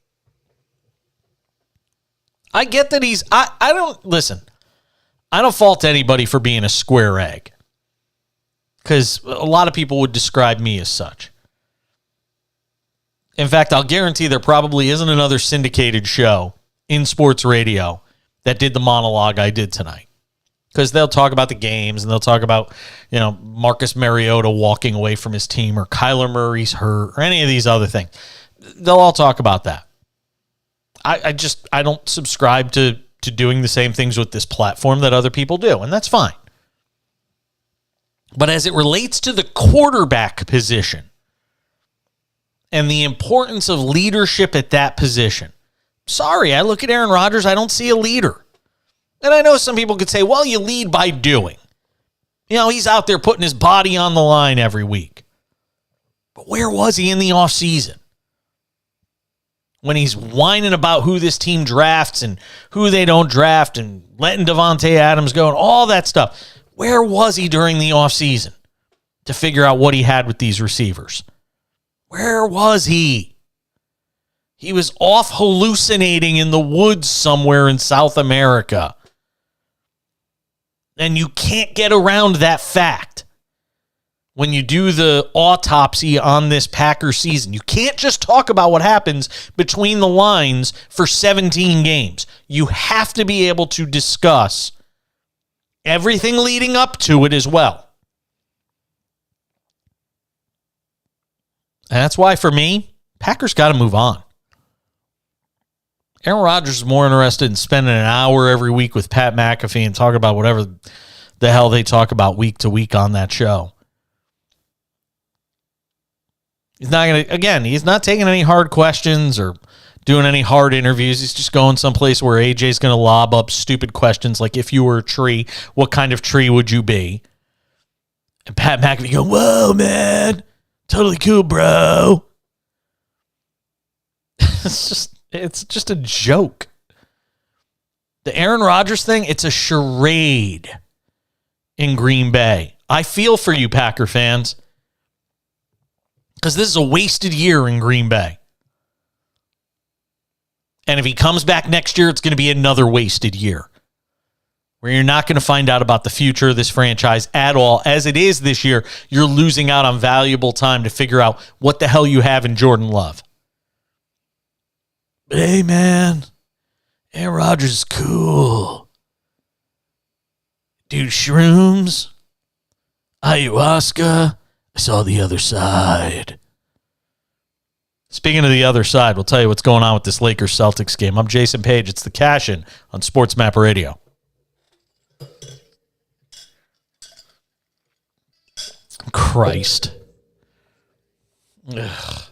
I get that I don't fault anybody for being a square egg. Because a lot of people would describe me as such. In fact, I'll guarantee there probably isn't another syndicated show in sports radio that did the monologue I did tonight. Because they'll talk about the games and they'll talk about, Marcus Mariota walking away from his team or Kyler Murray's hurt or any of these other things. They'll all talk about that. I don't subscribe to doing the same things with this platform that other people do, and that's fine. But as it relates to the quarterback position and the importance of leadership at that position, sorry, I look at Aaron Rodgers, I don't see a leader. And I know some people could say, well, you lead by doing. He's out there putting his body on the line every week. But where was he in the offseason? When he's whining about who this team drafts and who they don't draft and letting Devontae Adams go and all that stuff. Where was he during the offseason to figure out what he had with these receivers? Where was he? He was off hallucinating in the woods somewhere in South America. And you can't get around that fact when you do the autopsy on this Packer season. You can't just talk about what happens between the lines for 17 games. You have to be able to discuss everything leading up to it as well. And that's why, for me, Packers got to move on. Aaron Rodgers is more interested in spending an hour every week with Pat McAfee and talking about whatever the hell they talk about week to week on that show. He's not taking any hard questions or doing any hard interviews. He's just going someplace where AJ's going to lob up stupid questions like, if you were a tree, what kind of tree would you be? And Pat McAfee go, whoa, man, totally cool, bro. It's just a joke. The Aaron Rodgers thing, it's a charade in Green Bay. I feel for you, Packer fans, because this is a wasted year in Green Bay. And if he comes back next year, it's going to be another wasted year where you're not going to find out about the future of this franchise at all. As it is this year, you're losing out on valuable time to figure out what the hell you have in Jordan Love. But hey, man, Aaron Rodgers is cool. Dude, shrooms, ayahuasca, I saw the other side. Speaking of the other side, we'll tell you what's going on with this Lakers-Celtics game. I'm Jason Page. It's the Cash In on SportsMap Radio. Christ. Ugh.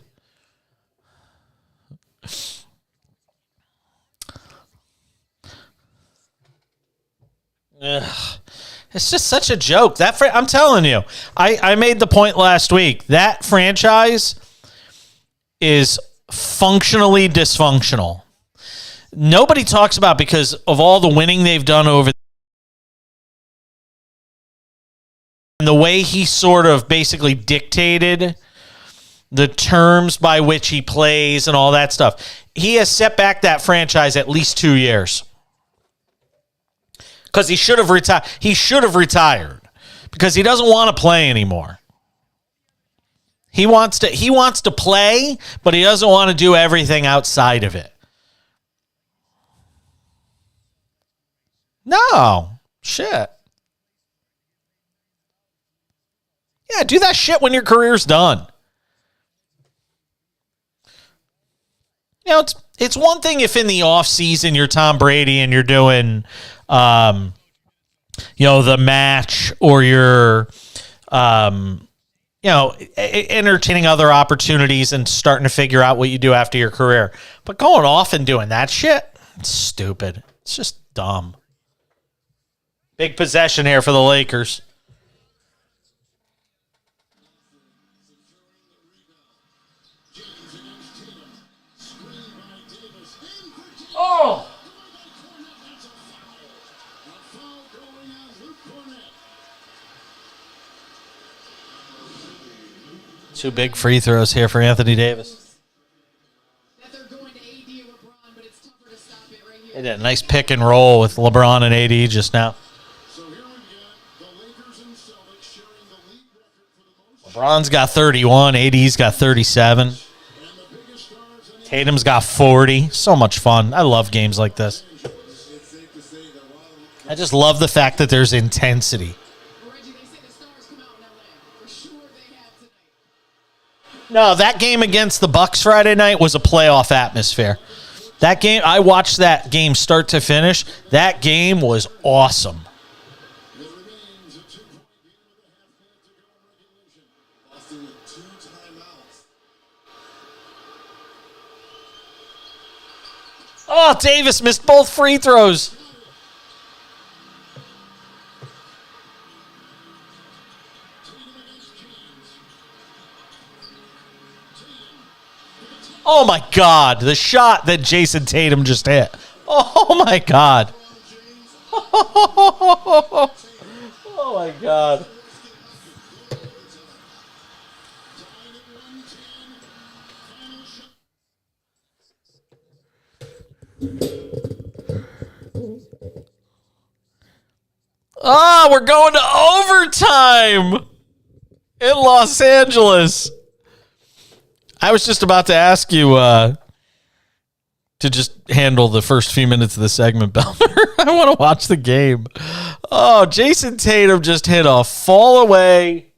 Ugh. It's just such a joke. I'm telling you, I made the point last week. That franchise is functionally dysfunctional. Nobody talks about, because of all the winning they've done over the way he sort of basically dictated the terms by which he plays and all that stuff. He has set back that franchise at least 2 years. Because he should have retired. He should have retired because he doesn't want to play anymore. He wants to play, but he doesn't want to do everything outside of it. No. Shit. Yeah, do that shit when your career's done. You know, it's one thing if in the offseason you're Tom Brady and you're doing, the match, or you're, entertaining other opportunities and starting to figure out what you do after your career. But going off and doing that shit, it's stupid. It's just dumb. Big possession here for the Lakers. Oh! 2 big free throws here for Anthony Davis. They did a nice pick and roll with LeBron and AD just now. LeBron's got 31, AD's got 37. Tatum's got 40. So much fun. I love games like this. I just love the fact that there's intensity. No, that game against the Bucks Friday night was a playoff atmosphere. That game, I watched that game start to finish. That game was awesome. Oh, Davis missed both free throws. Oh, my God. The shot that Jason Tatum just hit. Oh, my God. Oh, my God. Oh, we're going to overtime in Los Angeles. I was just about to ask you to just handle the first few minutes of the segment, Belmer. I want to watch the game. Oh, Jason Tatum just hit a fall away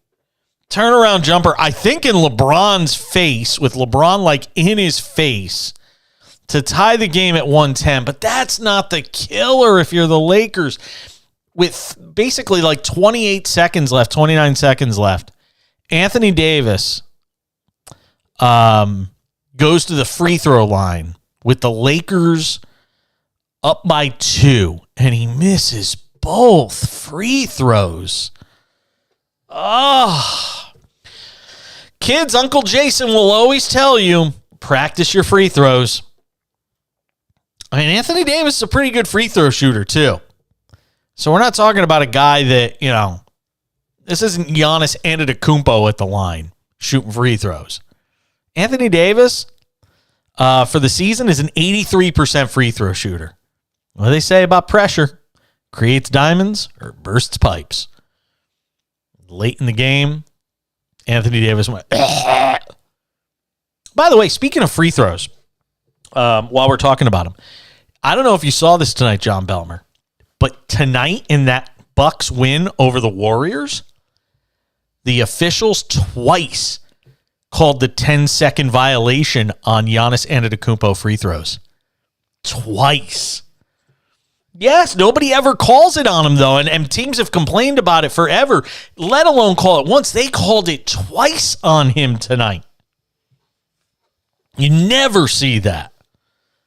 turnaround jumper, I think in LeBron's face, with LeBron like in his face, to tie the game at 110. But that's not the killer if you're the Lakers. With basically like 29 seconds left, Anthony Davis goes to the free throw line with the Lakers up by 2, and he misses both free throws. Oh, kids, Uncle Jason will always tell you, practice your free throws. I mean, Anthony Davis is a pretty good free throw shooter too. So we're not talking about a guy that, this isn't Giannis Antetokounmpo at the line shooting free throws. Anthony Davis, for the season, is an 83% free throw shooter. What do they say about pressure? Creates diamonds or bursts pipes. Late in the game, Anthony Davis went. By the way, speaking of free throws, while we're talking about them, I don't know if you saw this tonight, John Belmer, but tonight in that Bucks win over the Warriors, the officials twice called the 10-second violation on Giannis Antetokounmpo free throws. Twice. Yes, nobody ever calls it on him, though, and teams have complained about it forever, let alone call it once. They called it twice on him tonight. You never see that.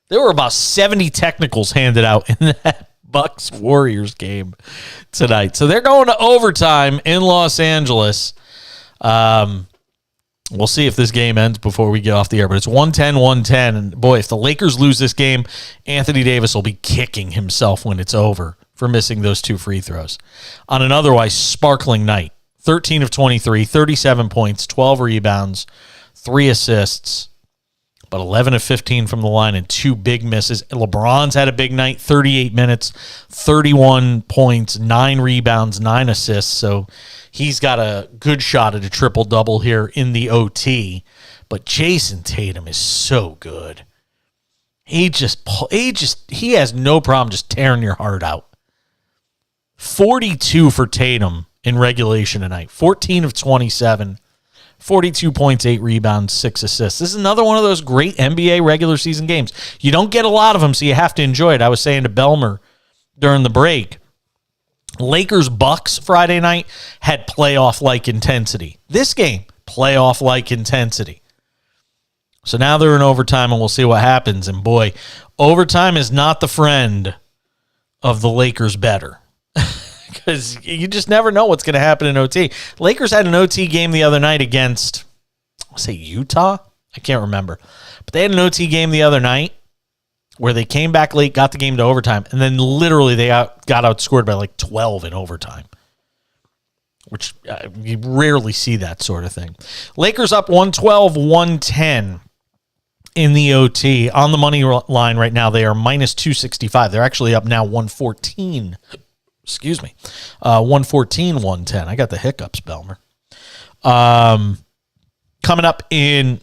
There were about 70 technicals handed out in that Bucks-Warriors game tonight. So they're going to overtime in Los Angeles. We'll see if this game ends before we get off the air, but it's 110-110. And boy, if the Lakers lose this game, Anthony Davis will be kicking himself when it's over for missing those 2 free throws. On an otherwise sparkling night, 13 of 23, 37 points, 12 rebounds, 3 assists, but 11 of 15 from the line and 2 big misses. LeBron's had a big night, 38 minutes, 31 points, 9 rebounds, 9 assists. So he's got a good shot at a triple-double here in the OT. But Jason Tatum is so good. He has no problem just tearing your heart out. 42 for Tatum in regulation tonight. 14 of 27, 42 points, 8 rebounds, 6 assists. This is another one of those great NBA regular season games. You don't get a lot of them, so you have to enjoy it. I was saying to Belmer during the break, Lakers-Bucks Friday night had playoff-like intensity. This game, playoff-like intensity. So now they're in overtime, and we'll see what happens. And boy, overtime is not the friend of the Lakers better. Because you just never know what's going to happen in OT. Lakers had an OT game the other night against, say, Utah? I can't remember. But they had an OT game the other night where they came back late, got the game to overtime, and then literally they got outscored by like 12 in overtime, which you rarely see that sort of thing. Lakers up 112-110 in the OT. On the money line right now, they are minus 265. They're actually up now 114. Excuse me. 114-110. I got the hiccups, Belmer. Coming up in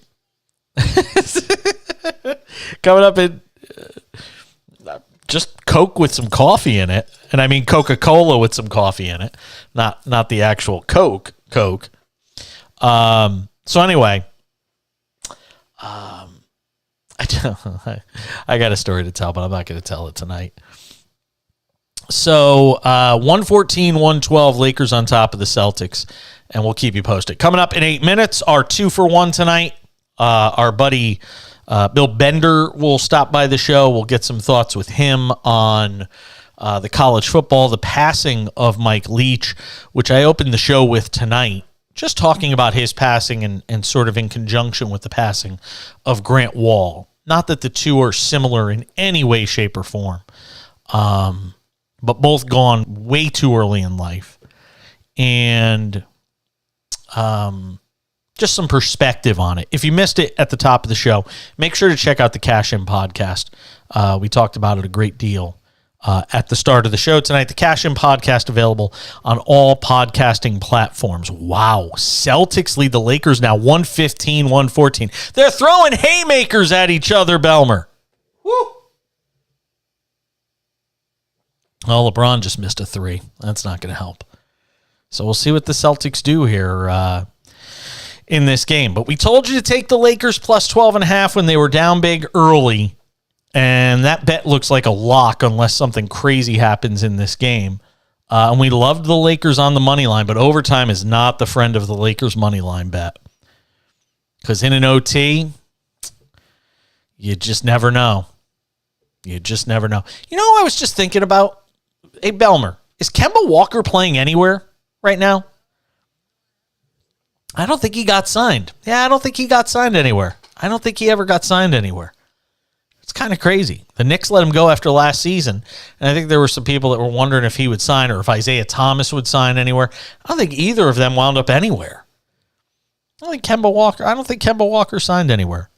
just Coke with some coffee in it. And I mean Coca-Cola with some coffee in it. Not the actual Coke. So anyway, I got a story to tell, but I'm not going to tell it tonight. So 114-112, Lakers on top of the Celtics, and we'll keep you posted. Coming up in 8 minutes, our 2-for-1 tonight. Our buddy Bill Bender will stop by the show. We'll get some thoughts with him on the college football, the passing of Mike Leach, which I opened the show with tonight, just talking about his passing and sort of in conjunction with the passing of Grant Wall. Not that the two are similar in any way, shape, or form. But both gone way too early in life. And just some perspective on it. If you missed it at the top of the show, make sure to check out the Cash In podcast. We talked about it a great deal at the start of the show tonight. The Cash In podcast available on all podcasting platforms. Wow. Celtics lead the Lakers now 115-114. They're throwing haymakers at each other, Belmer. Woo! Oh, LeBron just missed a 3. That's not going to help. So we'll see what the Celtics do here in this game. But we told you to take the Lakers plus 12.5 when they were down big early. And that bet looks like a lock unless something crazy happens in this game. And we loved the Lakers on the money line, but overtime is not the friend of the Lakers money line bet. Because in an OT, you just never know. You just never know. You know what I was just thinking about? Hey, Belmer, is Kemba Walker playing anywhere right now? I don't think he got signed. Yeah, I don't think he got signed anywhere. I don't think he ever got signed anywhere. It's kind of crazy. The Knicks let him go after last season, and I think there were some people that were wondering if he would sign or if Isaiah Thomas would sign anywhere. I don't think either of them wound up anywhere. I don't think Kemba Walker signed anywhere.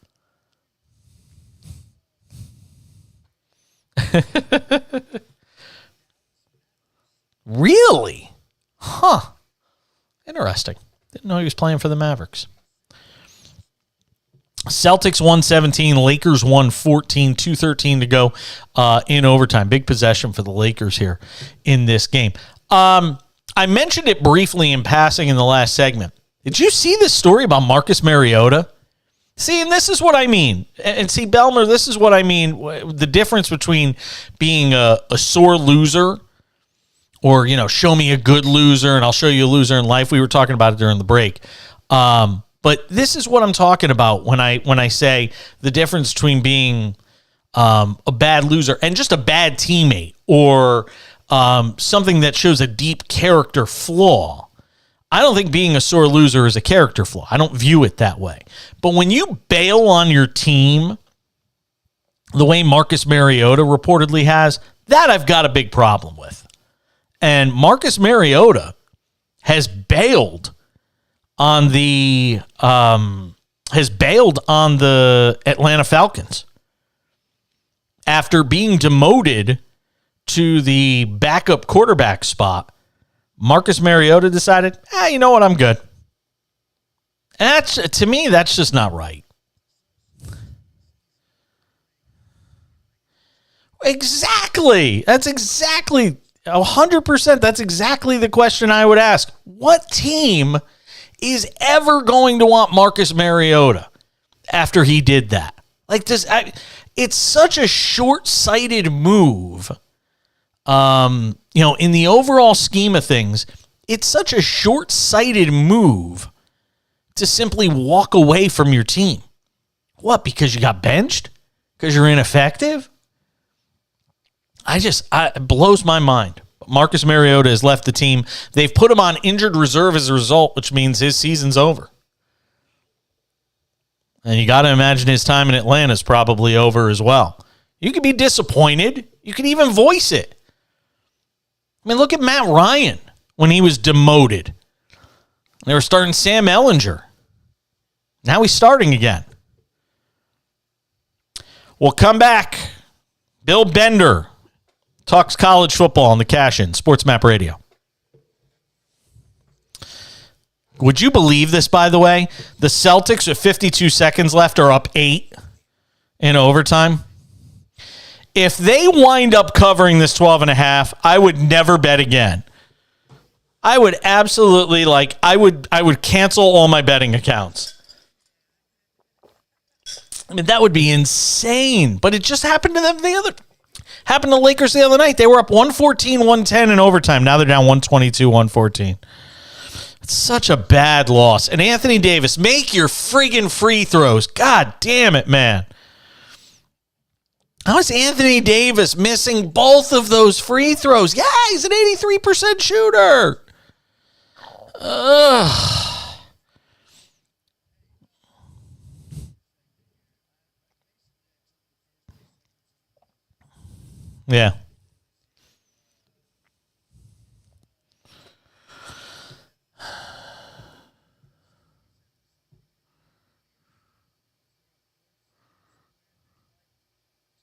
Really? Huh. Interesting. Didn't know he was playing for the Mavericks. Celtics 117, Lakers 114, 2:13 to go in overtime. Big possession for the Lakers here in this game. I mentioned it briefly in passing in the last segment. Did you see this story about Marcus Mariota? See, and this is what I mean. And see, Belmer, this is what I mean. The difference between being a sore loser or, show me a good loser and I'll show you a loser in life. We were talking about it during the break. But this is what I'm talking about when I say the difference between being a bad loser and just a bad teammate or something that shows a deep character flaw. I don't think being a sore loser is a character flaw. I don't view it that way. But when you bail on your team the way Marcus Mariota reportedly has, that I've got a big problem with. And Marcus Mariota has bailed on the Atlanta Falcons after being demoted to the backup quarterback spot. Marcus Mariota decided, you know what, I'm good. And to me, that's just not right. Exactly. That's exactly 100%. That's exactly the question I would ask. What team is ever going to want Marcus Mariota after he did that? Like, it's such a short-sighted move. In the overall scheme of things, it's such a short-sighted move to simply walk away from your team. What, because you got benched? Because you're ineffective? It blows my mind. Marcus Mariota has left the team. They've put him on injured reserve as a result, which means his season's over. And you got to imagine his time in Atlanta is probably over as well. You could be disappointed. You could even voice it. I mean, look at Matt Ryan when he was demoted. They were starting Sam Ehlinger. Now he's starting again. We'll come back. Bill Bender talks college football on the Cash In, SportsMap Radio. Would you believe this, by the way? The Celtics with 52 seconds left are up 8 in overtime. If they wind up covering this 12.5, I would never bet again. I would absolutely, I would cancel all my betting accounts. I mean, that would be insane. But it just happened to them happened to Lakers the other night. They were up 114-110 in overtime. Now they're down 122-114. It's such a bad loss. And Anthony Davis, make your friggin' free throws. God damn it, man. How is Anthony Davis missing both of those free throws? Yeah, he's an 83% shooter. Ugh. Yeah.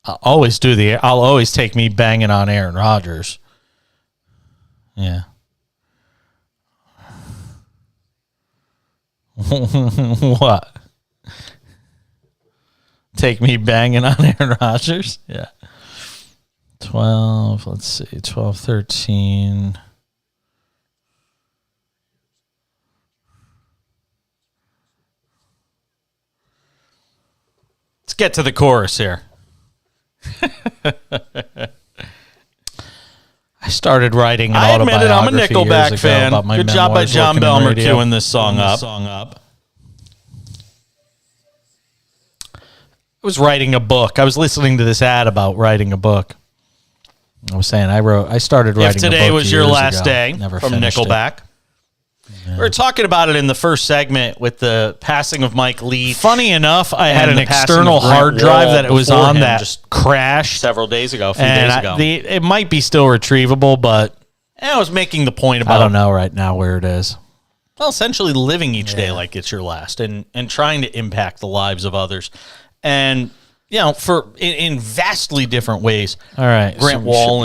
I'll always take me banging on Aaron Rodgers. Yeah. What? Take me banging on Aaron Rodgers? Yeah. 12, let's see, 12, 13. Let's get to the chorus here. I started writing an autobiography. I'm a Nickelback fan. Good job by John Belmer queuing this song up. I was writing a book. I was listening to this ad about writing a book. I was saying I started writing a book. If today was your last day from Nickelback. We were talking about it in the first segment with the passing of Mike Leach. Funny enough, I had an external hard drive that it was on that just crashed several days ago, a few days ago. It might be still retrievable, but I was making the point about, I don't know right now where it is. Well, essentially living each day like it's your last and trying to impact the lives of others. And, in vastly different ways. All right. Grant Wall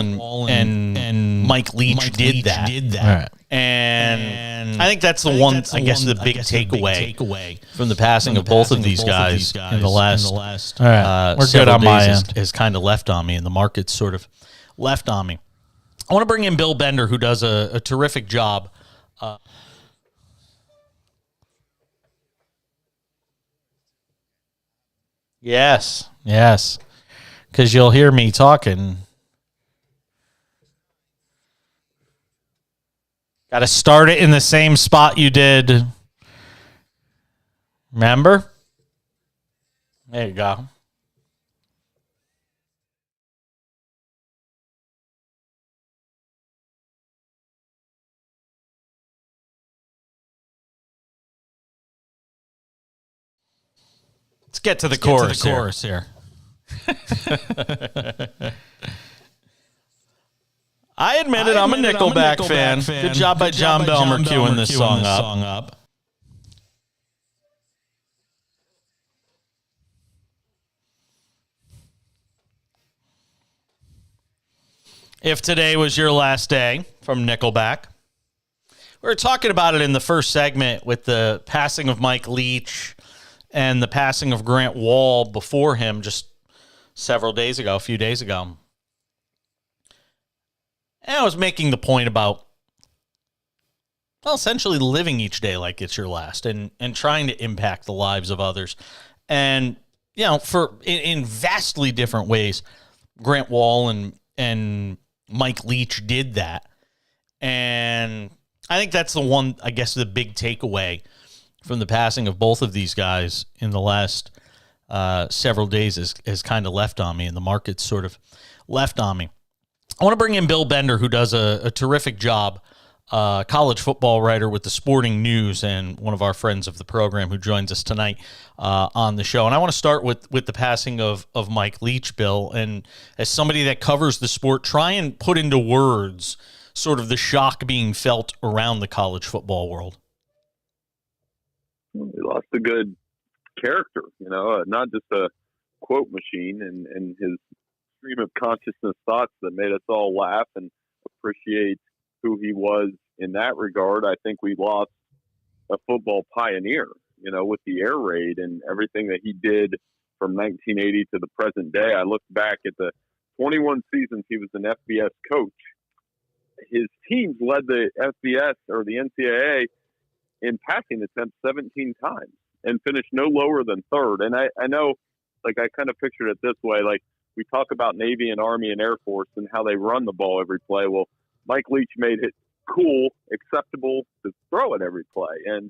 and Mike Leach did that. All right. And I think that's the one, I guess, the big takeaway from the passing of both of these guys in the last all right. We're good on my end. Is kind of left on me, and the market's sort of left on me. I want to bring in Bill Bender, who does a terrific job. Yes, because you'll hear me talking. Got to start it in the same spot you did. Remember? There you go. Let's get to the chorus here. I admit it, I'm a Nickelback fan. Good job by John Belmer queuing this song up. If today was your last day from Nickelback. We were talking about it in the first segment with the passing of Mike Leach and the passing of Grant Wall before him just a few days ago. And I was making the point about, well, essentially living each day like it's your last and trying to impact the lives of others. And, you know, in vastly different ways, Grant Wall and Mike Leach did that. And I think that's the one, I guess, the big takeaway from the passing of both of these guys in the last several days has kind of left on me, and the market's sort of left on me. I want to bring in Bill Bender, who does a terrific job, college football writer with the Sporting News and one of our friends of the program who joins us tonight on the show. And I want to start with the passing of Mike Leach, Bill. And as somebody that covers the sport, try and put into words sort of the shock being felt around the college football world. He lost a good character, not just a quote machine, and his stream of consciousness thoughts that made us all laugh and appreciate who he was in that regard. I think we lost a football pioneer, with the air raid and everything that he did from 1980 to the present day. I look back at the 21 seasons he was an FBS coach. His teams led the FBS or the NCAA in passing attempts 17 times and finished no lower than third. And I know, I kind of pictured it this way, we talk about Navy and Army and Air Force and how they run the ball every play. Well, Mike Leach made it cool, acceptable to throw it every play. And,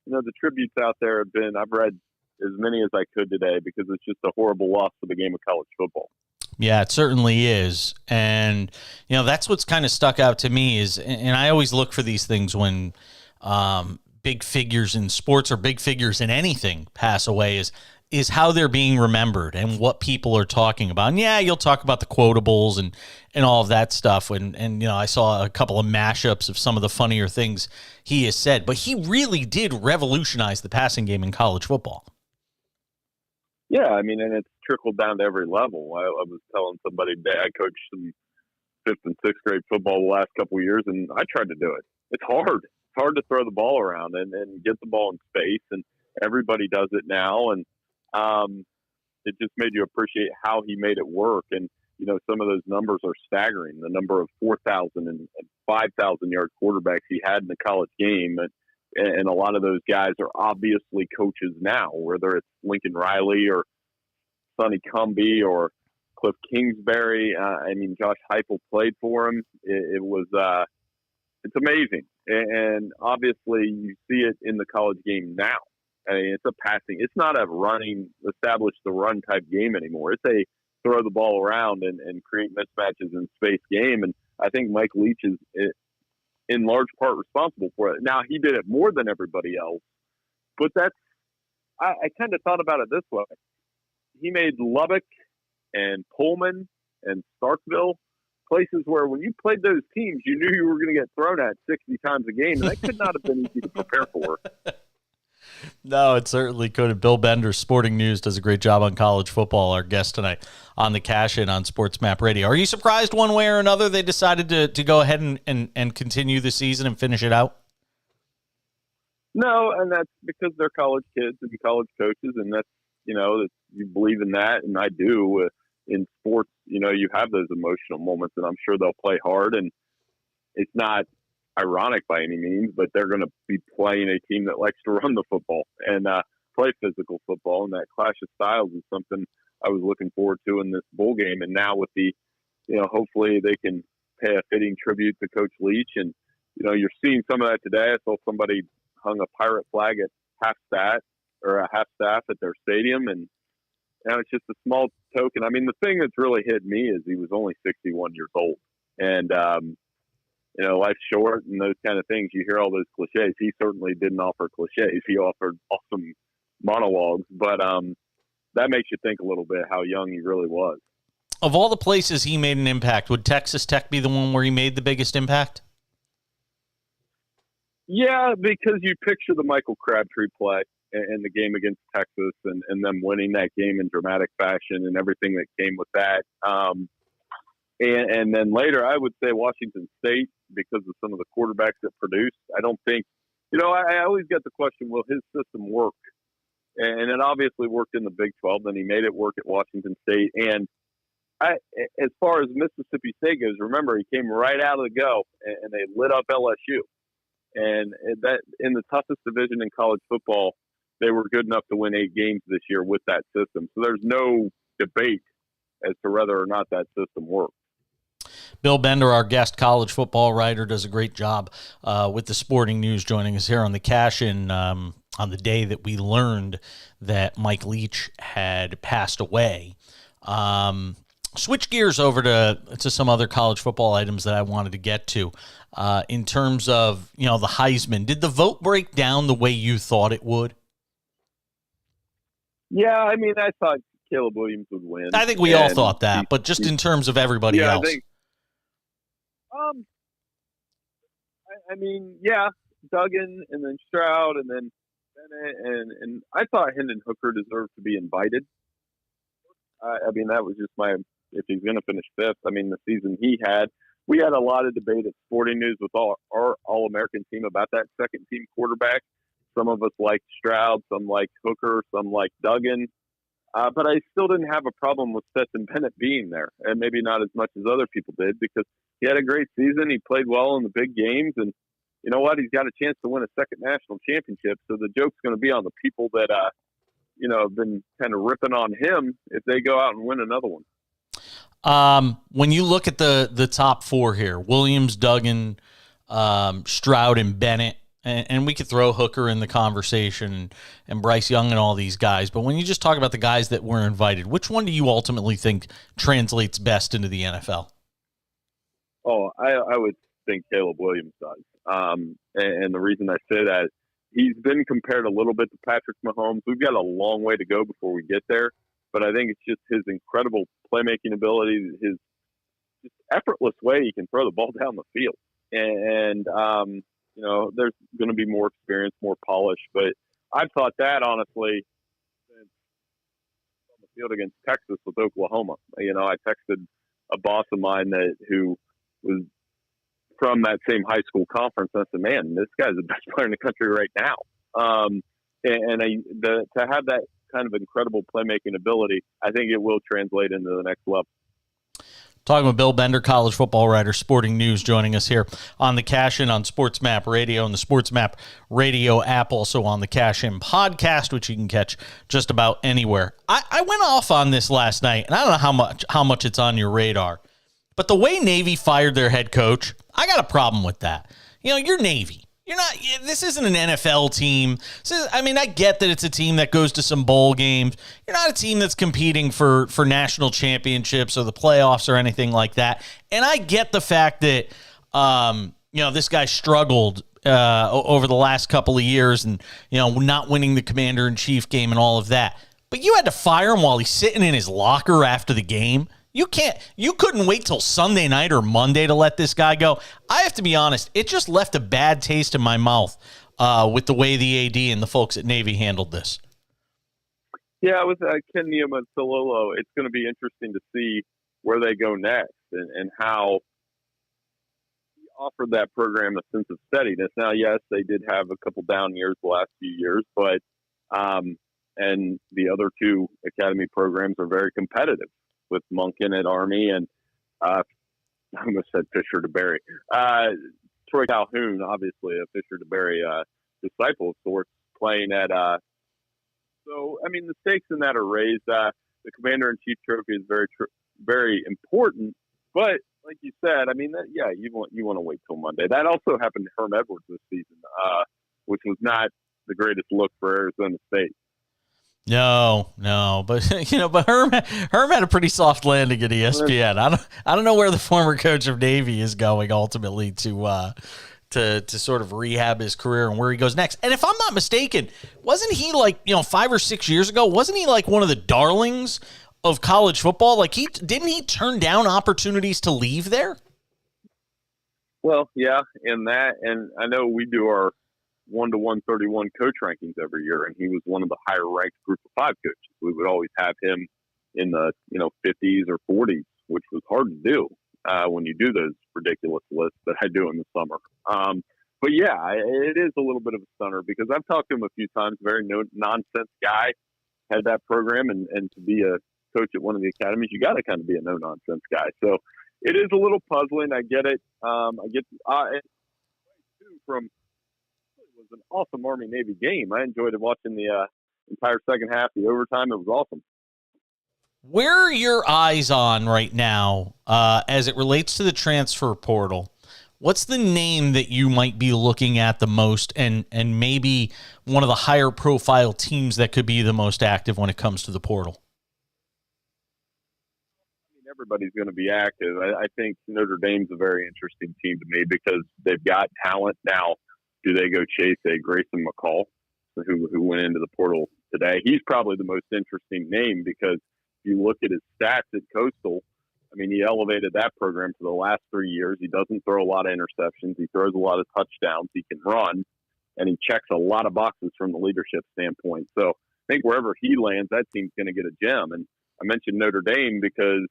the tributes out there have been, I've read as many as I could today because it's just a horrible loss for the game of college football. Yeah, it certainly is. And, that's what's kind of stuck out to me is, and I always look for these things when big figures in sports or big figures in anything pass away is how they're being remembered and what people are talking about. And yeah, you'll talk about the quotables and all of that stuff. And I saw a couple of mashups of some of the funnier things he has said, but he really did revolutionize the passing game in college football. Yeah, and it's trickled down to every level. I was telling somebody today, I coached some 5th and 6th grade football the last couple of years, and I tried to do it. It's hard. It's hard to throw the ball around and get the ball in space, and everybody does it now. And it just made you appreciate how he made it work. And, some of those numbers are staggering. The number of 4,000 and 5,000-yard quarterbacks he had in the college game. And a lot of those guys are obviously coaches now, whether it's Lincoln Riley or Sonny Cumbie or Cliff Kingsbury. Josh Heupel played for him. It's amazing. And obviously you see it in the college game now. It's a passing. It's not a running, establish the run type game anymore. It's a throw the ball around and create mismatches in space game. And I think Mike Leach is in large part responsible for it. Now, he did it more than everybody else, but I kind of thought about it this way. He made Lubbock and Pullman and Starkville places where when you played those teams, you knew you were going to get thrown at 60 times a game, and that could not have been easy to prepare for. No, it certainly could. Bill Bender, Sporting News, does a great job on college football, our guest tonight on the Cash-In on SportsMap Radio. Are you surprised one way or another they decided to go ahead and continue the season and finish it out? No, and that's because they're college kids and college coaches, and that's, that you believe in that, and I do. In sports, you have those emotional moments, and I'm sure they'll play hard, and it's not ironic by any means, but they're going to be playing a team that likes to run the football and play physical football, and that clash of styles is something I was looking forward to in this bowl game. And now with the, hopefully they can pay a fitting tribute to Coach Leach, and you're seeing some of that today. I saw somebody hung a pirate flag at half staff at their stadium, and it's just a small token. The thing that's really hit me is he was only 61 years old, and life's short and those kind of things. You hear all those cliches. He certainly didn't offer cliches. He offered awesome monologues, but that makes you think a little bit how young he really was. Of all the places he made an impact, would Texas Tech be the one where he made the biggest impact? Yeah, because you picture the Michael Crabtree play and the game against Texas and them winning that game in dramatic fashion and everything that came with that. And then later, I would say Washington State because of some of the quarterbacks that produced. I don't think, I always get the question, will his system work? And it obviously worked in the Big 12. Then he made it work at Washington State. And as far as Mississippi State goes, remember he came right out of the go, and they lit up LSU. And that in the toughest division in college football, they were good enough to win 8 games this year with that system. So there's no debate as to whether or not that system works. Bill Bender, our guest college football writer, does a great job with the Sporting News, joining us here on the Cash-In on the day that we learned that Mike Leach had passed away. Switch gears over to some other college football items that I wanted to get to. In terms of, the Heisman, did the vote break down the way you thought it would? Yeah, I mean, I thought Caleb Williams would win. I think we all thought that, but just in terms of everybody else. I mean, yeah, Duggan and then Stroud and then Bennett and I thought Hendon Hooker deserved to be invited. I mean, that was just if he's going to finish 5th, I mean, the season he had. We had a lot of debate at Sporting News with our All-American team about that second-team quarterback. Some of us liked Stroud, some liked Hooker, some liked Duggan. But I still didn't have a problem with Stetson Bennett being there, and maybe not as much as other people did, because he had a great season. He played well in the big games, and you know what? He's got a chance to win a second national championship. So the joke's going to be on the people that, have been kind of ripping on him if they go out and win another one. When you look at the top 4 here, Williams, Duggan, Stroud, and Bennett, and we could throw Hooker in the conversation and Bryce Young and all these guys, but when you just talk about the guys that were invited, which one do you ultimately think translates best into the NFL? Oh, I would think Caleb Williams does. And the reason I say that, he's been compared a little bit to Patrick Mahomes. We've got a long way to go before we get there, but I think it's just his incredible playmaking ability, his just effortless way he can throw the ball down the field. And there's going to be more experience, more polish, but I've thought that, honestly, since on the field against Texas with Oklahoma. I texted a boss of mine who was from that same high school conference. I said, man, this guy's the best player in the country right now. To have that kind of incredible playmaking ability, I think it will translate into the next level. Talking with Bill Bender, college football writer, Sporting News, joining us here on the Cash-In on SportsMap Radio and the SportsMap Radio app, also on the Cash-In podcast, which you can catch just about anywhere. I went off on this last night, and I don't know how much it's on your radar, but the way Navy fired their head coach, I got a problem with that. You're Navy. This isn't an NFL team. I get that it's a team that goes to some bowl games. You're not a team that's competing for national championships or the playoffs or anything like that. And I get the fact that, this guy struggled over the last couple of years and, not winning the commander-in-chief game and all of that. But you had to fire him while he's sitting in his locker after the game. You couldn't wait till Sunday night or Monday to let this guy go. I have to be honest, it just left a bad taste in my mouth with the way the AD and the folks at Navy handled this. Yeah, with Ken Niumatalolo, it's going to be interesting to see where they go next and how he offered that program a sense of steadiness. Now, yes, they did have a couple down years the last few years, but and the other 2 academy programs are very competitive, with Monken at Army and I almost said Fisher DeBerry. Troy Calhoun, obviously a Fisher DeBerry disciple of sorts, playing at so I mean the stakes in that are raised. The Commander-in-Chief trophy is very very important, but like you said, you want to wait till Monday. That also happened to Herm Edwards this season, which was not the greatest look for Arizona State. No, but but Herm had a pretty soft landing at ESPN. I don't know where the former coach of Navy is going ultimately to sort of rehab his career and where he goes next. And if I'm not mistaken, wasn't he 5 or 6 years ago? Wasn't he one of the darlings of college football? Didn't he turn down opportunities to leave there? Well, yeah, and I know we do our 1 to 131 coach rankings every year, and he was one of the higher ranked group of 5 coaches. We would always have him in the 50s or 40s, which was hard to do when you do those ridiculous lists that I do in the summer. But yeah, it is a little bit of a stunner because I've talked to him a few times. Very nonsense guy, had that program, and to be a coach at one of the academies, you got to kind of be a no-nonsense guy. So it is a little puzzling. I get it. From it was an awesome Army-Navy game. I enjoyed watching the entire second half, the overtime. It was awesome. Where are your eyes on right now as it relates to the transfer portal? What's the name that you might be looking at the most and maybe one of the higher profile teams that could be the most active when it comes to the portal? I mean, everybody's going to be active. I think Notre Dame's a very interesting team to me because they've got talent. Now, do they go chase a Grayson McCall, who went into the portal today? He's probably the most interesting name because if you look at his stats at Coastal, I mean, he elevated that program for the last 3 years. He doesn't throw a lot of interceptions. He throws a lot of touchdowns. He can run, and he checks a lot of boxes from the leadership standpoint. So I think wherever he lands, that team's going to get a gem. And I mentioned Notre Dame because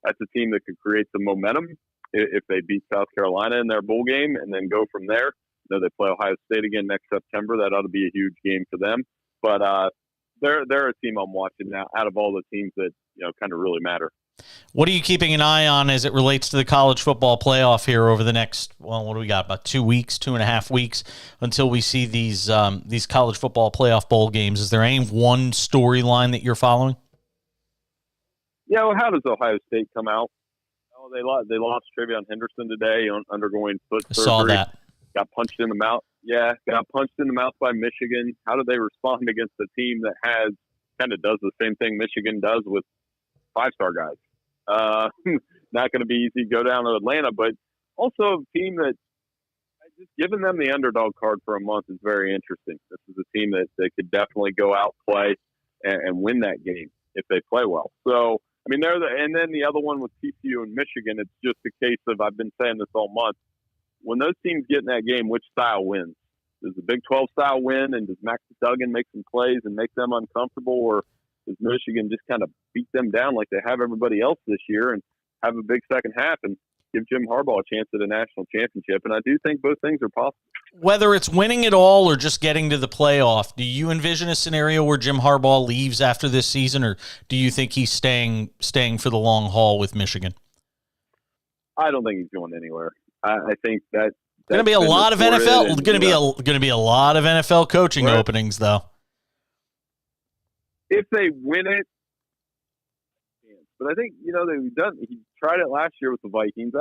that's a team that could create some momentum if they beat South Carolina in their bowl game and then go from there. You know, they play Ohio State again next September. That ought to be a huge game for them. But they're a team I'm watching now out of all the teams that, you know, kind of really matter. What are you keeping an eye on as it relates to the college football playoff here over the next, well, what do we got, about 2 weeks, 2.5 weeks until we see these college football playoff bowl games? Is there any one storyline that you're following? Yeah, well, how does Ohio State come out? Oh, they lost Travion Henderson today, undergoing foot surgery. I saw that. Got punched in the mouth. Yeah, got punched in the mouth by Michigan. How do they respond against a team that kind of does the same thing Michigan does with 5-star guys? Not going to be easy to go down to Atlanta, but also a team that just giving them the underdog card for a month is very interesting. This is a team that they could definitely go out, play, and win that game if they play well. So, I mean, and then the other one with TCU and Michigan, it's just a case of, I've been saying this all month, when those teams get in that game, which style wins? Does the Big 12 style win, and does Max Duggan make some plays and make them uncomfortable, or does Michigan just kind of beat them down like they have everybody else this year and have a big second half and give Jim Harbaugh a chance at a national championship? And I do think both things are possible. Whether it's winning it all or just getting to the playoff, do you envision a scenario where Jim Harbaugh leaves after this season, or do you think he's staying for the long haul with Michigan? I don't think he's going anywhere. I think that going to be a lot of NFL. Going to be a lot of NFL coaching openings, though. If they win it, but I think, you know, he tried it last year with the Vikings.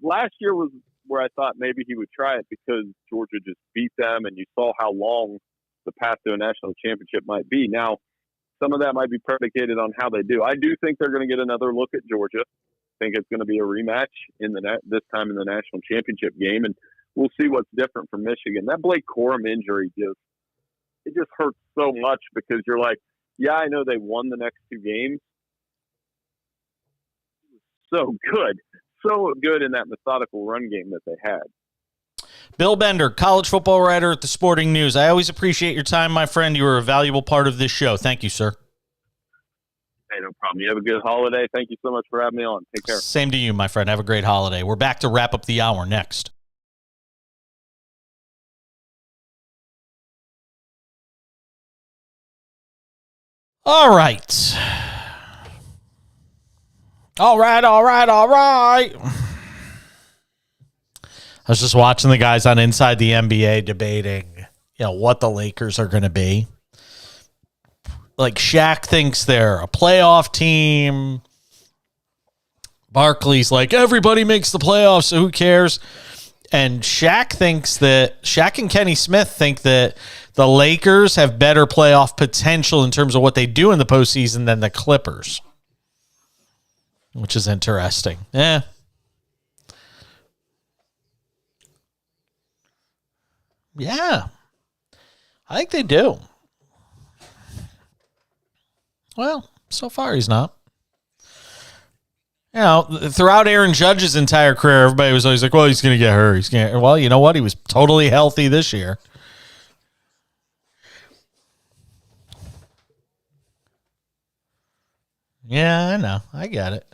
Last year was where I thought maybe he would try it because Georgia just beat them, and you saw how long the path to a national championship might be. Now, some of that might be predicated on how they do. I do think they're going to get another look at Georgia. I think it's going to be a rematch this time in the national championship game, and we'll see what's different from Michigan. That Blake Corum injury just hurts so much because you're like, yeah, I know they won the next 2 games. So good in that methodical run game that they had. Bill Bender, college football writer at the Sporting News. I always appreciate your time, my friend. You are a valuable part of this show. Thank you, sir. Hey, no problem. You have a good holiday. Thank you so much for having me on. Take care. Same to you, my friend. Have a great holiday. We're back to wrap up the hour next. All right. All right. I was just watching the guys on Inside the NBA debating, what the Lakers are going to be. Like, Shaq thinks they're a playoff team. Barkley's like, everybody makes the playoffs, so who cares? And Shaq and Kenny Smith think that the Lakers have better playoff potential in terms of what they do in the postseason than the Clippers, which is interesting. Yeah. Yeah. I think they do. Well, so far he's not. Throughout Aaron Judge's entire career, everybody was always like, well, he's going to get hurt. Well, you know what? He was totally healthy this year. Yeah, I know. I get it.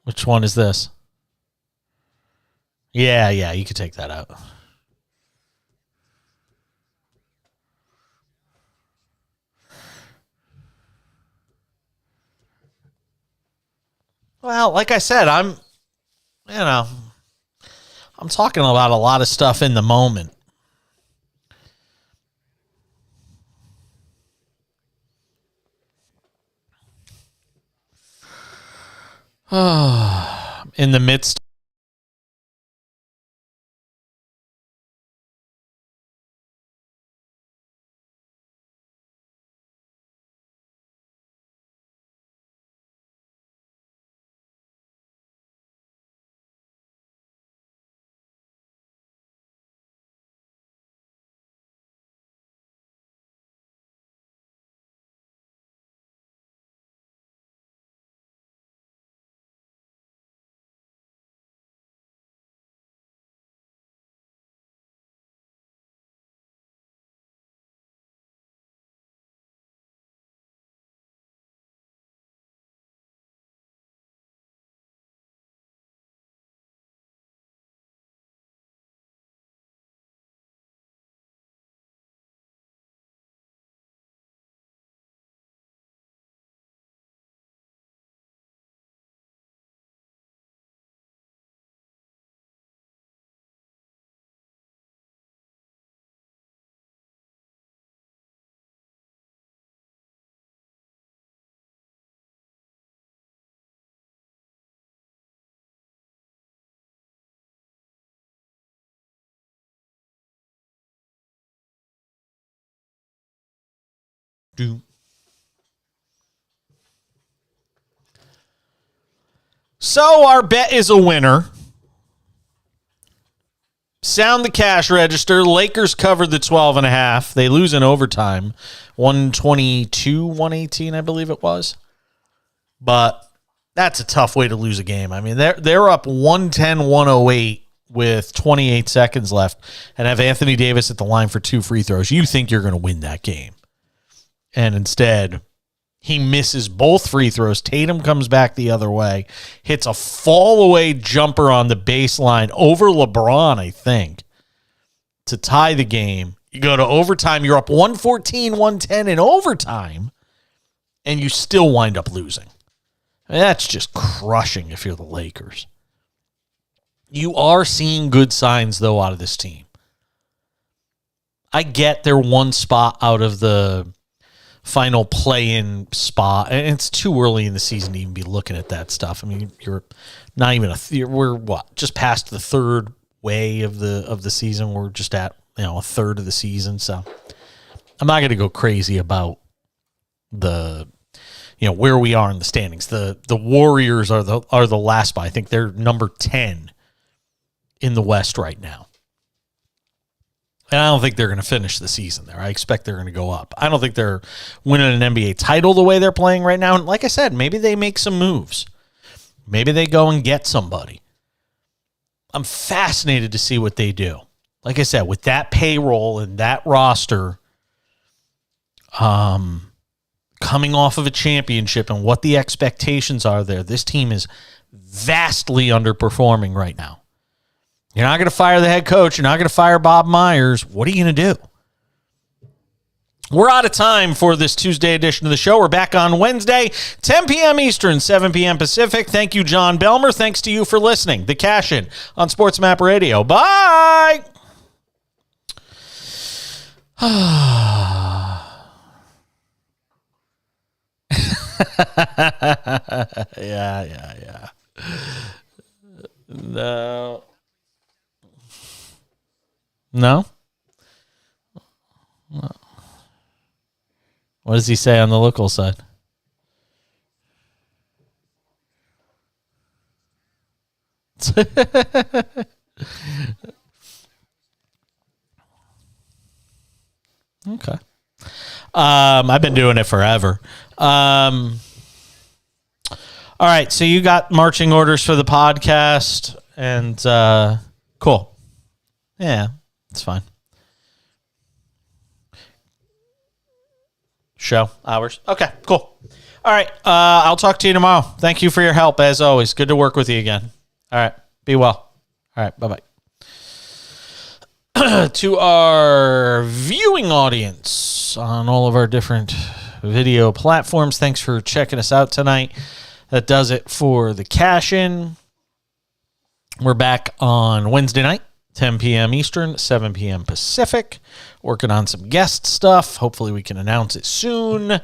Which one is this? Yeah, you could take that out. Well, like I said, I'm talking about a lot of stuff in the moment. In the midst. So our bet is a winner. Sound the cash register. Lakers covered the 12.5. They lose in overtime. 122-118, I believe it was. But that's a tough way to lose a game. I mean, they're up 110-108 with 28 seconds left and have Anthony Davis at the line for 2 free throws. You think you're going to win that game. And instead, he misses both free throws. Tatum comes back the other way, hits a fall-away jumper on the baseline over LeBron, I think, to tie the game. You go to overtime. You're up 114-110 in overtime, and you still wind up losing. I mean, that's just crushing if you're the Lakers. You are seeing good signs, though, out of this team. I get they're one spot out of the final play-in spot, and it's too early in the season to even be looking at that stuff. I mean, you're not even we're just past the third way of the season. We're just at a third of the season, so I'm not going to go crazy about the where we are in the standings. The Warriors are the last spot. I think they're number 10 in the West right now. And I don't think they're going to finish the season there. I expect they're going to go up. I don't think they're winning an NBA title the way they're playing right now. And like I said, maybe they make some moves. Maybe they go and get somebody. I'm fascinated to see what they do. Like I said, with that payroll and that roster, coming off of a championship and what the expectations are there, this team is vastly underperforming right now. You're not going to fire the head coach. You're not going to fire Bob Myers. What are you going to do? We're out of time for this Tuesday edition of the show. We're back on Wednesday, 10 p.m. Eastern, 7 p.m. Pacific. Thank you, John Belmer. Thanks to you for listening. The Cash In on SportsMap Radio. Bye! Yeah. No? What does he say on the local side? Okay. I've been doing it forever. All right, so you got marching orders for the podcast, and cool. Yeah, it's fine. Show hours. Okay, cool. All right, I'll talk to you tomorrow. Thank you for your help, as always. Good to work with you again. All right, be well. All right, bye-bye. To our viewing audience on all of our different video platforms, thanks for checking us out tonight. that does it for the cash-in. We're back on Wednesday night, 10 p.m. Eastern, 7 p.m. Pacific, working on some guest stuff. Hopefully we can announce it soon.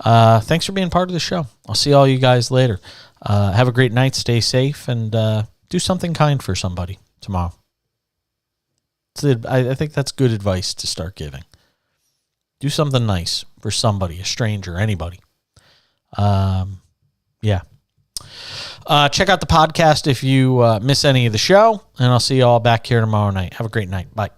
Thanks for being part of the show. I'll see all you guys later. Have a great night. Stay safe, and do something kind for somebody tomorrow. I think that's good advice to start giving. Do something nice for somebody, a stranger, anybody. Yeah. Check out the podcast if you miss any of the show, and I'll see you all back here tomorrow night. Have a great night. Bye.